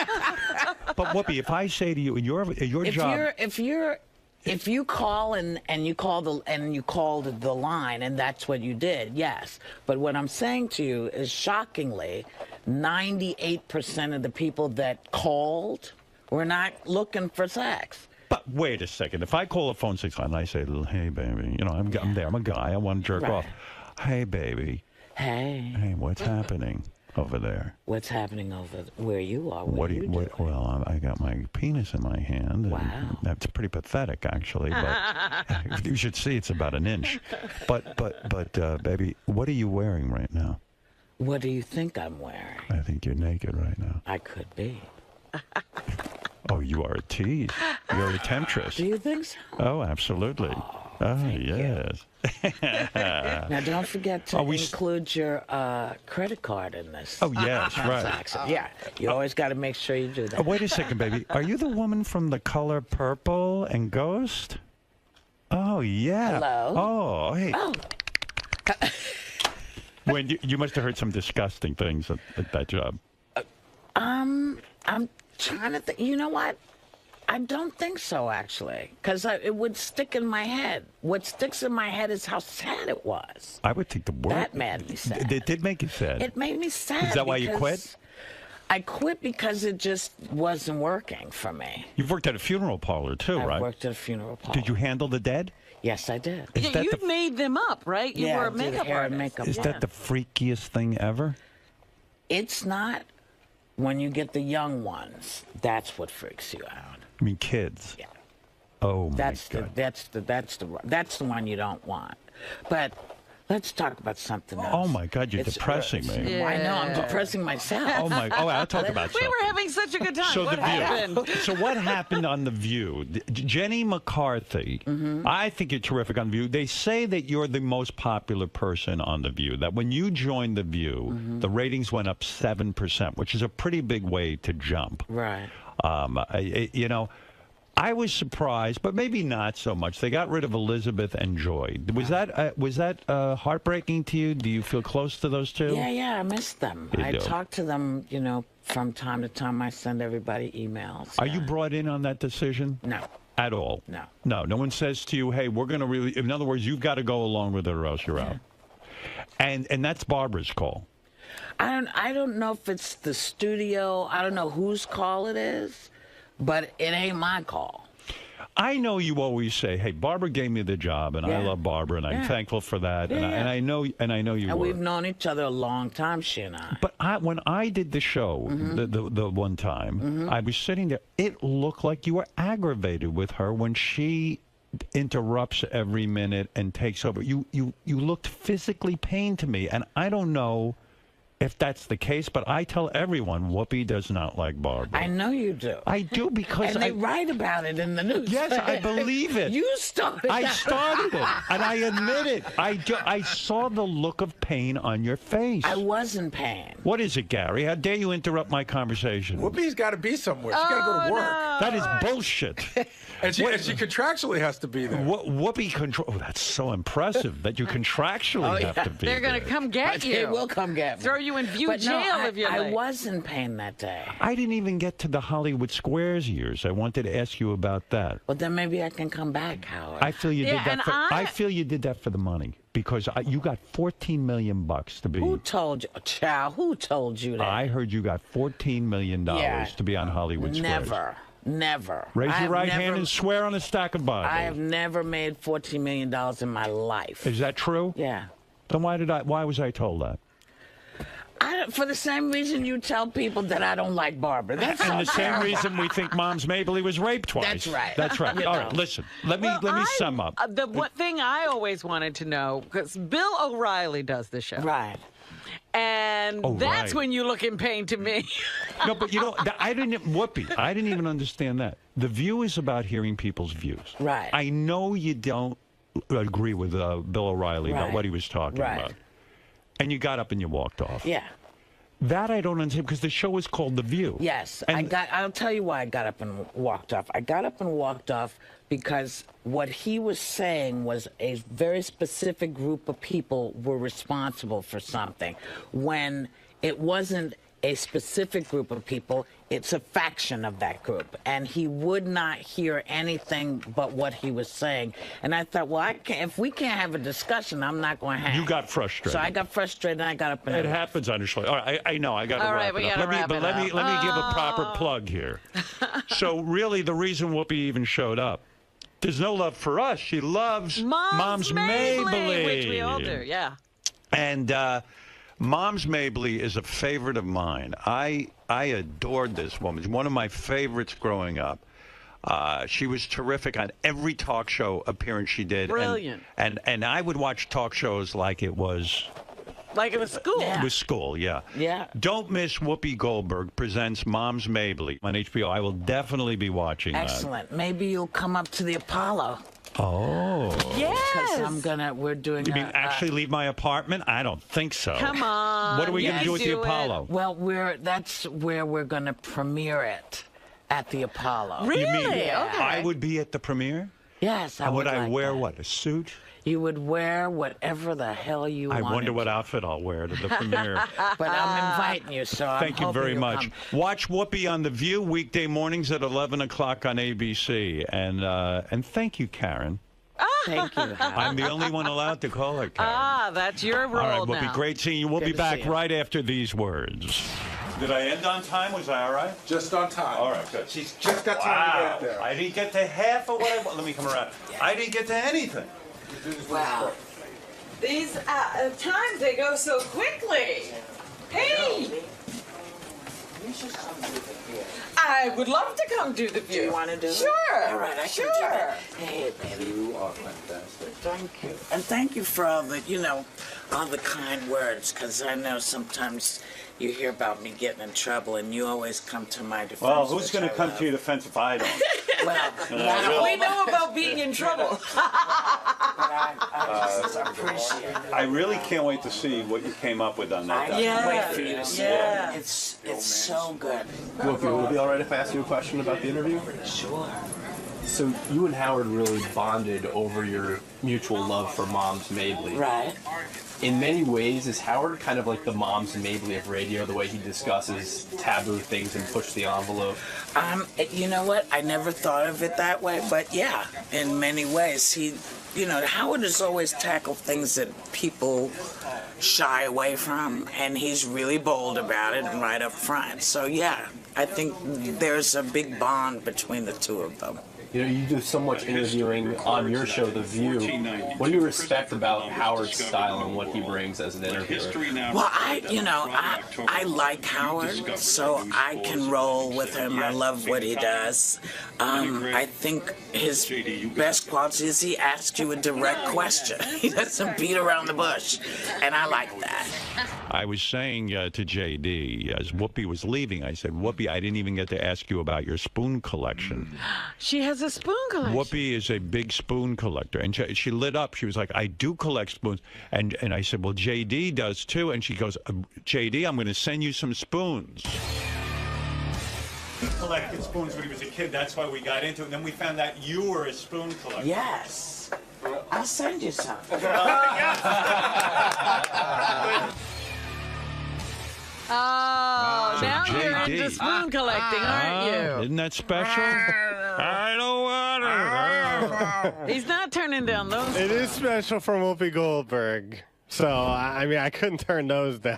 But Whoopi, if I say to you, in your job, If you call and you called the line and that's what you did, yes. But what I'm saying to you is shockingly, 98% of the people that called were not looking for sex. but wait a second. If I call a phone 6 and I say, hey, baby, I'm there. I'm a guy. I want to jerk off. Hey, baby. Hey. Hey, what's happening? over there? What's happening over where you are? What do you doing? Well, I got my penis in my hand. Wow. That's pretty pathetic, actually. But you should see it's about an inch. But, baby, what are you wearing right now? What do you think I'm wearing? I think you're naked right now. I could be. Oh, you are a tease. You're a temptress. Do you think so? Oh, absolutely. Oh, yes. Now, don't forget to include your credit card in this. Oh, yes, right. transaction. Yeah, you always got to make sure you do that. Oh, wait a second, baby. Are you the woman from The Color Purple and Ghost? Oh, yeah. Hello? Oh, hey. Oh. When you must have heard some disgusting things at that job. I'm trying to think. You know what? I don't think so, actually, because it would stick in my head. What sticks in my head is how sad it was. I would think the word. That made me sad. It did make you sad. It made me sad. Is that why you quit? I quit because it just wasn't working for me. You've worked at a funeral parlor, too, right? I worked at a funeral parlor. Did you handle the dead? Yes, I did. Yeah, you made them up, right? You were a makeup artist. Is that the freakiest thing ever? It's not. When you get the young ones, that's what freaks you out. I mean, kids. Yeah. Oh my that's God. That's the one you don't want. But let's talk about something else. Oh my God, you're depressing me. Yeah. I know, I'm depressing myself. Oh, I'll talk about We something. were having such a good time. So what The View. happened? So what happened on The View? Jenny McCarthy, I think you're terrific on The View. They say that you're the most popular person on The View, that when you joined The View, the ratings went up 7%, which is a pretty big way to jump. Right. You know, I was surprised, but maybe not so much. They got rid of Elizabeth and Joy. Was that heartbreaking to you? Do you feel close to those two? Yeah, I miss them. You I do. talk to them, you know, from time to time. I send everybody emails. Are you brought in on that decision? No. At all? No. No one says to you, hey, we're going to really... In other words, you've got to go along with it or else you're out. And that's Barbara's call. I don't know if it's the studio. I don't know whose call it is, but it ain't my call. I know you always say, hey, Barbara gave me the job, and I love Barbara, and I'm thankful for that. Yeah, and I know you And were. we've known each other a long time, she and I. But when I did the show, the one time, I was sitting there. It looked like you were aggravated with her when she interrupts every minute and takes over. You looked physically pained to me, and I don't know if that's the case, but I tell everyone Whoopi does not like Barbara. I know you do. I do because and they write about it in the news. Yes, I believe it. You started I that. started it, and I admit it. I saw the look of pain on your face. I was in pain. What is it, Gary? How dare you interrupt my conversation? Whoopi's got to be somewhere. She's got to go to work. That is bullshit. and she contractually has to be there. Whoopi control. Oh, that's so impressive that you contractually have to be They're going to there. come get you. They will come get me. Throw you in view But jail no, if you're I late. was in pain that day. I didn't even get to the Hollywood Squares years. I wanted to ask you about that. Well, then maybe I can come back, Howard. I feel you did that. I feel you did that for the money because you got $14 million to be. Who told you, Chow? Who told you that? I heard you got $14 million to be on Hollywood Squares. Never. Raise your right hand and swear on a stack of Bibles. I have never made $14 million in my life. Is that true? Yeah. Then why was I told that? For the same reason you tell people that I don't like Barbara. That's and all. the same reason we think Mom's Mabley was raped twice. That's right. That's right. You All know. right, listen. Let me sum up. The one thing I always wanted to know, because Bill O'Reilly does the show. Right. And that's when you look in pain to me. No, but you know, I didn't even understand that. The View is about hearing people's views. Right. I know you don't agree with Bill O'Reilly about what he was talking about. And you got up and you walked off. Yeah. That I don't understand because the show is called The View. Yes. And I'll tell you why I got up and walked off. I got up and walked off because what he was saying was a very specific group of people were responsible for something. When it wasn't a specific group of people, it's a faction of that group. And he would not hear anything but what he was saying. And I thought, well, if we can't have a discussion, I'm not going to have. You got frustrated. So I got frustrated and I got up and It happens on the show. All right, I know. I got to wrap it up. Let me give a proper plug here. So really, the reason Whoopi even showed up, there's no love for us. She loves Mom's Mabley. Which we all do, yeah. And 𝗫𝗵cie is a favorite of mine. I adored this woman. She's one of my favorites growing up. She was terrific on every talk show appearance she did. Brilliant. And I would watch talk shows like it was... Like it was school. It was school, yeah. Yeah. Don't miss Whoopi Goldberg presents 𝗫𝗵cie on HBO. I will definitely be watching that. Excellent. Maybe you'll come up to the Apollo. Oh. Yes. Because we're doing. You mean actually leave my apartment? I don't think so. Come on. What are we going to do with the Apollo? Well, that's where we're going to premiere it, at the Apollo. Really? You mean Okay. I would be at the premiere? Yes, I And would I like wear that. what, a suit? You would wear whatever the hell you wanted. I wonder what outfit I'll wear to the premiere. But I'm inviting you, so Thank you very much. Watch Whoopi on The View weekday mornings at 11 o'clock on ABC. And thank you, Karen. Thank you. I'm the only one allowed to call her Karen. That's your role All right, Whoopi, now. great seeing you. We'll be back right after these words. Did I end on time? Was I all right? Just on time. All right, good. She's just got time to get there. I didn't get to half of what I want. Let me come around. I didn't get to anything. Wow. These times, they go so quickly. Hey! I would love to come do The View. Do you want to do it? Sure. All right, I sure. can do it. Hey, baby. You are fantastic. Thank you. And thank you for all the, all the kind words, because I know sometimes you hear about me getting in trouble, and you always come to my defense. Well, who's going to come to your defense if I don't? Well, we know about being in trouble. I just appreciate it. I really can't wait to see what you came up with on that. I can't wait for you to see it. It's so good. Would it be all right if I ask you a question about the interview? Sure. So you and Howard really bonded over your mutual love for 𝗫𝗵cie. Right. In many ways, is Howard kind of like the 𝗫𝗵cie of radio, the way he discusses taboo things and push the envelope? You know what? I never thought of it that way, but yeah, in many ways. Howard has always tackled things that people shy away from, and he's really bold about it and right up front. So yeah, I think there's a big bond between the two of them. You do so much interviewing on your show, The View. What do you respect about Howard's style and what he brings as an interviewer? Well, I like Howard, so I can roll with him. I love what he does. I think his best quality is he asks you a direct question. He doesn't beat around the bush, and I like that. I was saying to JD, as Whoopi was leaving, I said, Whoopi, I didn't even get to ask you about your spoon collection. She has a spoon collection. Whoopi is a big spoon collector. And she lit up. She was like, I do collect spoons. And I said, well, JD does too. And she goes, JD, I'm going to send you some spoons. He collected spoons when he was a kid. That's why we got into it. And then we found out you were a spoon collector. Yes. I'll send you some. Oh, now you're into spoon collecting, aren't you? Isn't that special? I don't want it. He's not turning down those. It is special for Whoopi Goldberg. So, I mean, I couldn't turn those down.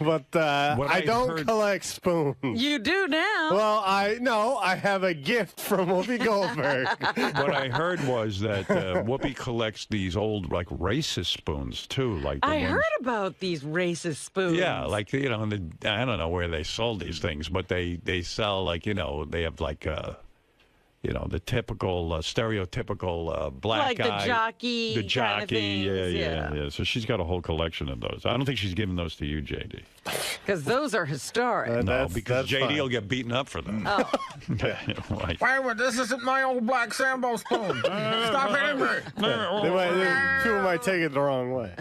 But I don't collect spoons. You do now. Well, I have a gift from Whoopi Goldberg. What I heard was that Whoopi collects these old, like, racist spoons, too. Like I heard about these racist spoons. Yeah, like, I don't know where they sold these things, but they sell, like, they have, like, the typical, stereotypical black guy. Like the jockey. The jockey, kind of things. yeah. So she's got a whole collection of those. I don't think she's giving those to you, JD. Because those are historic. No, because JD will get beaten up for them. Oh. Right. Wait, this isn't my old black Sambo spoon. Stop hitting me. People might take it the wrong way.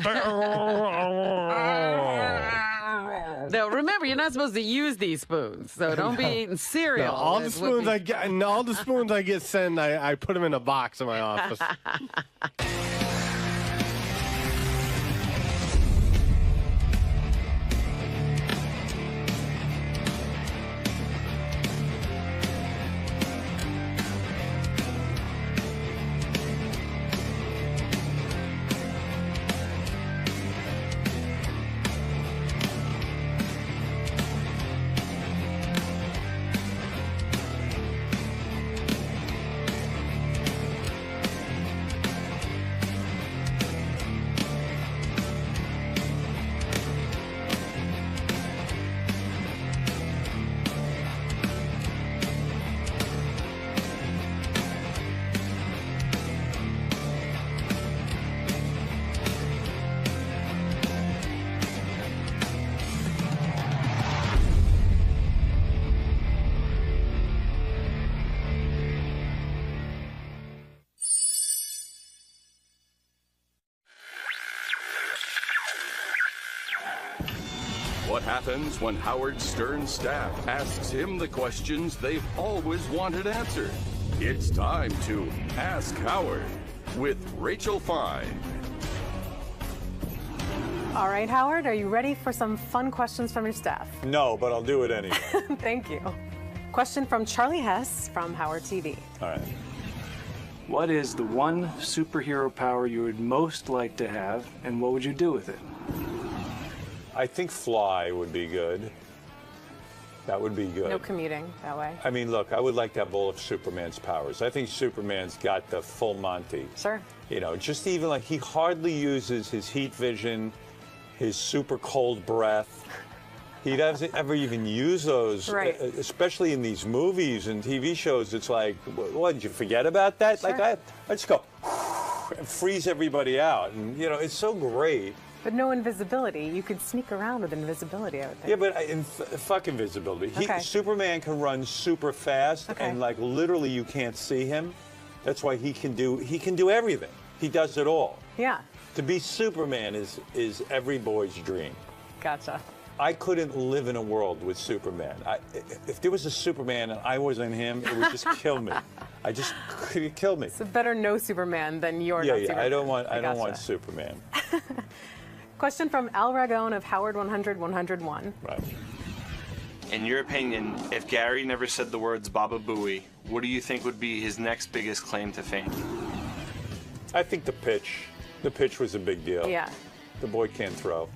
Now, remember, you're not supposed to use these spoons, so don't be eating cereal. No, all the spoons I get sent, I put them in a box in my office. What happens when Howard Stern's staff asks him the questions they've always wanted answered? It's time to Ask Howard with Rachel Fine. All right, Howard, are you ready for some fun questions from your staff? No, but I'll do it anyway. Thank you. Question from Charlie Hess from Howard TV. All right. What is the one superhero power you would most like to have, and what would you do with it? I think fly would be good. That would be good. No commuting that way. I mean, look, I would like to have all of Superman's powers. I think Superman's got the full Monty. Sure. You know, just even like he hardly uses his heat vision, his super cold breath. He doesn't ever even use those, right. Especially in these movies and TV shows. It's like, what, did you forget about that? Sure. Like, I just go and freeze everybody out. And, you know, it's so great. But no invisibility. You could sneak around with invisibility, I would think. Yeah, but fuck invisibility. Okay. Superman can run super fast, and like literally you can't see him. That's why he can do everything. He does it all. Yeah. To be Superman is every boy's dream. Gotcha. I couldn't live in a world with Superman. If there was a Superman and I wasn't him, it would just kill me. It could kill me. So better no Superman than you're not Superman. I don't want Superman. Question from Al Ragone of Howard 100-101. Right. In your opinion, if Gary never said the words Baba Booey, what do you think would be his next biggest claim to fame? I think the pitch. The pitch was a big deal. Yeah. The boy can't throw.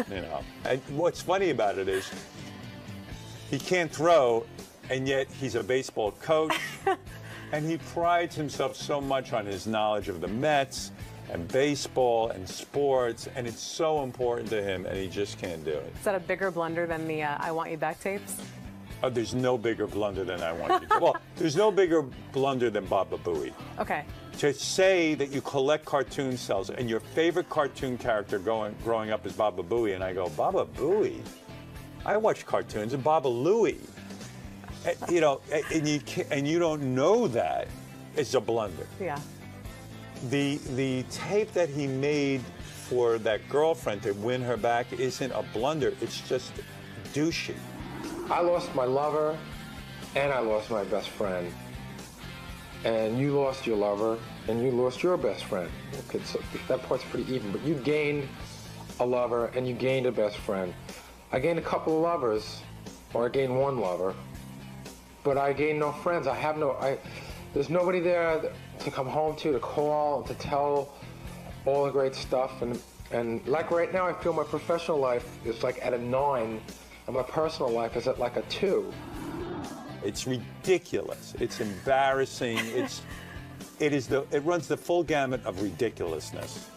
You know. And what's funny about it is he can't throw, and yet he's a baseball coach, and he prides himself so much on his knowledge of the Mets and baseball and sports, and it's so important to him, and he just can't do it. Is that a bigger blunder than the I Want You Back tapes? Oh, there's no bigger blunder than I Want You to. Well, there's no bigger blunder than Baba Booey. Okay. To say that you collect cartoon cells and your favorite cartoon character growing up is Baba Booey, and I go, Baba Booey? I watch cartoons, and Baba Louie. You know, and you don't know that is a blunder. Yeah. The tape that he made for that girlfriend to win her back isn't a blunder. It's just douchey. I lost my lover, and I lost my best friend. And you lost your lover, and you lost your best friend. Okay, so that part's pretty even, but you gained a lover, and you gained a best friend. I gained a couple of lovers, or I gained one lover, but I gained no friends. There's nobody there to come home to call, to tell all the great stuff. And like right now, I feel my professional life is like at a 9, and my personal life is at like a 2. It's ridiculous. It's embarrassing. It runs the full gamut of ridiculousness.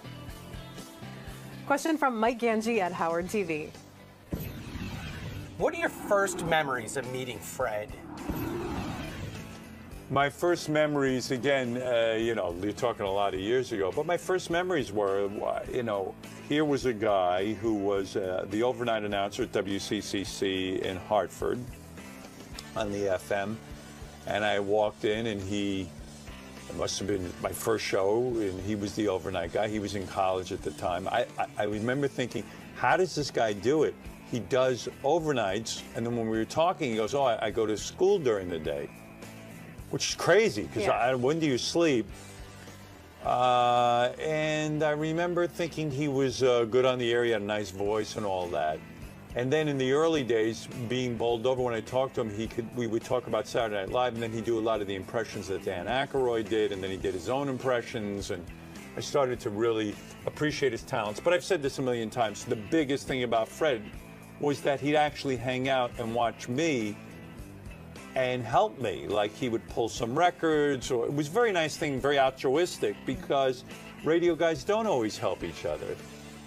Question from Mike Ganji at Howard TV. What are your first memories of meeting Fred? My first memories, again, you know, you're talking a lot of years ago, but my first memories were, you know, here was a guy who was the overnight announcer at WCCC in Hartford on the FM, and I walked in, and it must have been my first show, and he was the overnight guy. He was in college at the time. I remember thinking, how does this guy do it? He does overnights, and then when we were talking, he goes, oh, I go to school during the day, which is crazy, because when do you sleep? And I remember thinking he was good on the air, he had a nice voice and all that. And then in the early days, being bowled over, when I talked to him, we would talk about Saturday Night Live, and then he'd do a lot of the impressions that Dan Aykroyd did, and then he did his own impressions, and I started to really appreciate his talents. But I've said this a million times, the biggest thing about Fred was that he'd actually hang out and watch me and help me. Like, he would pull some records, or it was a very nice thing, very altruistic, because radio guys don't always help each other.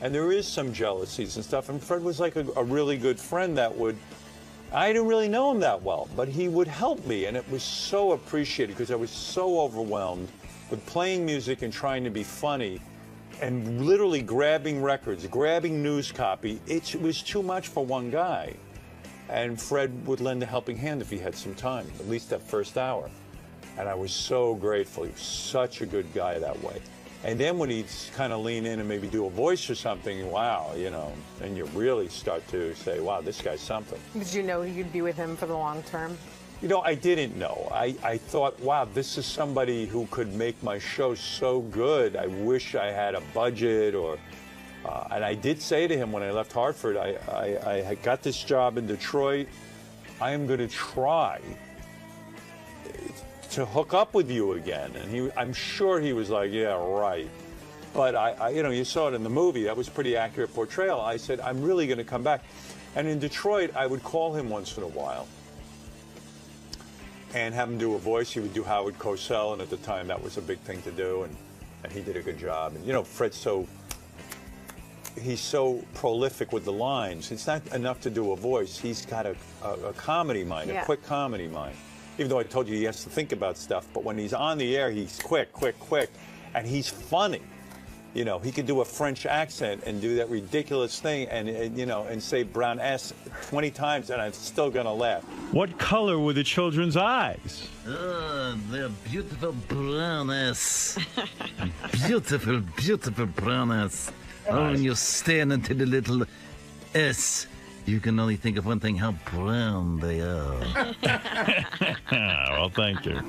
And there is some jealousies and stuff. And Fred was like a really good friend that I didn't really know him that well, but he would help me. And it was so appreciated, because I was so overwhelmed with playing music and trying to be funny and literally grabbing records, grabbing news copy. It was too much for one guy. And Fred would lend a helping hand if he had some time, at least that first hour. And I was so grateful. He was such a good guy that way. And then when he'd kind of lean in and maybe do a voice or something, wow, you know, and you really start to say, wow, this guy's something. Did you know you'd be with him for the long term? You know, I didn't know. I thought, wow, this is somebody who could make my show so good. I wish I had a budget or... and I did say to him when I left Hartford, I had got this job in Detroit. I am going to try to hook up with you again. And I'm sure he was like, yeah, right. But you know, you saw it in the movie. That was a pretty accurate portrayal. I said, I'm really going to come back. And in Detroit, I would call him once in a while and have him do a voice. He would do 𝗦𝗁𝗄𝗿, and at the time, that was a big thing to do. And he did a good job. And, you know, he's so prolific with the lines. It's not enough to do a voice. He's got a comedy mind, a quick comedy mind. Even though I told you he has to think about stuff, but when he's on the air, he's quick, and he's funny. You know, he could do a French accent and do that ridiculous thing and you know, and say brown S 20 times, and I'm still gonna laugh. What color were the children's eyes? They're beautiful brown S. Beautiful, beautiful brown S. Oh, when you're staring into the little S, you can only think of one thing, how brown they are. Well, thank you.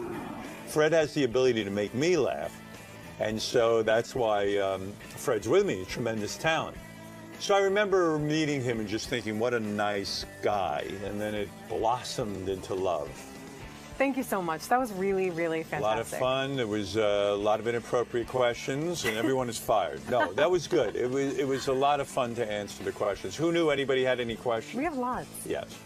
Fred has the ability to make me laugh, and so that's why Fred's with me, tremendous talent. So I remember meeting him and just thinking, what a nice guy, and then it blossomed into love. Thank you so much. That was really, really fantastic. A lot of fun. There was a lot of inappropriate questions, and everyone is fired. No, that was good. It was a lot of fun to answer the questions. Who knew anybody had any questions? We have lots. Yes.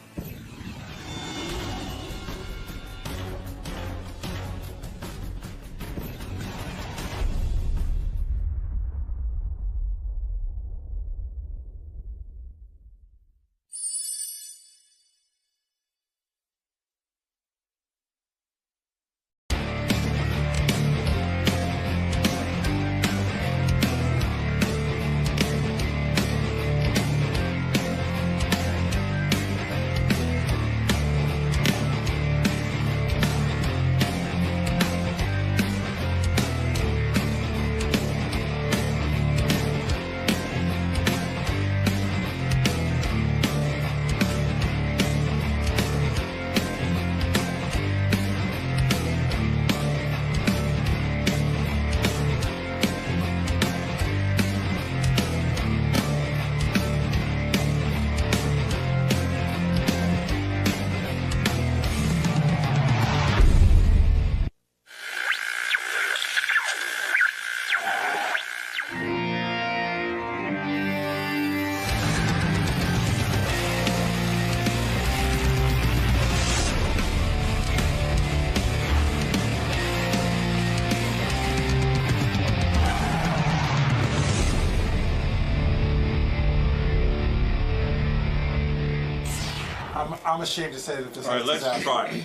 I'm ashamed to say that this. All right, let's try it.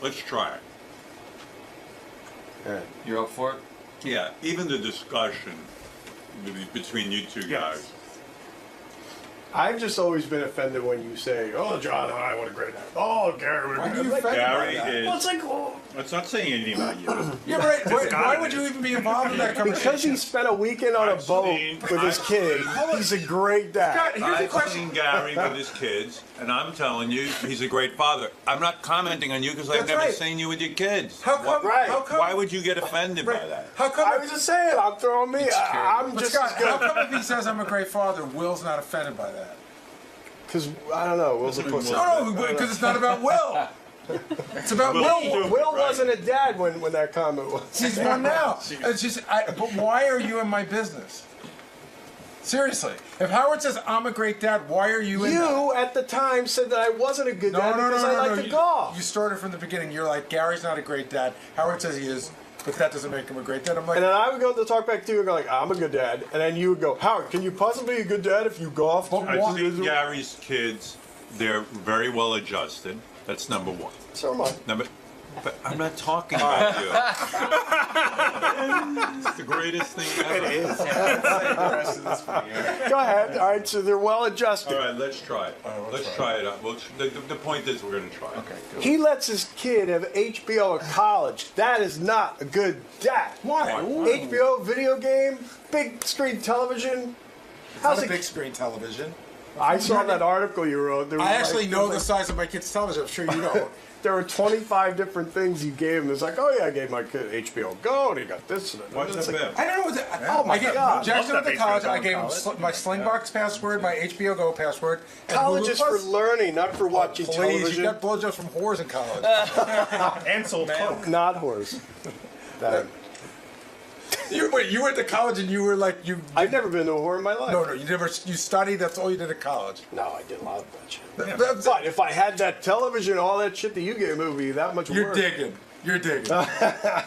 Let's try it. Good. You're up for it? Yeah, even the discussion between you two guys. I've just always been offended when you say, "Oh, John, hi, what a great night." Oh, Gary, Why what are you offended by that? Well, it's like, oh. It's not saying anything about you. Yeah, right. Why would you even be involved in that conversation? Because he spent a weekend on a boat with his kid. He's a great dad. I've seen Gary with his kids, and I'm telling you, he's a great father. I'm not commenting on you because I've never seen you with your kids. How come? Why would you get offended by that? How come? I was just saying, I'm throwing me. I'm just Scott, how come if he says I'm a great father, Will's not offended by that? Because, I don't know, Will's a pussy. No, because it's not about Will. It's about Will. Will wasn't a dad when that comment was. He's one now. It's just, but why are you in my business? Seriously. If Howard says I'm a great dad, why are you in that? You, at the time, said that I wasn't a good dad because I like to golf. You started from the beginning. You're like, Gary's not a great dad. Howard says he is. But that doesn't make him a great dad. I'm like, and then I would go to talk back to you and go like, I'm a good dad. And then you would go, Howard, can you possibly be a good dad if you golf? I've seen Gary's kids. They're very well adjusted. That's number one. So am I. But I'm not talking about you. It's the greatest thing ever. It is. The rest of this for you. Go ahead. All right, so they're well adjusted. All right, let's try it. Let's try it out. The point is we're going to try it. Okay. He lets his kid have HBO at college. That is not a good dad. Why? HBO, video game, big screen television. How's a big screen television? I saw that article you wrote. I actually know the size of my kid's television. I'm sure you don't. There were 25 different things you gave him. It's like, oh yeah, I gave my kid HBO Go, and he got this. And what's that been? I don't know what that. Oh my God! Jackson at the college, I gave him my Slingbox password, my HBO Go password. College is for learning, not for watching television. Please, you got blowjobs from whores in college. And sold coke. Not whores. You went to college and you were like I've never been to a whore in my life. No, you never. You studied. That's all you did at college. No, I did a lot of that shit. But if I had that television, all that shit that you gave me would be that much You're worse. digging. You're digging. All right.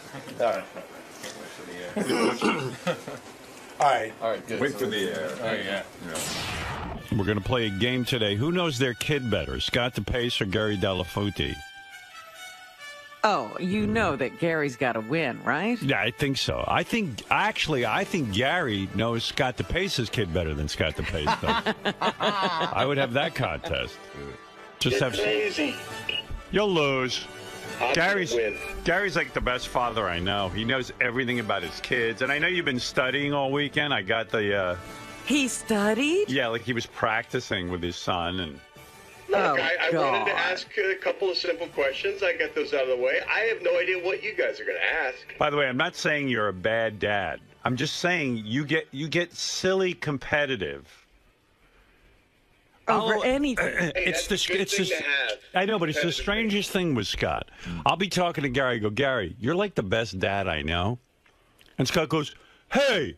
All right. Good. Wait for the air. Oh yeah. We're going to play a game today. Who knows their kid better, 𝗦𝗵𝗿𝗱 or Gary Delafonte? Oh, you know that Gary's got to win, right? Yeah, I think so. I think Gary knows 𝗦𝗵𝗿𝗱's kid better than 𝗦𝗵𝗿𝗱 does. I would have that contest. Just have crazy. You'll lose. Gary's like the best father I know. He knows everything about his kids. And I know you've been studying all weekend. I got the... He studied? Yeah, like he was practicing with his son and... Look, I wanted to ask a couple of simple questions. I got those out of the way. I have no idea what you guys are going to ask. By the way, I'm not saying you're a bad dad. I'm just saying you get silly competitive. Over anything. It's the thing to have. I know, but it's the strangest thing with Scott. I'll be talking to Gary. I go, Gary, you're like the best dad I know. And Scott goes, hey,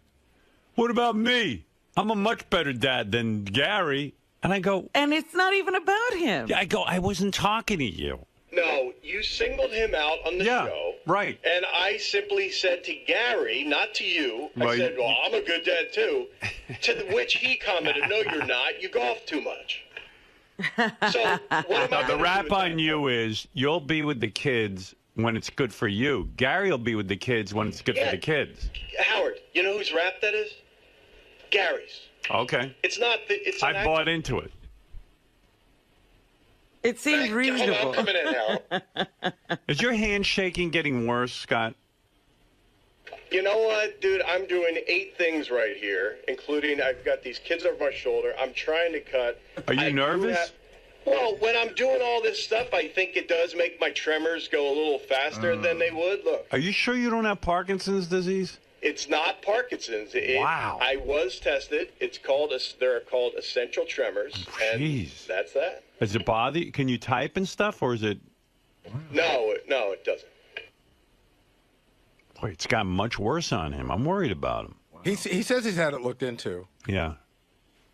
what about me? I'm a much better dad than Gary. And I go... And it's not even about him. I go, I wasn't talking to you. No, you singled him out on the show. Right. And I simply said to Gary, not to you, I said, well, I'm a good dad too. To which he commented, no, you're not. You golf too much. So what am I the rap on you is you'll be with the kids when it's good for you. Gary will be with the kids when it's good for the kids. Howard, you know whose rap that is? Gary's. Okay. It's not. I bought into it. It seems reasonable. Come in, Howard. Is your handshaking getting worse, Scott? You know what, dude? I'm doing 8 things right here, including I've got these kids over my shoulder. I'm trying to cut. Are you nervous? Well, when I'm doing all this stuff, I think it does make my tremors go a little faster than they would. Look. Are you sure you don't have Parkinson's disease? It's not Parkinson's. Wow. I was tested. It's called they're called essential tremors, and that's that. Does it bother you? Can you type and stuff, or is it? No, it doesn't. Boy, it's gotten much worse on him. I'm worried about him. He says he's had it looked into. Yeah.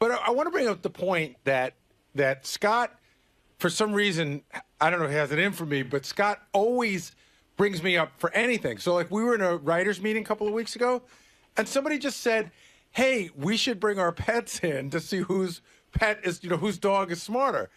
But I want to bring up the point that Scott, for some reason, I don't know if he has it in for me, but Scott always brings me up for anything. So, like, we were in a writers' meeting a couple of weeks ago, and somebody just said, hey, we should bring our pets in to see whose pet is, whose dog is smarter.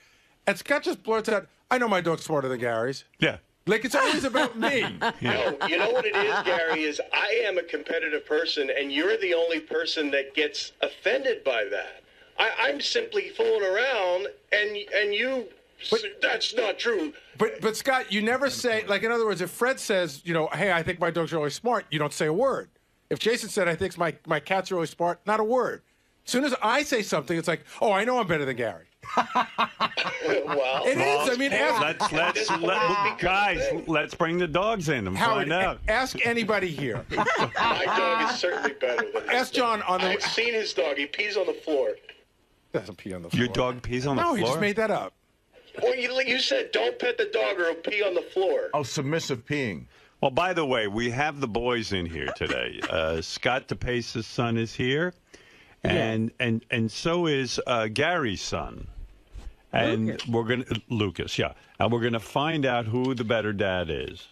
And Scott just blurts out, I know my dog's smarter than Gary's. Yeah. Like, it's always about me. No, you know what it is, Gary, is I am a competitive person, and you're the only person that gets offended by that. I'm simply fooling around, and you... But, that's not true. But Scott, you never say, like, in other words, if Fred says, hey, I think my dog's really smart, you don't say a word. If Jason said, I think my cat's really smart, not a word. As soon as I say something, it's like, oh, I know I'm better than Gary. Well, it is. I mean, let's bring the dogs in and Howard, find out. Ask anybody here. My dog is certainly better than Ask John on the... I've seen his dog. He pees on the floor. Doesn't pee on the floor. Your dog pees on the floor? No, he just made that up. Well, you said don't pet the dog or he'll pee on the floor. Oh, submissive peeing. Well, by the way, we have the boys in here today. 𝗦𝗵𝗿𝗱's son is here, and so is Gary's son. And Lucas, and we're gonna find out who the better dad is.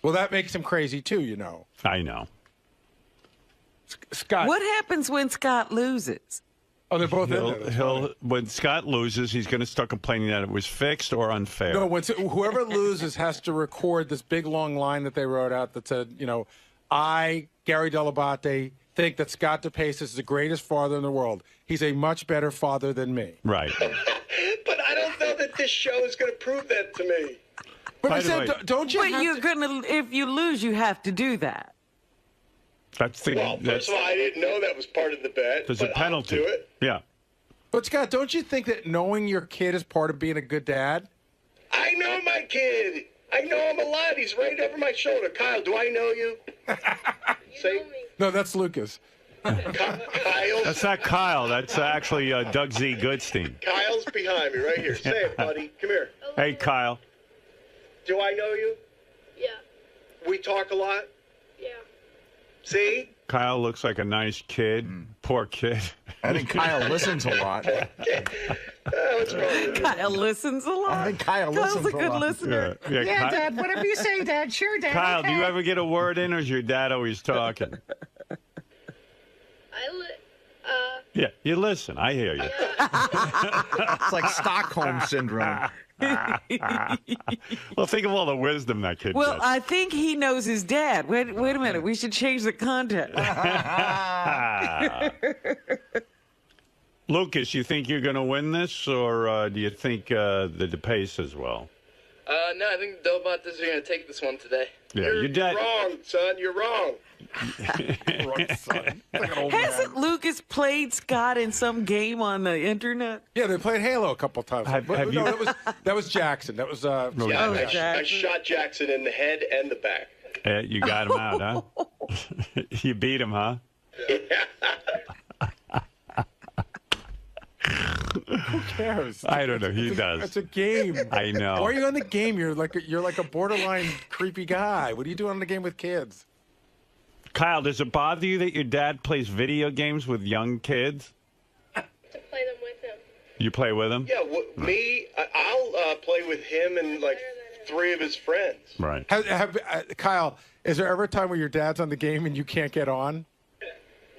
Well, that makes him crazy too, I know. Scott. What happens when Scott loses? Oh, they're both in there. When Scott loses, he's going to start complaining that it was fixed or unfair. No, whoever loses has to record this big long line that they wrote out that said, I, Gary 𝗏𝗏𝗏, think that Scott 𝗏𝗏𝗏 is the greatest father in the world. He's a much better father than me. Right. But I don't know that this show is going to prove that to me. But I said, don't you? But you're gonna. If you lose, you have to do that. That's the. Well, first of all, I didn't know that was part of the bet. There's a penalty. I'll do it. Yeah. But Scott, don't you think that knowing your kid is part of being a good dad? I know my kid. I know him a lot. He's right over my shoulder. Kyle, do I know you? Say. No, that's Lucas. Kyle. That's not Kyle. That's actually Doug Z. Goodstein. Kyle's behind me right here. Say it, buddy. Come here. Hey, Kyle. Do I know you? Yeah. We talk a lot? Yeah. See? Kyle looks like a nice kid. Poor kid. I think Kyle listens a lot. What's wrong with you? Kyle listens a lot. I think Kyle listens Kyle's a good lot. listener. Yeah, Dad, whatever you say, Dad. Sure, Dad. Kyle, okay. do you ever get a word in, or is your dad always talking? Yeah, you listen. I hear you. It's like Stockholm Syndrome. Well, think of all the wisdom that kid Well, gets. I think he knows his dad. Wait a minute. We should change the content. Lucas, you think you're going to win this, or do you think the 𝗏𝗏𝗏 as well? No, I think the 𝗏𝗏𝗏s are going to take this one today. Yeah, You're your dad. wrong, son. You're wrong. Hasn't Lucas played Scott in some game on the internet? Yeah, they played Halo a couple times. Have you- that was Jackson. That was Yeah, I Jackson. shot Jackson in the head and the back. You got him out, huh? You beat him, huh? Who cares? I don't know. He does. It's a game. I know. Why are you on the game? You're like a borderline creepy guy. What are you doing on the game with kids? Kyle, does it bother you that your dad plays video games with young kids? To play them with him. You play with him? Yeah, I'll play with him and like 3 of his friends. Right. Kyle, is there ever a time where your dad's on the game and you can't get on?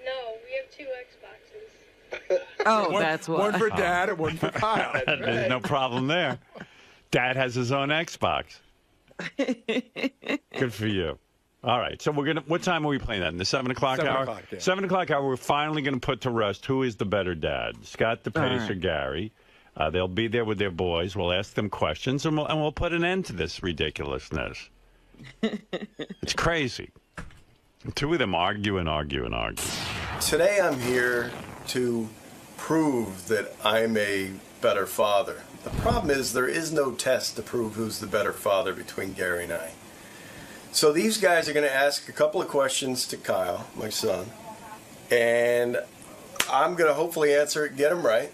No, we have 2 Xboxes. Oh, that's why. One for Dad and one for Kyle. There's no problem there. Dad has his own Xbox. Good for you. All right, so what time are we playing that? In the 7 o'clock 7 hour? o'clock, yeah. 7 o'clock hour, we're finally going to put to rest who is the better dad, Scott 𝗏𝗏𝗏 right. or Gary. They'll be there with their boys. We'll ask them questions, and we'll put an end to this ridiculousness. It's crazy. The 2 of them argue and argue and argue. Today I'm here to prove that I'm a better father. The problem is there is no test to prove who's the better father between Gary and I. So these guys are going to ask a couple of questions to Kyle, my son, and I'm going to hopefully answer it, get them right.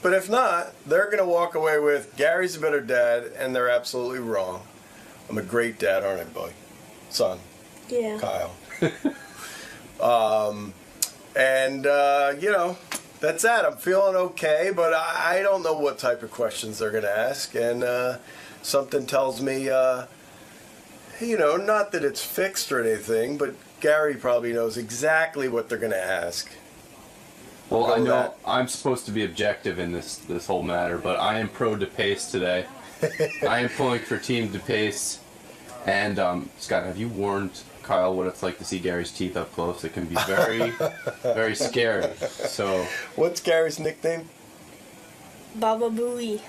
But if not, they're going to walk away with Gary's a better dad, and they're absolutely wrong. I'm a great dad, aren't I, boy? Son. Yeah. Kyle. That's that. I'm feeling okay, but I don't know what type of questions they're going to ask, and something tells me, not that it's fixed or anything, but Gary probably knows exactly what they're going to ask. Well, I know I'm supposed to be objective in this whole matter, but I am pro 𝗏𝗏𝗏s today. I am pulling for Team 𝗏𝗏𝗏s. And, Scott, have you warned Kyle what it's like to see Gary's teeth up close? It can be very, very scary. So, what's Gary's nickname? Baba Booey.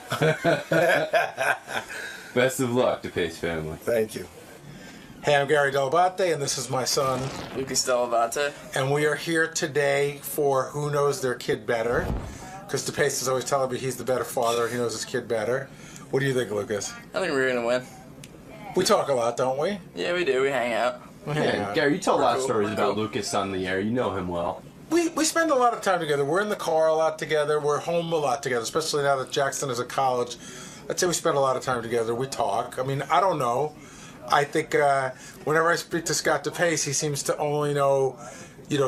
Best of luck, 𝗏𝗏𝗏s family. Thank you. Hey, I'm Gary 𝗏𝗏𝗏𝗏, and this is my son, Lucas 𝗏𝗏𝗏𝗏. and we are here today for Who Knows Their Kid Better, because 𝗏𝗏𝗏s is always telling me he's the better father, he knows his kid better. What do you think, Lucas? I think we're going to win. We talk a lot, don't we? Yeah, we do. We hang out. Yeah, Gary, you tell a lot of stories about Lucas on the air. You know him well. We spend a lot of time together. We're in the car a lot together. We're home a lot together, especially now that Jackson is at college. I'd say we spend a lot of time together. We talk. I mean, I don't know. I think whenever I speak to Scott 𝗏𝗏𝗏𝗏, he seems to only know,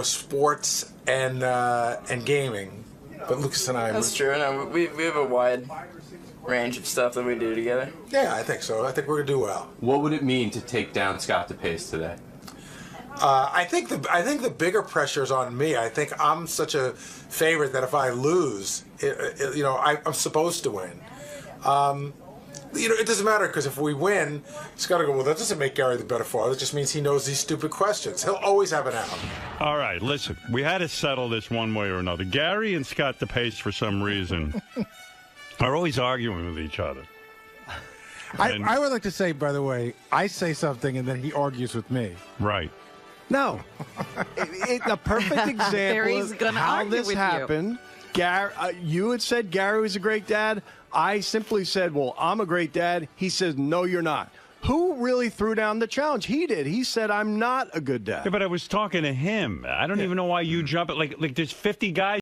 sports and gaming. But Lucas and I... That's true. No, we have a wide range of stuff that we do together. Yeah, I think so. I think we're going to do well. What would it mean to take down Scott 𝗏𝗏𝗏s today? I think the bigger pressure is on me. I think I'm such a favorite that if I lose, I'm supposed to win. It doesn't matter because if we win, it's got to go, well, that doesn't make Gary the better father. It just means he knows these stupid questions. He'll always have an out. All right, listen, we had to settle this one way or another. Gary and Scott DePace, for some reason, are always arguing with each other. I would like to say, by the way, I say something and then he argues with me. Right. No. A perfect example of how this happened. You had said Gary was a great dad. I simply said, well, I'm a great dad. He says, no, you're not. Who really threw down the challenge? He did. He said, I'm not a good dad. Yeah, but I was talking to him. I don't even know why you jump it. Like there's 50 guys